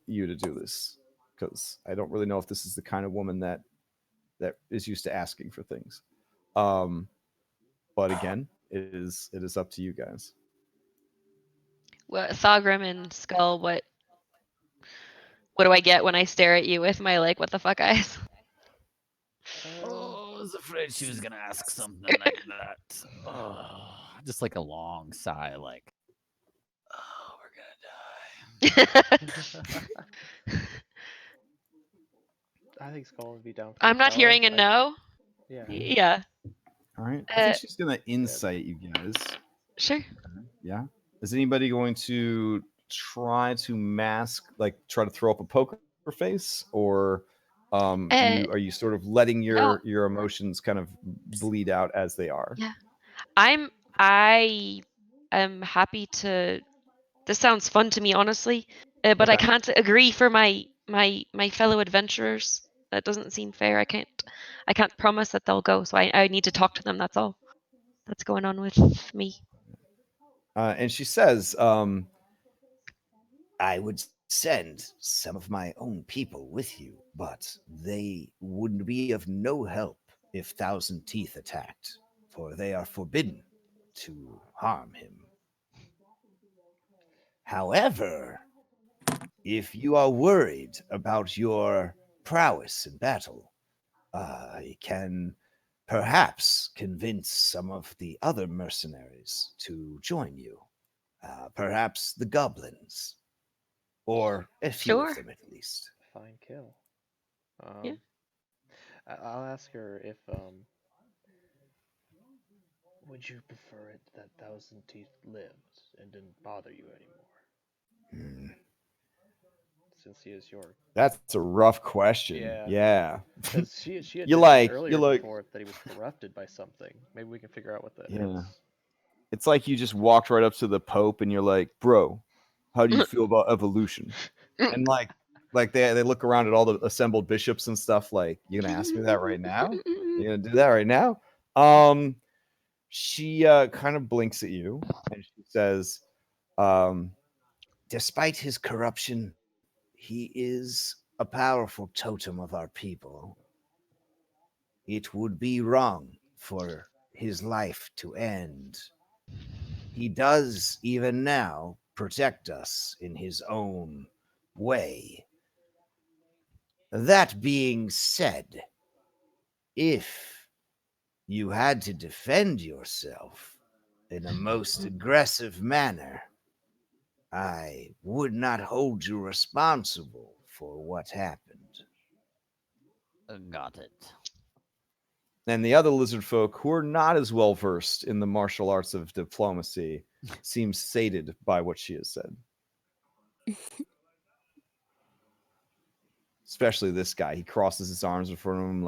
you to do this, because I don't really know if this is the kind of woman that is used to asking for things. But again, it is up to you guys. Thogrim and Skull, what do I get when I stare at you with my like what the fuck eyes? Oh, I was afraid she was gonna ask something like that. Oh, just like a long sigh, like, oh, we're gonna die. I think Skull would be down for I'm not the challenge. hearing a no. Yeah. Yeah. All right, I Uh, think she's gonna insight you guys. sure. Yeah. Is anybody going to try to mask, like try to throw up a poker face, or Are you sort of letting no. your emotions kind of bleed out as they are? Yeah. I am happy to. This sounds fun to me, honestly, but I Okay. can't agree for my fellow adventurers. That doesn't seem fair. I can't promise that they'll go. So I need to talk to them. That's all. That's going on with me. And she says, I would send some of my own people with you, but they would be of no help if Thousand Teeth attacked, for they are forbidden to harm him. However, if you are worried about your prowess in battle, I can perhaps convince some of the other mercenaries to join you. Perhaps the goblins, or a few of Sure. them at least. Fine kill. Yeah. I'll ask her if would you prefer it that Thousand Teeth lived and didn't bother you anymore, Hmm. since he is your that's a rough question. yeah. Yeah. Because she had you mentioned like earlier you like before that he was corrupted by something. Maybe we can figure out what that is. yeah. It's like you just walked right up to the Pope and you're like, "Bro, how do you feel about evolution?" And like they look around at all the assembled bishops and stuff like, "You're going to ask me that right now? You're going to do that right now?" She kind of blinks at you and she says, um, Despite his corruption, he is a powerful totem of our people. It would be wrong for his life to end. He does, even now, protect us in his own way. That being said, if you had to defend yourself in a most aggressive manner, I would not hold you responsible for what happened. Got it. and the other lizard folk who are not as well versed in the martial arts of diplomacy seem sated by what she has said. Especially this guy. He crosses his arms in front of him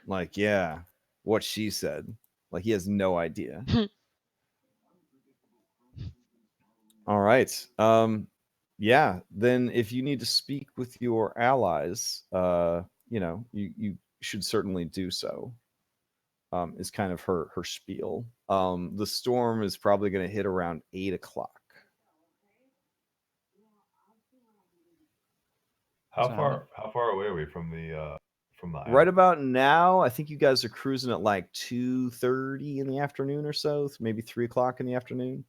like, yeah, what she said. Like he has no idea. All right. Yeah, then if you need to speak with your allies, you should certainly do so. Is kind of her spiel. The storm is probably going to hit around 8 o'clock. How So how far away are we from the Right island? about now, I think you guys are cruising at like 2:30 in the afternoon or so, maybe 3 o'clock in the afternoon.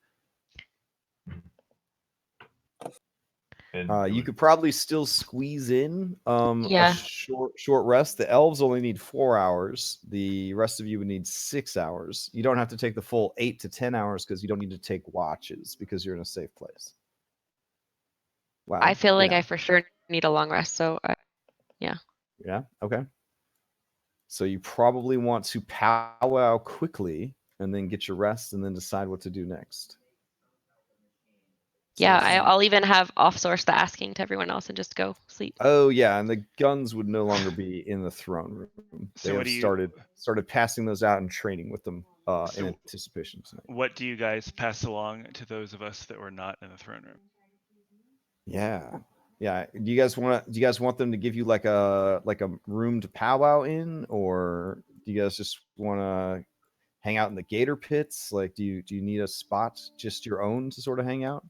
And it You would, could probably still squeeze in a Yeah. short rest. The elves only need 4 hours. The rest of you would need 6 hours. You don't have to take the full 8 to 10 hours because you don't need to take watches because you're in a safe place. Wow. I feel like Yeah. I for sure need a long rest. So yeah. Yeah. Okay. So you probably want to powwow quickly and then get your rest and then decide what to do next. So Yeah, this is- I'll even have off source the asking to everyone else and just go sleep. Oh yeah, and the guns would no longer be in the throne room. So They what have do you started passing those out and training with them in So- anticipation tonight. what do you guys pass along to those of us that were not in the throne room? Yeah. Yeah. Do you guys want them to give you like a room to powwow in, or do you guys just want to hang out in the gator pits? Like do you need a spot just your own to sort of hang out?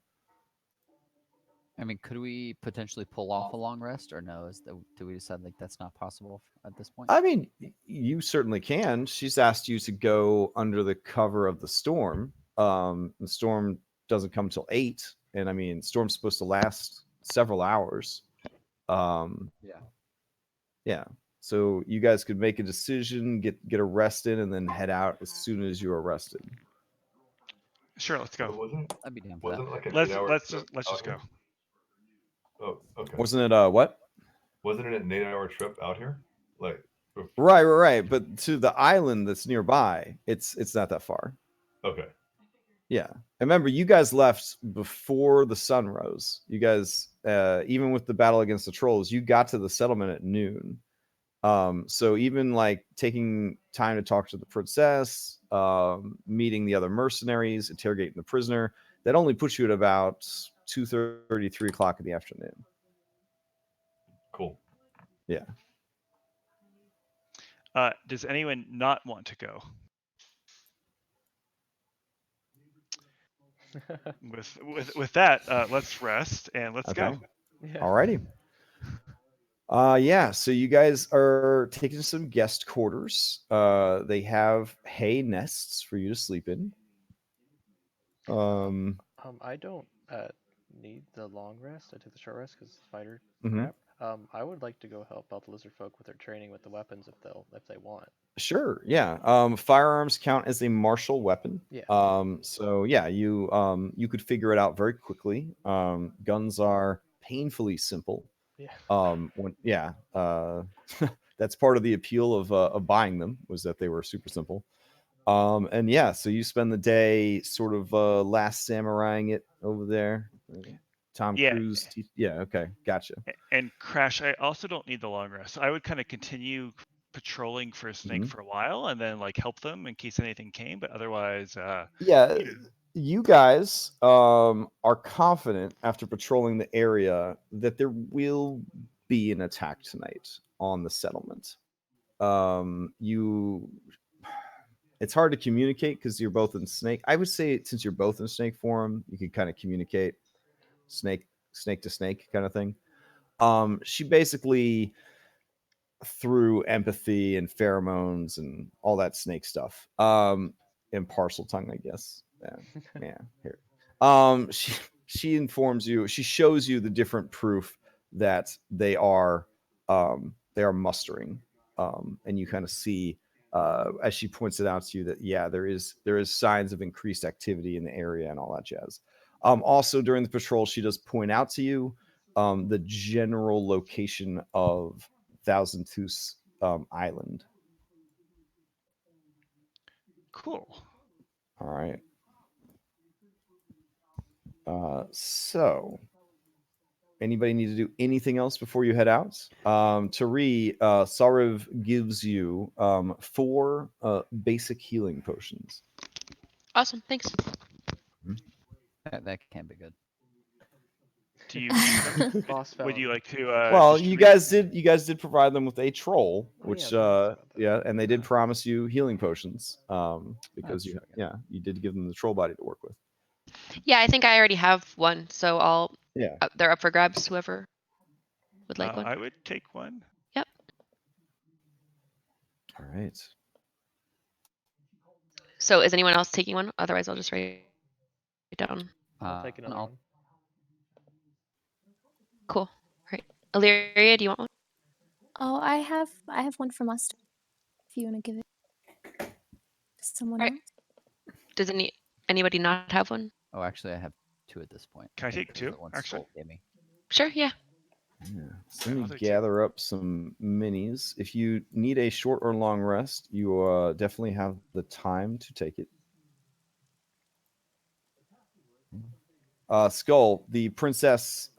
I mean, could we potentially pull off a long rest, or no? Do we decide like that's not possible at this point? I mean, you certainly can. She's asked you to go under the cover of the storm. The storm doesn't come till 8, and I mean, storm's supposed to last several hours. Yeah. Yeah. So you guys could make a decision, get arrested, and then head out as soon as you're arrested. Sure, let's so go. I'd be down for that. wasn't it like an Let's 8 hour let's trip just let's out just go. here? Oh, okay. Wasn't it what? Wasn't it an 8 hour trip out here? Like, Right. But to the island that's nearby, it's not that far. okay. Yeah. And remember, you guys left before the sun rose. You guys, even with the battle against the trolls, you got to the settlement at noon. So even like taking time to talk to the princess, meeting the other mercenaries, interrogating the prisoner, that only puts you at about 2:30, 3 o'clock in the afternoon. Cool. Yeah. Does anyone not want to go? With that, let's rest and let's Okay. go. Yeah. Alrighty. Yeah, so you guys are taking some guest quarters. They have hay nests for you to sleep in. I don't need the long rest. I took the short rest because fighter Mhm. crap. I would like to go help out the lizard folk with their training with the weapons if they want. Sure, yeah. Firearms count as a martial weapon. Yeah. So yeah, you could figure it out very quickly. Guns are painfully simple. Yeah. That's part of the appeal of buying them, was that they were super simple. And yeah, so you spend the day sort of Last Samuraiing it over there. Tom Yeah. Cruise. Yeah, okay, gotcha. And Crash, I also don't need the long rest. I would kind of continue patrolling for a snake Mhm. for a while and then like help them in case anything came, but otherwise Yeah, you know, you guys are confident after patrolling the area that there will be an attack tonight on the settlement. You It's hard to communicate because you're both in snake. I would say since you're both in snake form, you could kind of communicate snake to snake kind of thing. She basically, through empathy and pheromones and all that snake stuff, and parcel tongue, I guess. Yeah, here. She informs you. She shows you the different proof that they are mustering, and you kind of see, as she points it out to you, that yeah, there is signs of increased activity in the area and all that jazz. Also during the patrol, she does point out to you the general location of Thousand Tooth Island. cool. All right. So anybody need to do anything else before you head out? Tari, Sarav gives you 4 basic healing potions. Awesome. Thanks. That can be good. Do you keep them? Boss Would found. you like to Well, you distribute? guys did provide them with a troll, Oh, which yeah, I forgot about that. yeah, and they did Ah. promise you healing potions, because That's you true, yeah. you did give them the troll body to work with. Yeah, I think I already have one, so I'll. Yeah. They're up for grabs. Whoever would like one. I would take one. Yep. All right. So is anyone else taking one? Otherwise, I'll just write it down. I'll take another I'll one. Cool. All right. Illyria, do you want one? Oh, I have one from us. If you want to give it to someone Alright. else. Does anybody not have one? Oh, actually, I have 2 at this point. Can I think take there's 2, the one actually? Skull gave me. Sure. Yeah. Yeah. So Yeah, let I'll me take 2. gather up some minis. If you need a short or long rest, you definitely have the time to take it. Skull, the princess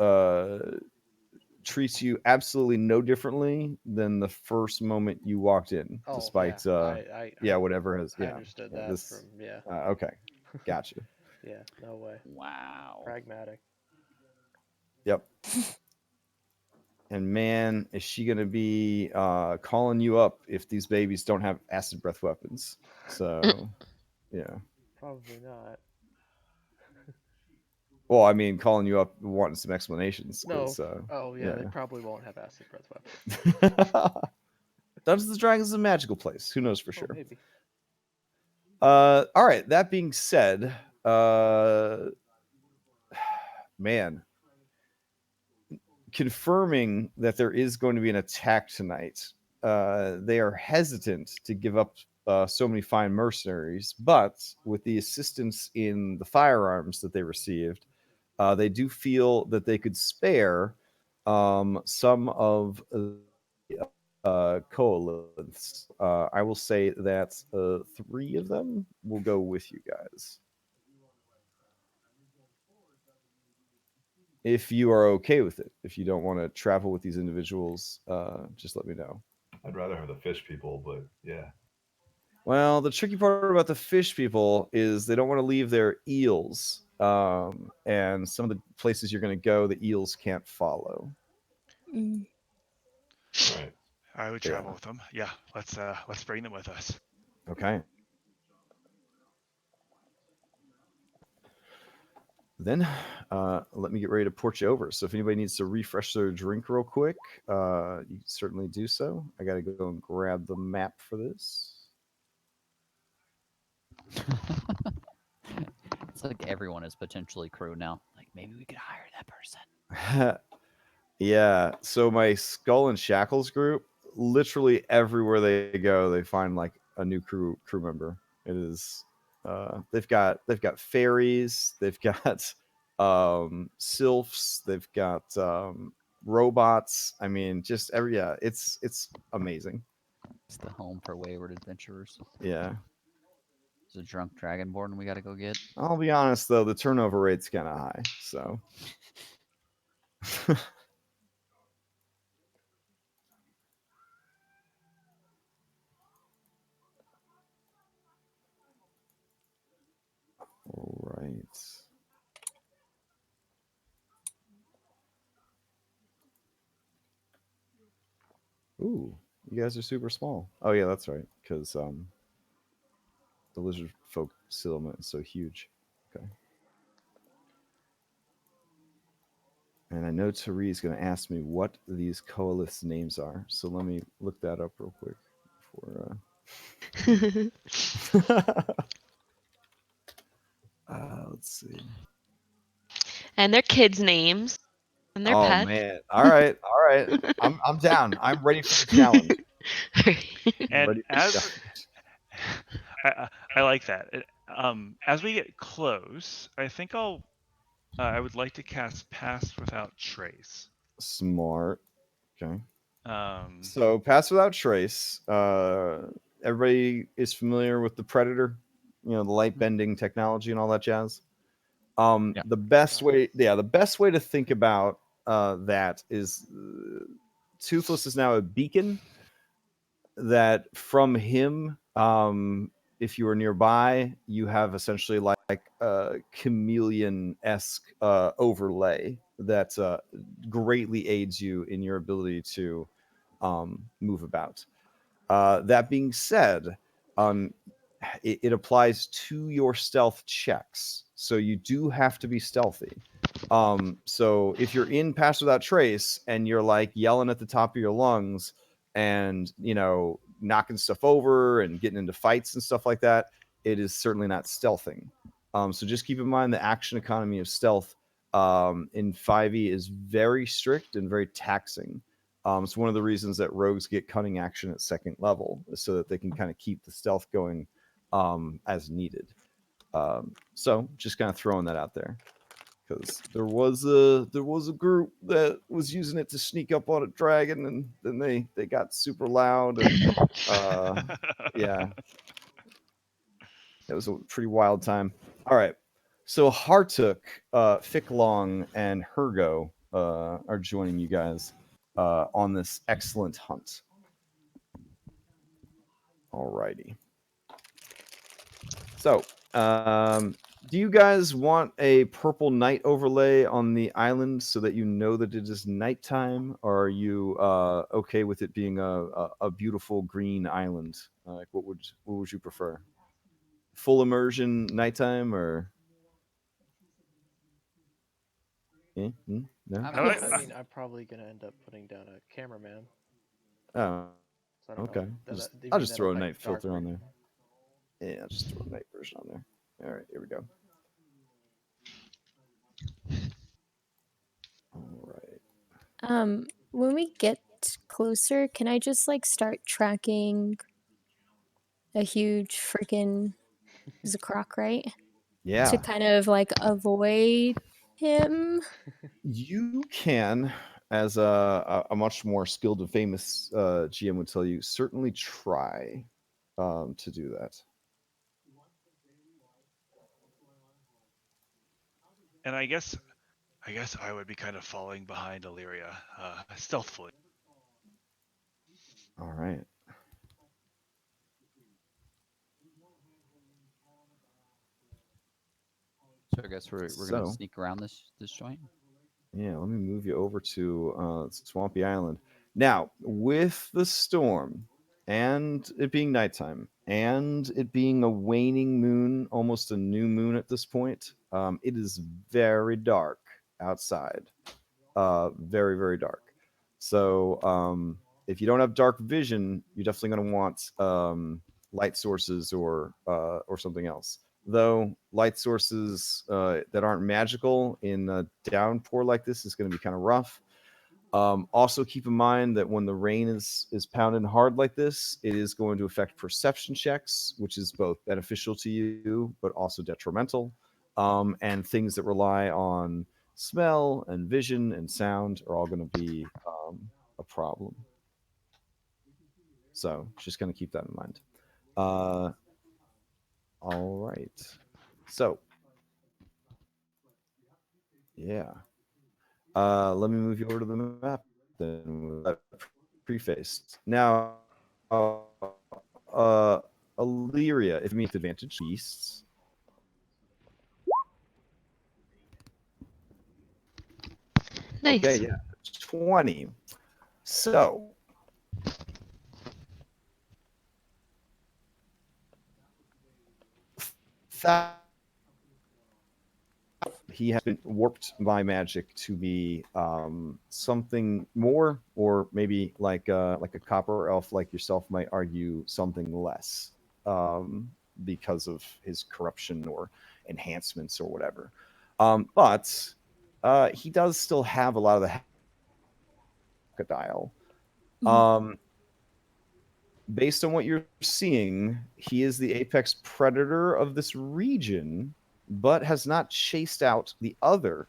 treats you absolutely no differently than the first moment you walked in, Oh, despite yeah. whatever has I yeah. understood yeah, that this from yeah. okay, gotcha. Yeah, no way. Wow. Pragmatic. Yep. And man, is she gonna be calling you up if these babies don't have acid breath weapons? So yeah. Probably not. Well, I mean, calling you up wanting some explanations. No. 'Cause, Oh yeah, they yeah. probably won't have acid breath weapons. Dungeons and Dragons is a magical place. Who knows for Oh, sure? maybe. All right. That being said, man, confirming that there is going to be an attack tonight, they are hesitant to give up so many fine mercenaries, but with the assistance in the firearms that they received, they do feel that they could spare some of the coalists. I will say that 3 of them will go with you guys. if you are okay with it. If you don't want to travel with these individuals, just let me know. I'd rather have the fish people, but yeah. Well, the tricky part about the fish people is they don't want to leave their eels, and some of the places you're going to go, the eels can't follow. Mm. Right. I would Yeah. travel with them. Yeah, let's bring them with us. Okay. Then let me get ready to port you over. So if anybody needs to refresh their drink real quick, you can certainly do so. I got to go and grab the map for this. It's like everyone is potentially crew now. Like maybe we could hire that person. Yeah. So my Skull and Shackles group, literally everywhere they go, they find like a new crew member. It is they've got fairies, they've got sylphs, they've got robots. I mean, just it's amazing. It's the home for wayward adventurers. Yeah. There's a drunk dragonborn we got to go get. I'll be honest though, the turnover rate's kind of high. So all right. Ooh, you guys are super small. Oh yeah, that's right. Because the lizard folk settlement is so huge. Okay. And I know Tari's going to ask me what these coalesced names are. So let me look that up real quick. Let's see. And their kids' names and their Oh pets. man! All right, all right. I'm down. I'm ready for the challenge. I'm And ready for the as challenge. I like that. As we get close, I would like to cast Pass Without Trace. Smart. Okay. Um, So pass without trace. Everybody is familiar with the predator, the light bending technology and all that jazz. Yeah. The best way to think about that is Toothless is now a beacon that from him, if you are nearby, you have essentially like a chameleon esque overlay that greatly aids you in your ability to move about. That being said, um, it applies to your stealth checks. So you do have to be stealthy. So if you're in Pass Without Trace and you're like yelling at the top of your lungs and, knocking stuff over and getting into fights and stuff like that, it is certainly not stealthing. So just keep in mind the action economy of stealth in 5e is very strict and very taxing. It's one of the reasons that rogues get cunning action at second level, so that they can kind of keep the stealth going as needed. So just kind of throwing that out there, because there was a group that was using it to sneak up on a dragon, and then they got super loud, and yeah, it was a pretty wild time. All right, so Hartuk, Ficklong, and Hergo are joining you guys on this excellent hunt. Alrighty. So, do you guys want a purple night overlay on the island so that you know that it is nighttime, or are you okay with it being a beautiful green island? Like, what would you prefer? Full immersion nighttime, or no? I'm how do I I, nice. mean, I'm probably gonna end up putting down a cameraman. Oh, So I don't okay. know. You I'll mean just that'll throw a affect night dark filter on vision? there. Yeah, I'll just throw a night version on there. All right, here we go. All right. When we get closer, can I just like start tracking a huge freaking is a croc, right? To Yeah, kind of like avoid him. you can, as a much more skilled and famous GM would tell you, certainly try to do that. and I guess I guess I would be kind of falling behind Illyria, stealthfully. All right. So I guess we're gonna So, sneak around this joint. yeah, let me move you over to Swampy Island. Now, with the storm and it being nighttime and it being a waning moon, almost a new moon at this point, it is very dark outside. Very, very dark. So, if you don't have dark vision, you're definitely going to want light sources or something else. Though light sources that aren't magical in a downpour like this is going to be kind of rough. Also, keep in mind that when the rain is pounding hard like this, it is going to affect perception checks, which is both beneficial to you but also detrimental. And things that rely on smell and vision and sound are all going to be a problem. So just going to keep that in mind. Uh, all right. So yeah. Let me move you over to the map then with that prefaced. Now, Illyria, if you meet advantage beasts. Okay, Nice. yeah. 20. So that he has been warped by magic to be something more, or maybe like a copper elf like yourself might argue something less, because of his corruption or enhancements or whatever. But he does still have a lot of the crocodile. Um, Based on what you're seeing, he is the apex predator of this region, but has not chased out the other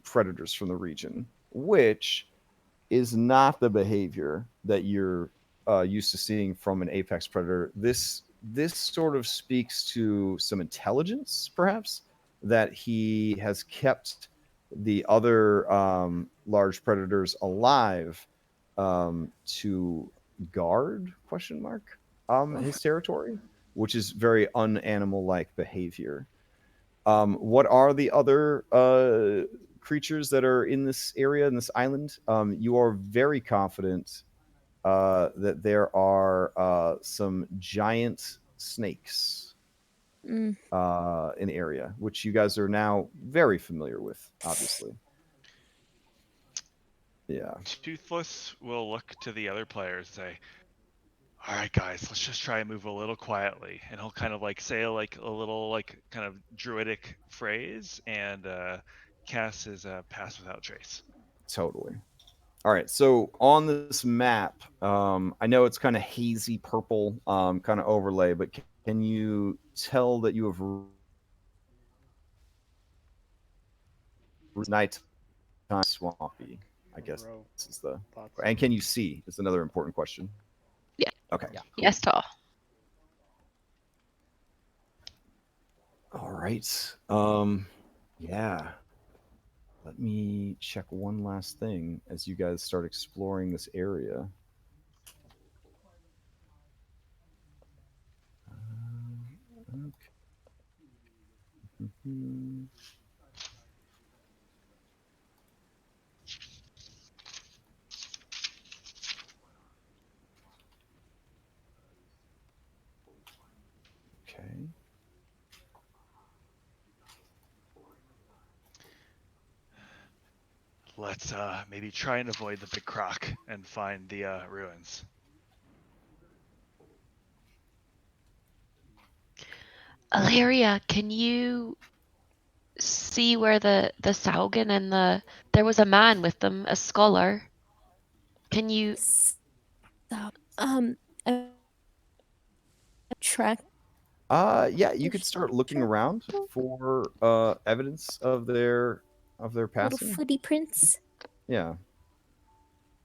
predators from the region, which is not the behavior that you're used to seeing from an apex predator. This sort of speaks to some intelligence, perhaps, that he has kept the other large predators alive to guard question mark his territory, which is very unanimal like behavior. What are the other creatures that are in this area, in this island? You are very confident that there are some giant snakes Mm. in the area, which you guys are now very familiar with, obviously. Yeah. Toothless will look to the other players and say, all right, guys, let's just try and move a little quietly. And he'll kind of like say like a little like kind of druidic phrase and cast his pass without trace. Totally. All right. So on this map, I know it's kind of hazy purple, kind of overlay, but can you tell that you have nighttime swampy? I guess Row. is the. Thoughts. And can you see? Is another important question. Yeah. Okay. Yeah. Cool. Yes, tall. All right. Yeah. Let me check one last thing as you guys start exploring this area. Okay. Mhm. Okay. Let's maybe try and avoid the big croc and find the ruins. Ilaria, can you see where the sahuagin and there was a man with them, a scholar? Can you? So, a track Yeah, you could start looking around for evidence of their little passing. footy prints. Yeah.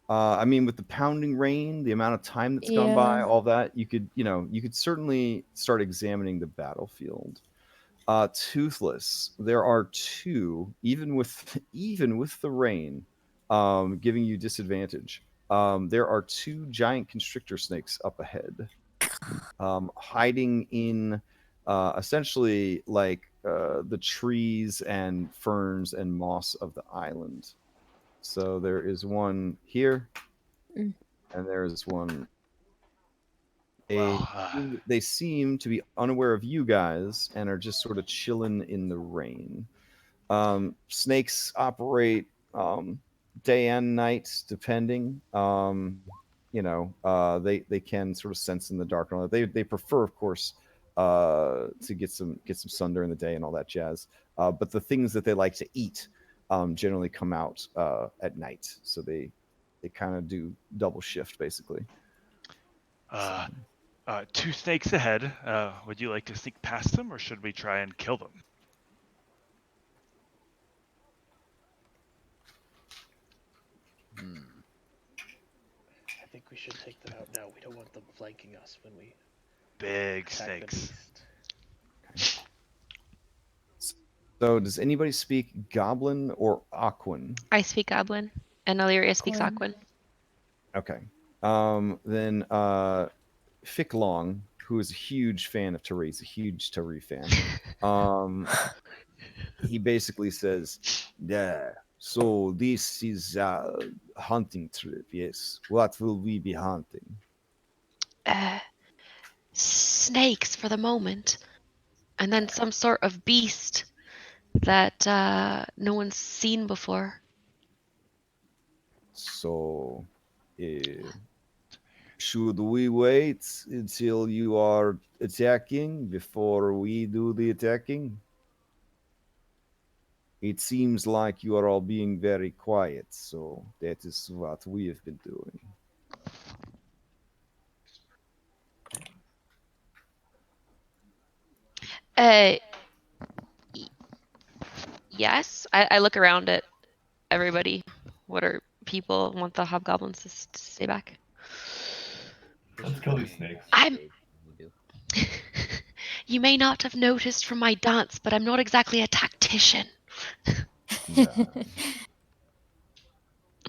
I mean, with the pounding rain, the amount of time that's gone by, Yeah. all that, you could certainly start examining the battlefield. Toothless. There are two, even with even with the rain, giving you disadvantage. There are two giant constrictor snakes up ahead, hiding in essentially like the trees and ferns and moss of the island. So there is one here, Mm. and there is one. Well, They seem to be unaware of you guys and are just sort of chilling in the rain. Snakes operate day and night, depending. They can sort of sense in the dark and all that. They prefer, of course, to get some sun during the day and all that jazz. But the things that they like to eat generally come out at night, so they kind of do double shift basically. uh, So, two snakes ahead. Would you like to sneak past them, or should we try and kill them? Hmm. I think we should take them out now. We don't want them flanking us when we Big attack the snakes. beast. so does anybody speak Goblin or Aquan? I speak Goblin, and Illyria speaks Aquan. Aquan. Okay. Then Fick Long, who is a huge fan of Tari's a huge Tari fan. He basically says, "Yeah, so this is a hunting trip, yes. What will we be hunting?" Snakes for the moment, and then some sort of beast that no one's seen before. So, should we wait until you are attacking before we do the attacking? It seems like you are all being very quiet, so that is what we have been doing. Uh, yes. I look around at everybody. What are people want the hobgoblins to stay back? We Let's should kill probably these snakes. I'm. engage when we do. You may not have noticed from my dance, but I'm not exactly a tactician. Yeah.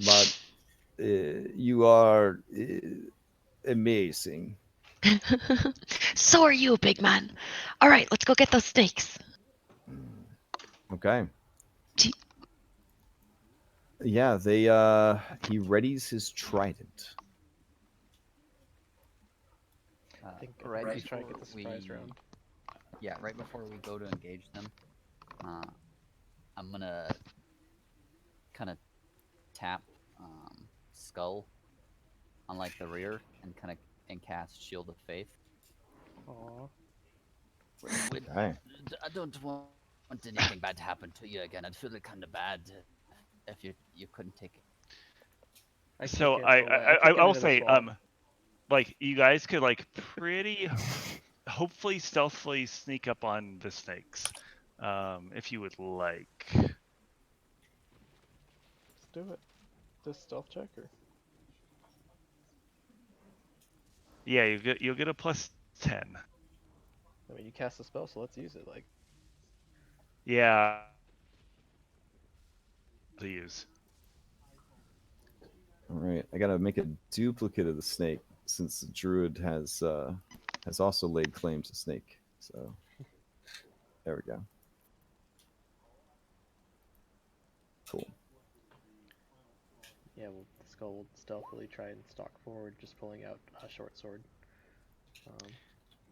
But you are amazing. So are you, big man. All right, let's go get those snakes. Okay. Do you- Yeah, he readies his trident. I think Right let's try and get before the surprise we, round. yeah, right before we go to engage them, uh, I'm gonna kind of tap Skull on like the rear and kind of and cast Shield of Faith. Aw. Okay. I don't want anything bad to happen to you again. I'd feel kind of bad if you couldn't take it. I So kick it away. I kick it I'll into the say, swamp. like you guys could like pretty, hopefully stealthily sneak up on the snakes, if you would like. Let's do it. This stealth check or Yeah, you'll get a +10. I mean you cast the spell, so let's use it. Like Yeah. To use. All right. I gotta make a duplicate of the snake since the druid has also laid claim to snake. So there we go. Cool. yeah, well, the skull will stealthily try and stalk forward, just pulling out a short sword,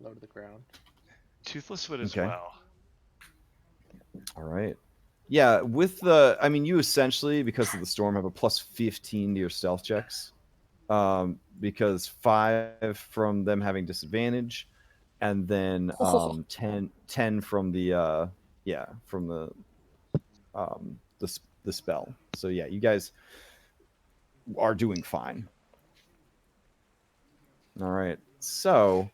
low to the ground. Toothless would as Okay. well. All right. Yeah, I mean, you essentially, because of the storm, have a +15 to your stealth checks. Because 5 from them having disadvantage, and then Oh. 10 from the the spell. So yeah, you guys are doing fine. All right. So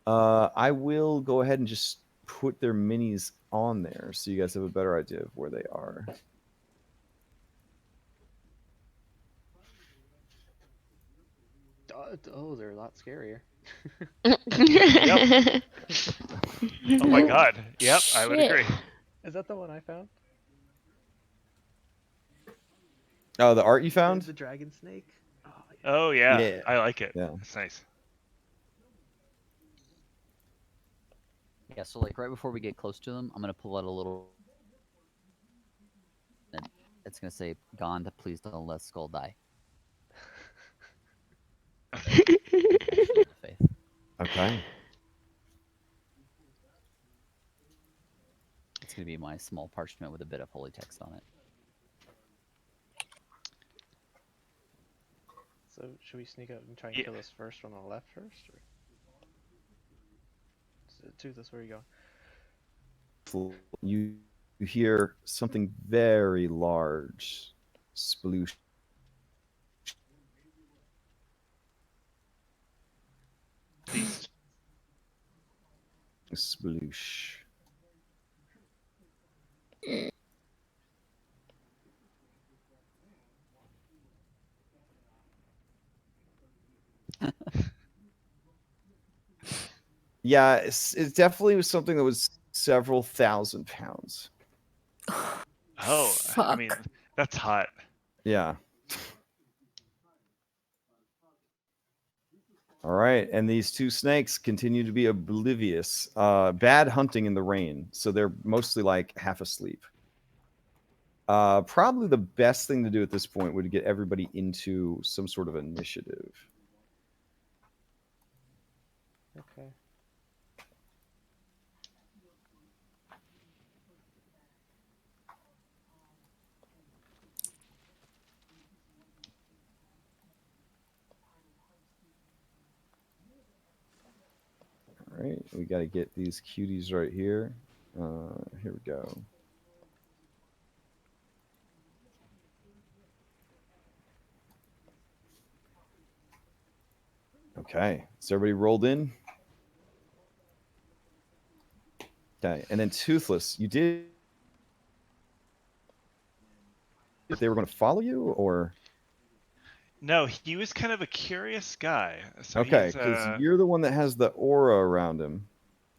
I will go ahead and just put their minis on there so you guys have a better idea of where they are. Oh, they're a lot scarier. Oh my god. Yep, I would Shit. agree. Is that the one I found? Oh, the art you found? The dragon snake? Oh, yeah. Oh yeah, Yeah. I like it. Yeah. It's nice. Yeah, so like right before we get close to them, I'm gonna pull out a little. And it's gonna say, "Gond, please don't let Skull die." Actually, the faith. Okay. It's gonna be my small parchment with a bit of holy text on it. So should we sneak out and try and Yeah. kill this first one on the left first? Or... Toothless, where are you going? You hear something very large sploosh. Please. Sploosh. Yeah, it definitely was something that was several thousand pounds. Oh, I Fuck. mean, that's hot. Yeah. All right, and these two snakes continue to be oblivious. Bad hunting in the rain, so they're mostly like half asleep. Probably the best thing to do at this point would get everybody into some sort of initiative. Okay. All right, we got to get these cuties right here. Here we go. Okay, so everybody rolled in. Okay, and then Toothless, you did. If they were going to follow you, or No, he was kind of a curious guy. So okay, he's because you're the one that has the aura around him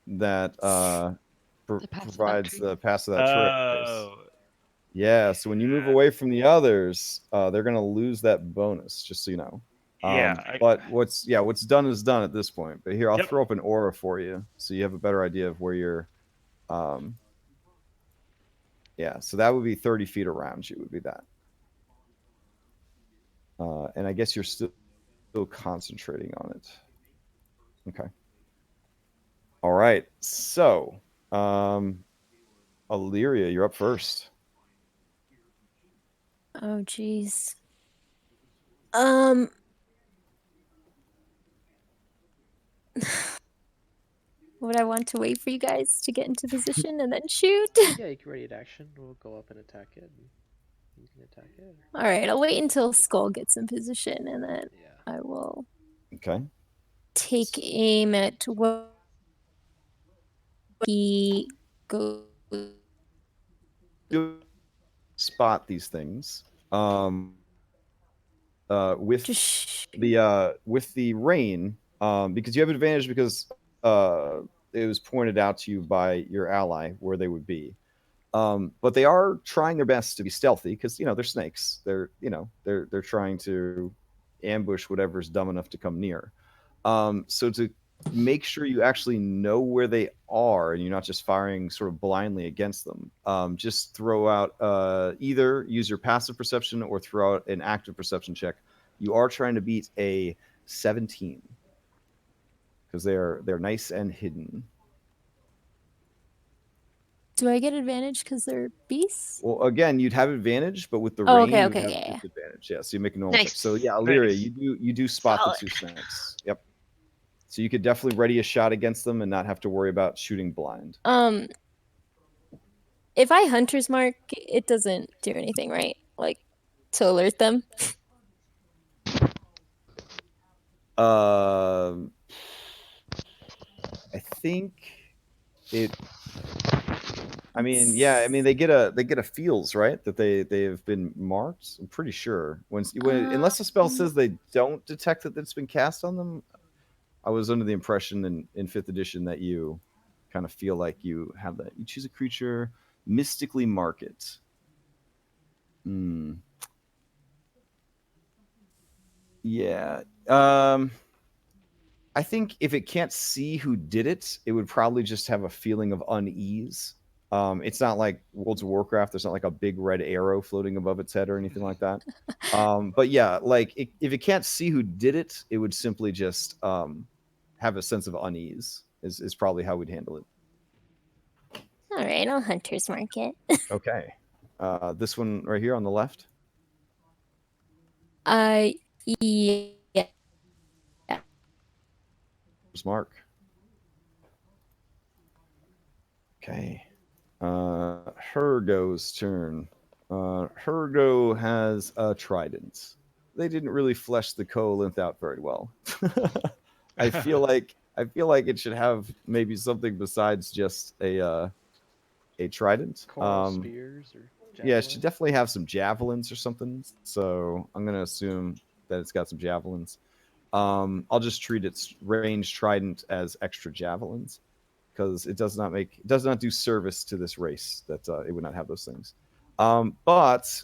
that provides the pass of that trace. Oh. Yeah, so when you move Yeah. away from the others, they're going to lose that bonus. Just so you know. Yeah. But what's done is done at this point. But here, I'll Yep. throw up an aura for you, so you have a better idea of where you're. Yeah, so that would be 30 feet around you. Would be that. And I guess you're still concentrating on it. Okay. All right. So, Illyria, you're up first. Oh, jeez. Would I want to wait for you guys to get into position and then shoot? Yeah, you can ready to action. We'll go up and attack it. And you can attack it. All right, I'll wait until Skull gets in position, and then Yeah. I will Okay. take aim at what he goes. You spot these things. With the rain, because you have advantage because it was pointed out to you by your ally where they would be. But they are trying their best to be stealthy because they're snakes. They're trying to ambush whatever's dumb enough to come near. So to make sure you actually know where they are and you're not just firing sort of blindly against them, just throw out either use your passive perception or throw out an active perception check. You are trying to beat a 17 because they're nice and hidden. Do I get advantage because they're beasts? Well, again, you'd have advantage, but with the Oh, rain, okay, you would okay, have yeah, yeah. disadvantage. Yeah, so you make a normal check. Nice. So yeah, Illyria, Nice. you do spot Solid. the two snakes. Yep. So you could definitely ready a shot against them and not have to worry about shooting blind. If I hunter's mark, it doesn't do anything, right? Like to alert them. I think it. I mean, yeah. I mean, they get a feels, right, that they have been marked. I'm pretty sure. Unless the spell says they don't detect that it's been cast on them, I was under the impression in fifth edition that you kind of feel like you have that. You choose a creature, mystically mark it. Hmm. Yeah. I think if it can't see who did it, it would probably just have a feeling of unease. It's not like World of Warcraft. There's not like a big red arrow floating above its head or anything like that. But yeah, like if it can't see who did it, it would simply just have a sense of unease. Is probably how we'd handle it. All right, I'll hunter's mark it. Okay. This one right here on the left. Yeah. Mark. Okay. Hergo's turn. Hergo has a trident. They didn't really flesh the coalinth out very well. I feel like it should have maybe something besides just a trident. Coral spears or javelins? Yeah, it should definitely have some javelins or something. So I'm gonna assume that it's got some javelins. I'll just treat its ranged trident as extra javelins because it does not do service to this race that it would not have those things. But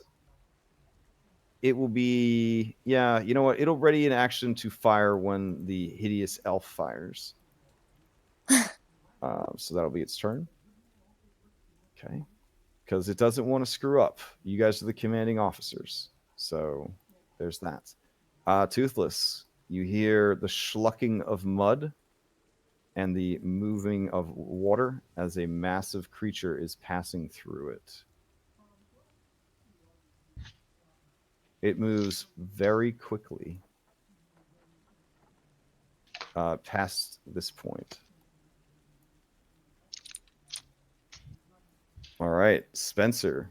it will be, yeah, you know what? It'll ready in action to fire when the hideous elf fires. So that'll be its turn. Okay. Because it doesn't want to screw up. You guys are the commanding officers. So there's that. Toothless, you hear the schlucking of mud and the moving of water as a massive creature is passing through it. It moves very quickly past this point. All right, Spencer.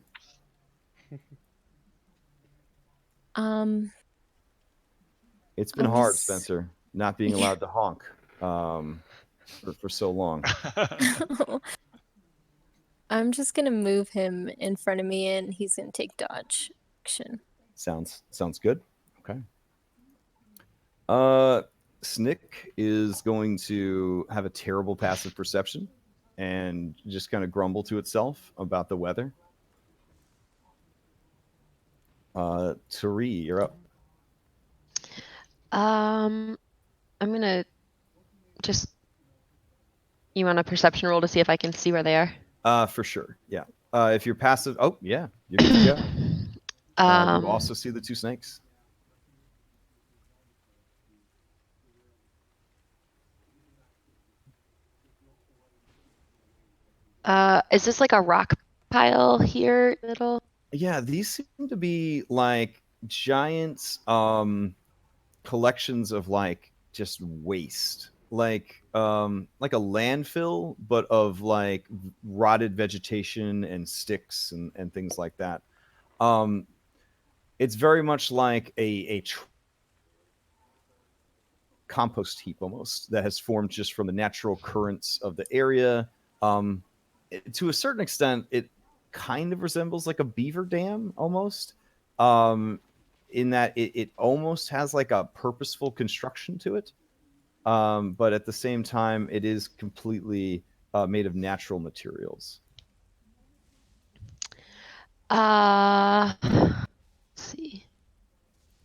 It's been hard, Spencer, not being allowed to honk for so long. I'm just gonna move him in front of me, and he's gonna take dodge action. Sounds good. Okay. Snick is going to have a terrible passive perception and just kind of grumble to itself about the weather. Tari, you're up. I'm gonna just. You want a perception roll to see if I can see where they are? For sure. Yeah. If you're passive, oh yeah, you're good to go. You also see the two snakes. Is this like a rock pile here, middle? Yeah, these seem to be like giant collections of like just waste. Like a landfill, but of like rotted vegetation and sticks and things like that. It's very much like a compost heap almost that has formed just from the natural currents of the area. To a certain extent, it kind of resembles like a beaver dam almost, in that it almost has like a purposeful construction to it. But at the same time, it is completely made of natural materials. Let's see.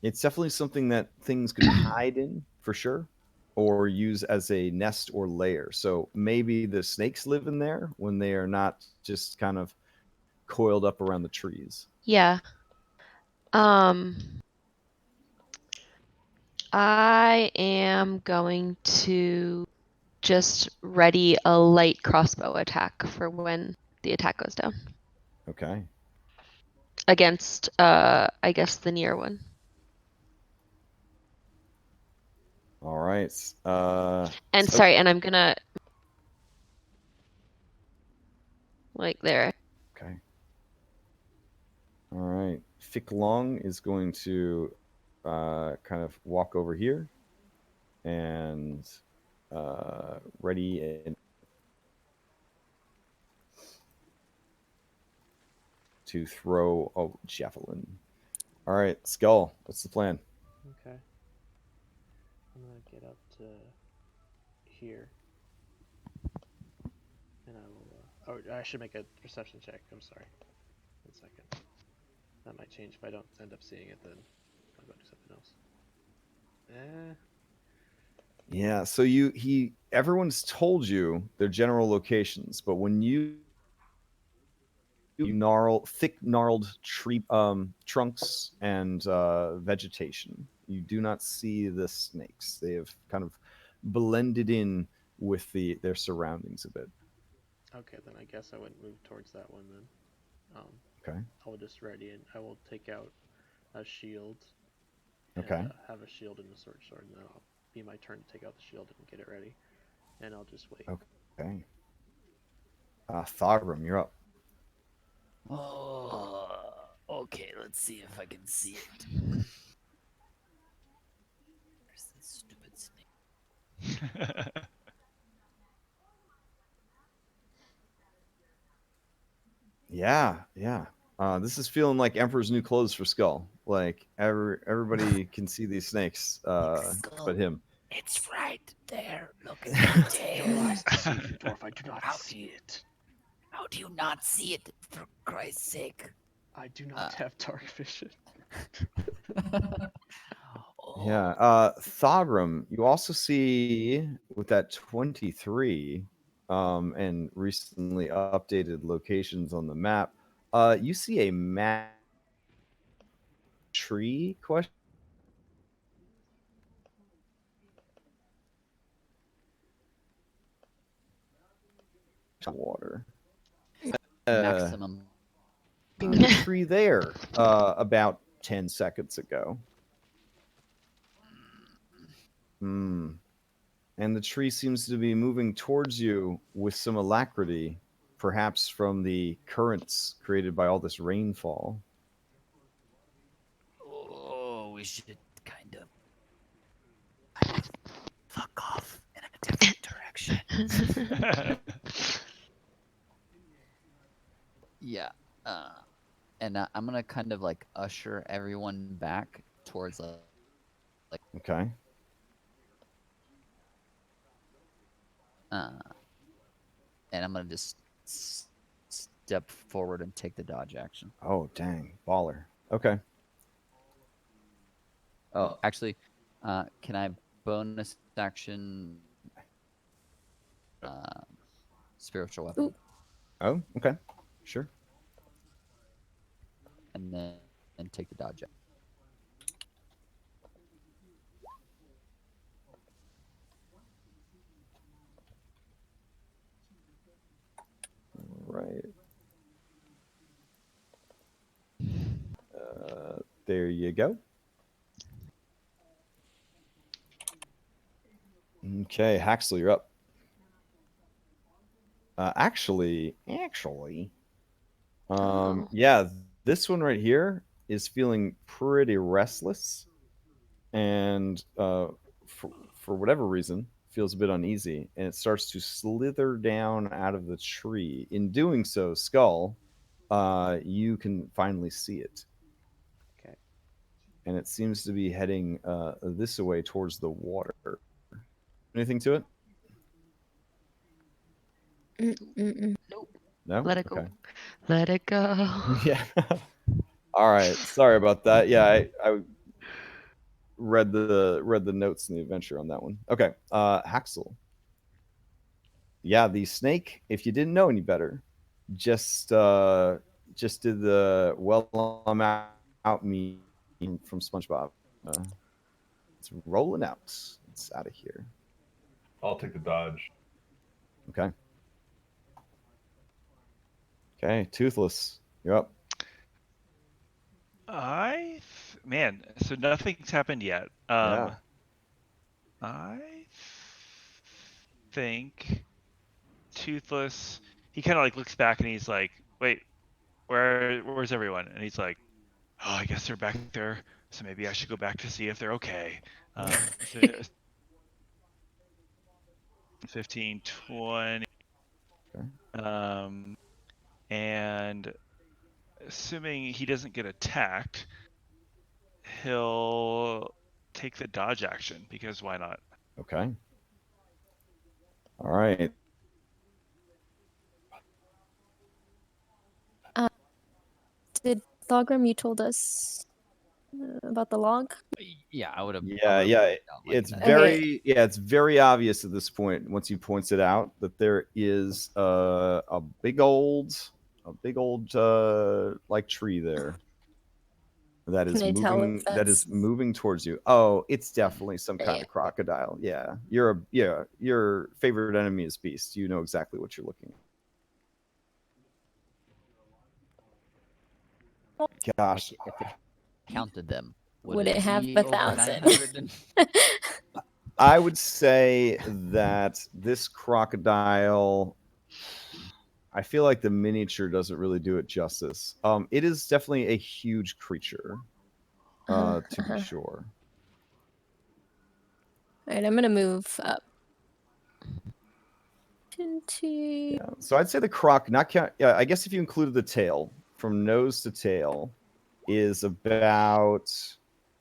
It's definitely something that things could hide in for sure, or use as a nest or lair. So maybe the snakes live in there when they are not just kind of coiled up around the trees. Yeah. I am going to just ready a light crossbow attack for when the attack goes down. Okay. Against, I guess the near one. All right. And sorry, and I'm gonna like there. Okay. All right. Fick Long is going to kind of walk over here and ready to throw a javelin. All right, Skull, what's the plan? Okay. I'm gonna get up to here. And I will. Oh, I should make a perception check. I'm sorry. 1 second. That might change if I don't end up seeing it. Then I'll go do something else. Yeah, so everyone's told you their general locations, but when you thick gnarled tree trunks and vegetation, you do not see the snakes. They have kind of blended in with their surroundings a bit. Okay, then I guess I wouldn't move towards that one then. Okay. I will just ready and I will take out a shield. Okay. And, have a shield and a sword, and then it'll be my turn to take out the shield and get it ready. And I'll just wait. Okay. Thogrum, you're up. Oh, okay. Let's see if I can see it. Where's this stupid snake? Yeah. This is feeling like Emperor's New Clothes for Skull. Like everybody can see these snakes, but him. It's right there. Look at the tail. Your eyes deceive you, dwarf. I do not see it. How do you not see it? For Christ's sake! I do not have dark vision. Yeah. Thogrum, you also see with that 23 and recently updated locations on the map, you see a map tree question. Water. Maximum. The tree there about 10 seconds ago. And the tree seems to be moving towards you with some alacrity, perhaps from the currents created by all this rainfall. Oh, we should kind of fuck off in a different direction. Yeah. And I'm gonna kind of like usher everyone back towards like Okay. And I'm gonna just step forward and take the dodge action. Oh, dang. Baller. Okay. Oh, actually, can I bonus action spiritual weapon? Ooh. Oh, okay. Sure. And then take the dodge action. Right. There you go. Okay, Haxel, you're up. Actually, Oh. yeah, this one right here is feeling pretty restless, and for whatever reason, feels a bit uneasy, and it starts to slither down out of the tree. In doing so, Skull, you can finally see it. Okay. And it seems to be heading this way towards the water. Anything to it? Nope. No? Let it Okay. go. Let it go. Yeah. All right. Sorry about that. Yeah, I read the notes in the adventure on that one. Okay. Haxel. Yeah, the snake, if you didn't know any better, just did the well I'm out meme from SpongeBob. It's rolling out. It's out of here. I'll take the dodge. Okay. Okay, Toothless, you're up. Man, so nothing's happened yet. Yeah. I think Toothless, he kind of like looks back and he's like, "Wait, where's everyone?" And he's like, "Oh, I guess they're back there. So maybe I should go back to see if they're okay." So 15, 20. Okay. And assuming he doesn't get attacked, he'll take the dodge action because why not? Okay. All right. Did Thogrim, you told us about the log? Yeah, I would have. Yeah, yeah. It's Okay. very it's very obvious at this point once he points it out that there is a big old like tree there that is Can I tell moving if that's towards you. Oh, it's definitely some kind yeah. of crocodile. Yeah. Your favorite enemy is beast. You know exactly what you're looking at. Gosh. If it counted them, Would it have be over 1,000? 900? I would say that this crocodile, I feel like the miniature doesn't really do it justice. It is definitely a huge creature, to be sure. All right, I'm gonna move up. Yeah. So I'd say the croc, not count. Yeah, I guess if you included the tail, from nose to tail, is about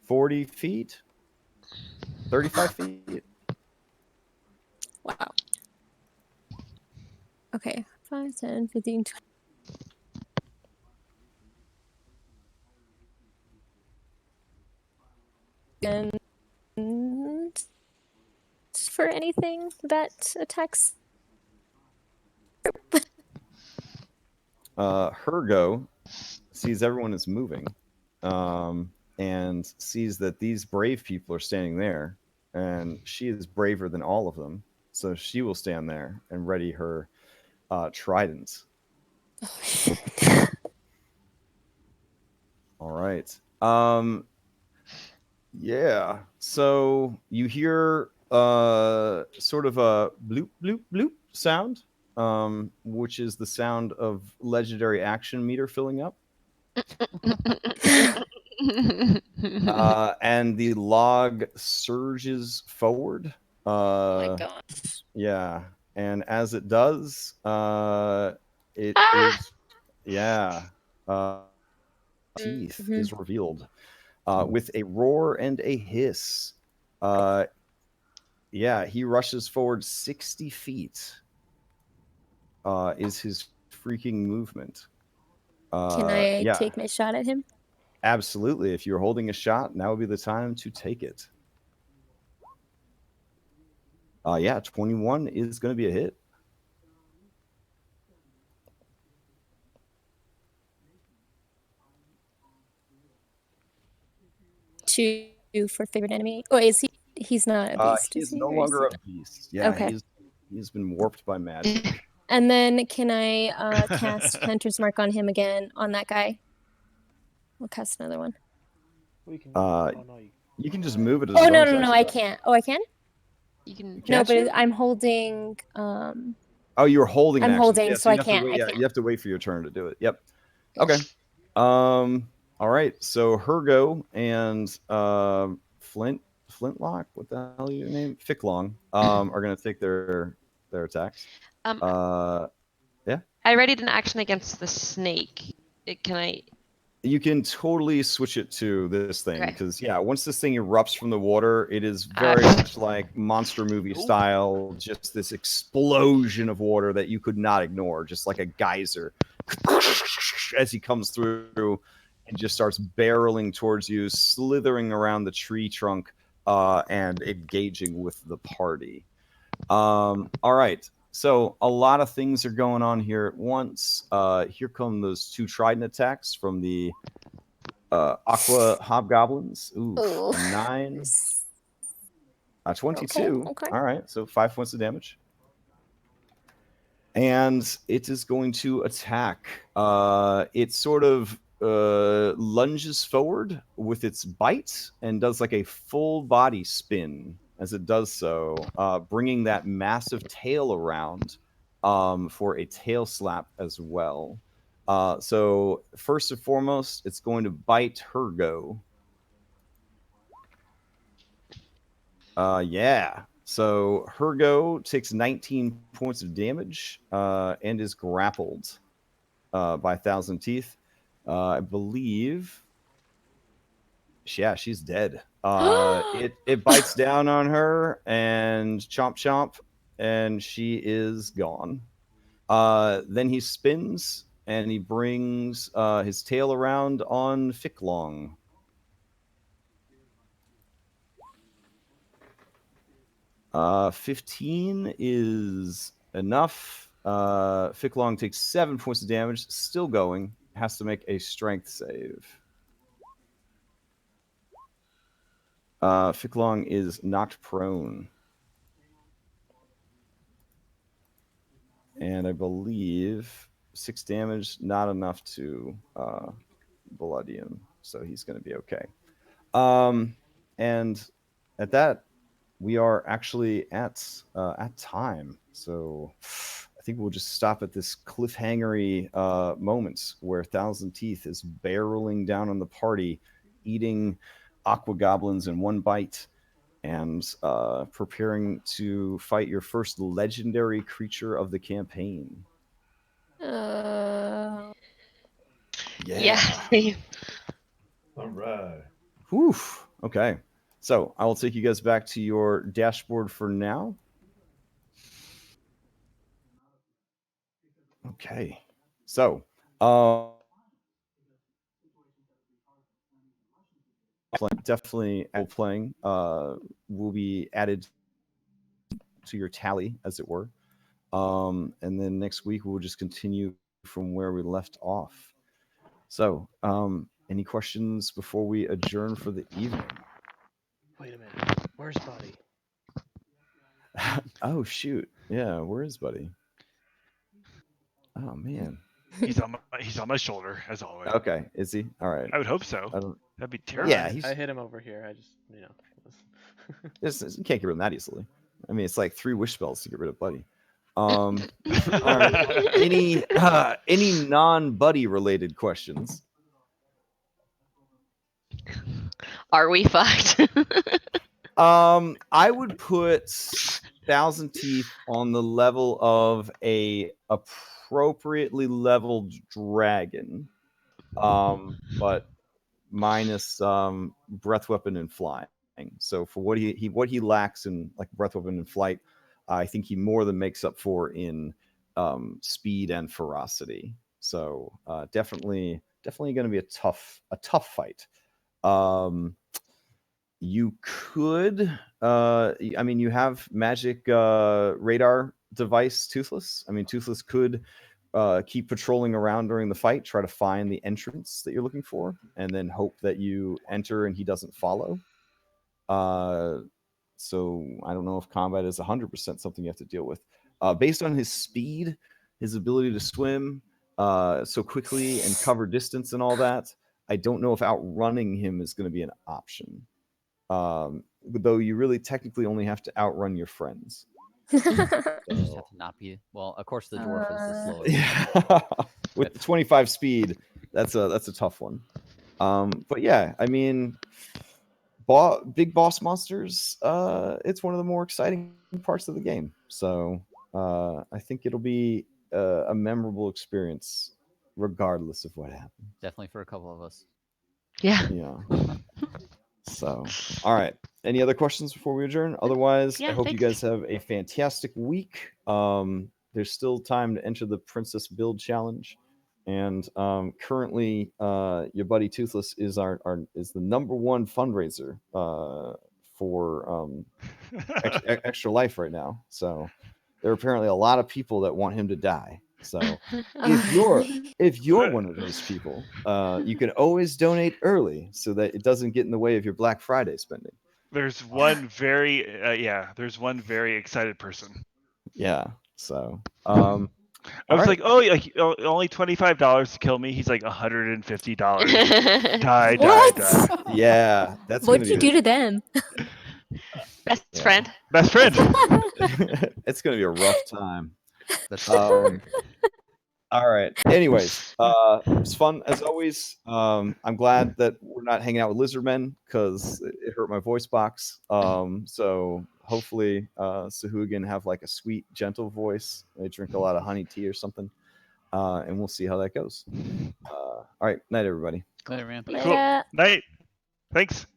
40 feet, 35 feet. Wow. Okay, 5, 10, 15, 20. And for anything that attacks. Hergo sees everyone is moving, and sees that these brave people are standing there, and she is braver than all of them, so she will stand there and ready her trident. All right. Yeah. So you hear sort of a bloop bloop bloop sound, which is the sound of legendary action meter filling up. And the log surges forward. Oh my gosh. Yeah, and as it does, it is teeth is revealed with a roar and a hiss. He rushes forward 60 feet. Is his freaking movement? Can I take my shot at him? Absolutely. If you're holding a shot, now would be the time to take it. 21 is going to be a hit. Two for favorite enemy. Oh, is he? He's not a beast. He's is he? no Or is longer he? a beast. Yeah, Okay. he's been warped by magic. And then can I cast Hunter's Mark on him again on that guy? I'll cast another one. We can. You can just move it. As Oh a no, bonus no, no! action. I can't. Oh, I can. You can. No, but you? I'm holding. Oh, you're holding. I'm an action. holding, Yeah, so I you have to can't. wait. I Yeah, can't. you have to wait for your turn to do it. Yep. Okay. All right. So Hergo and Flintlock. What the hell are your name? Ficklong. Are going to take their attacks. Yeah. I readied an action against the snake. Can I? You can totally switch it to this thing Okay. because once this thing erupts from the water, it is very much like monster movie style, just this explosion of water that you could not ignore, just like a geyser as he comes through and just starts barreling towards you, slithering around the tree trunk, and engaging with the party. All right. So a lot of things are going on here at once. Here come those two trident attacks from the aqua hobgoblins. Ooh, a 9. 22. Okay. All right. So 5 points of damage. And it is going to attack. It sort of lunges forward with its bite and does like a full body spin as it does so, bringing that massive tail around for a tail slap as well. So first and foremost, it's going to bite Hergo. So Hergo takes 19 points of damage and is grappled by 1,000 teeth. I believe. She's dead. It bites down on her and chomp chomp. and she is gone. Then he spins and he brings his tail around on Ficklong. 15 is enough. Ficklong takes 7 points of damage, still going. Has to make a strength save. Ficklong is knocked prone. And I believe 6 damage, not enough to bloody him. So he's going to be okay. And at that, we are actually at time. So I think we'll just stop at this cliffhangery moment where Thousand Teeth is barreling down on the party, eating aqua goblins in one bite, and preparing to fight your first legendary creature of the campaign. Uh, Yeah. All right. Whew. Okay. So I will take you guys back to your dashboard for now. Okay. So, definitely playing will be added to your tally, as it were. And then next week we'll just continue from where we left off. So, any questions before we adjourn for the evening? Wait a minute. Where's Buddy? Oh shoot! Yeah, where is Buddy? Oh man. He's on my shoulder as always. Okay, is he? All right. I would hope so. I don't. That'd be No, terrible. Yeah, I hit him over here. I just, You can't get rid of him that easily. I mean, it's like 3 wish spells to get rid of Buddy. All right. Any non-Buddy related questions? Are we fucked? I would put Thousand Teeth on the level of a appropriately leveled dragon, but minus breath weapon and flying. So for what he lacks in like breath weapon and flight, I think he more than makes up for in speed and ferocity. So definitely going to be a tough fight. You could, I mean, you have magic radar device, Toothless. I mean, Toothless could keep patrolling around during the fight, try to find the entrance that you're looking for, and then hope that you enter and he doesn't follow. So I don't know if combat is 100% something you have to deal with. Based on his speed, his ability to swim so quickly and cover distance and all that, I don't know if outrunning him is going to be an option. Though you really technically only have to outrun your friends. You just have to not be. Well, of course, the dwarf is the slowest. Yeah. With the 25 speed, that's a tough one. But yeah, I mean, big boss monsters, it's one of the more exciting parts of the game. So I think it'll be a memorable experience, regardless of what happens. Definitely for a couple of us. Yeah. Yeah. So, all right. Any other questions before we adjourn? Otherwise, Yeah, I hope thanks. you guys have a fantastic week. There's still time to enter the Princess Build Challenge, and currently, your buddy Toothless is is the #1 fundraiser for Extra Life right now. So, there are apparently a lot of people that want him to die. So, if you're one of those people, you can always donate early so that it doesn't get in the way of your Black Friday spending. There's one very there's one very excited person. Yeah. So I was right. like, oh, only $25 to kill me. He's like $150. Die. What? Yeah, that's What'd gonna you be do to them? Best Yeah. friend. Best friend. it's gonna be a rough time. That's All right. Anyways, it's fun as always. I'm glad that we're not hanging out with lizardmen because it hurt my voice box. So hopefully, Sahuagin have like a sweet, gentle voice. They drink a lot of honey tea or something, and we'll see how that goes. All right. Night, everybody. later, man. Cool. Night. Thanks.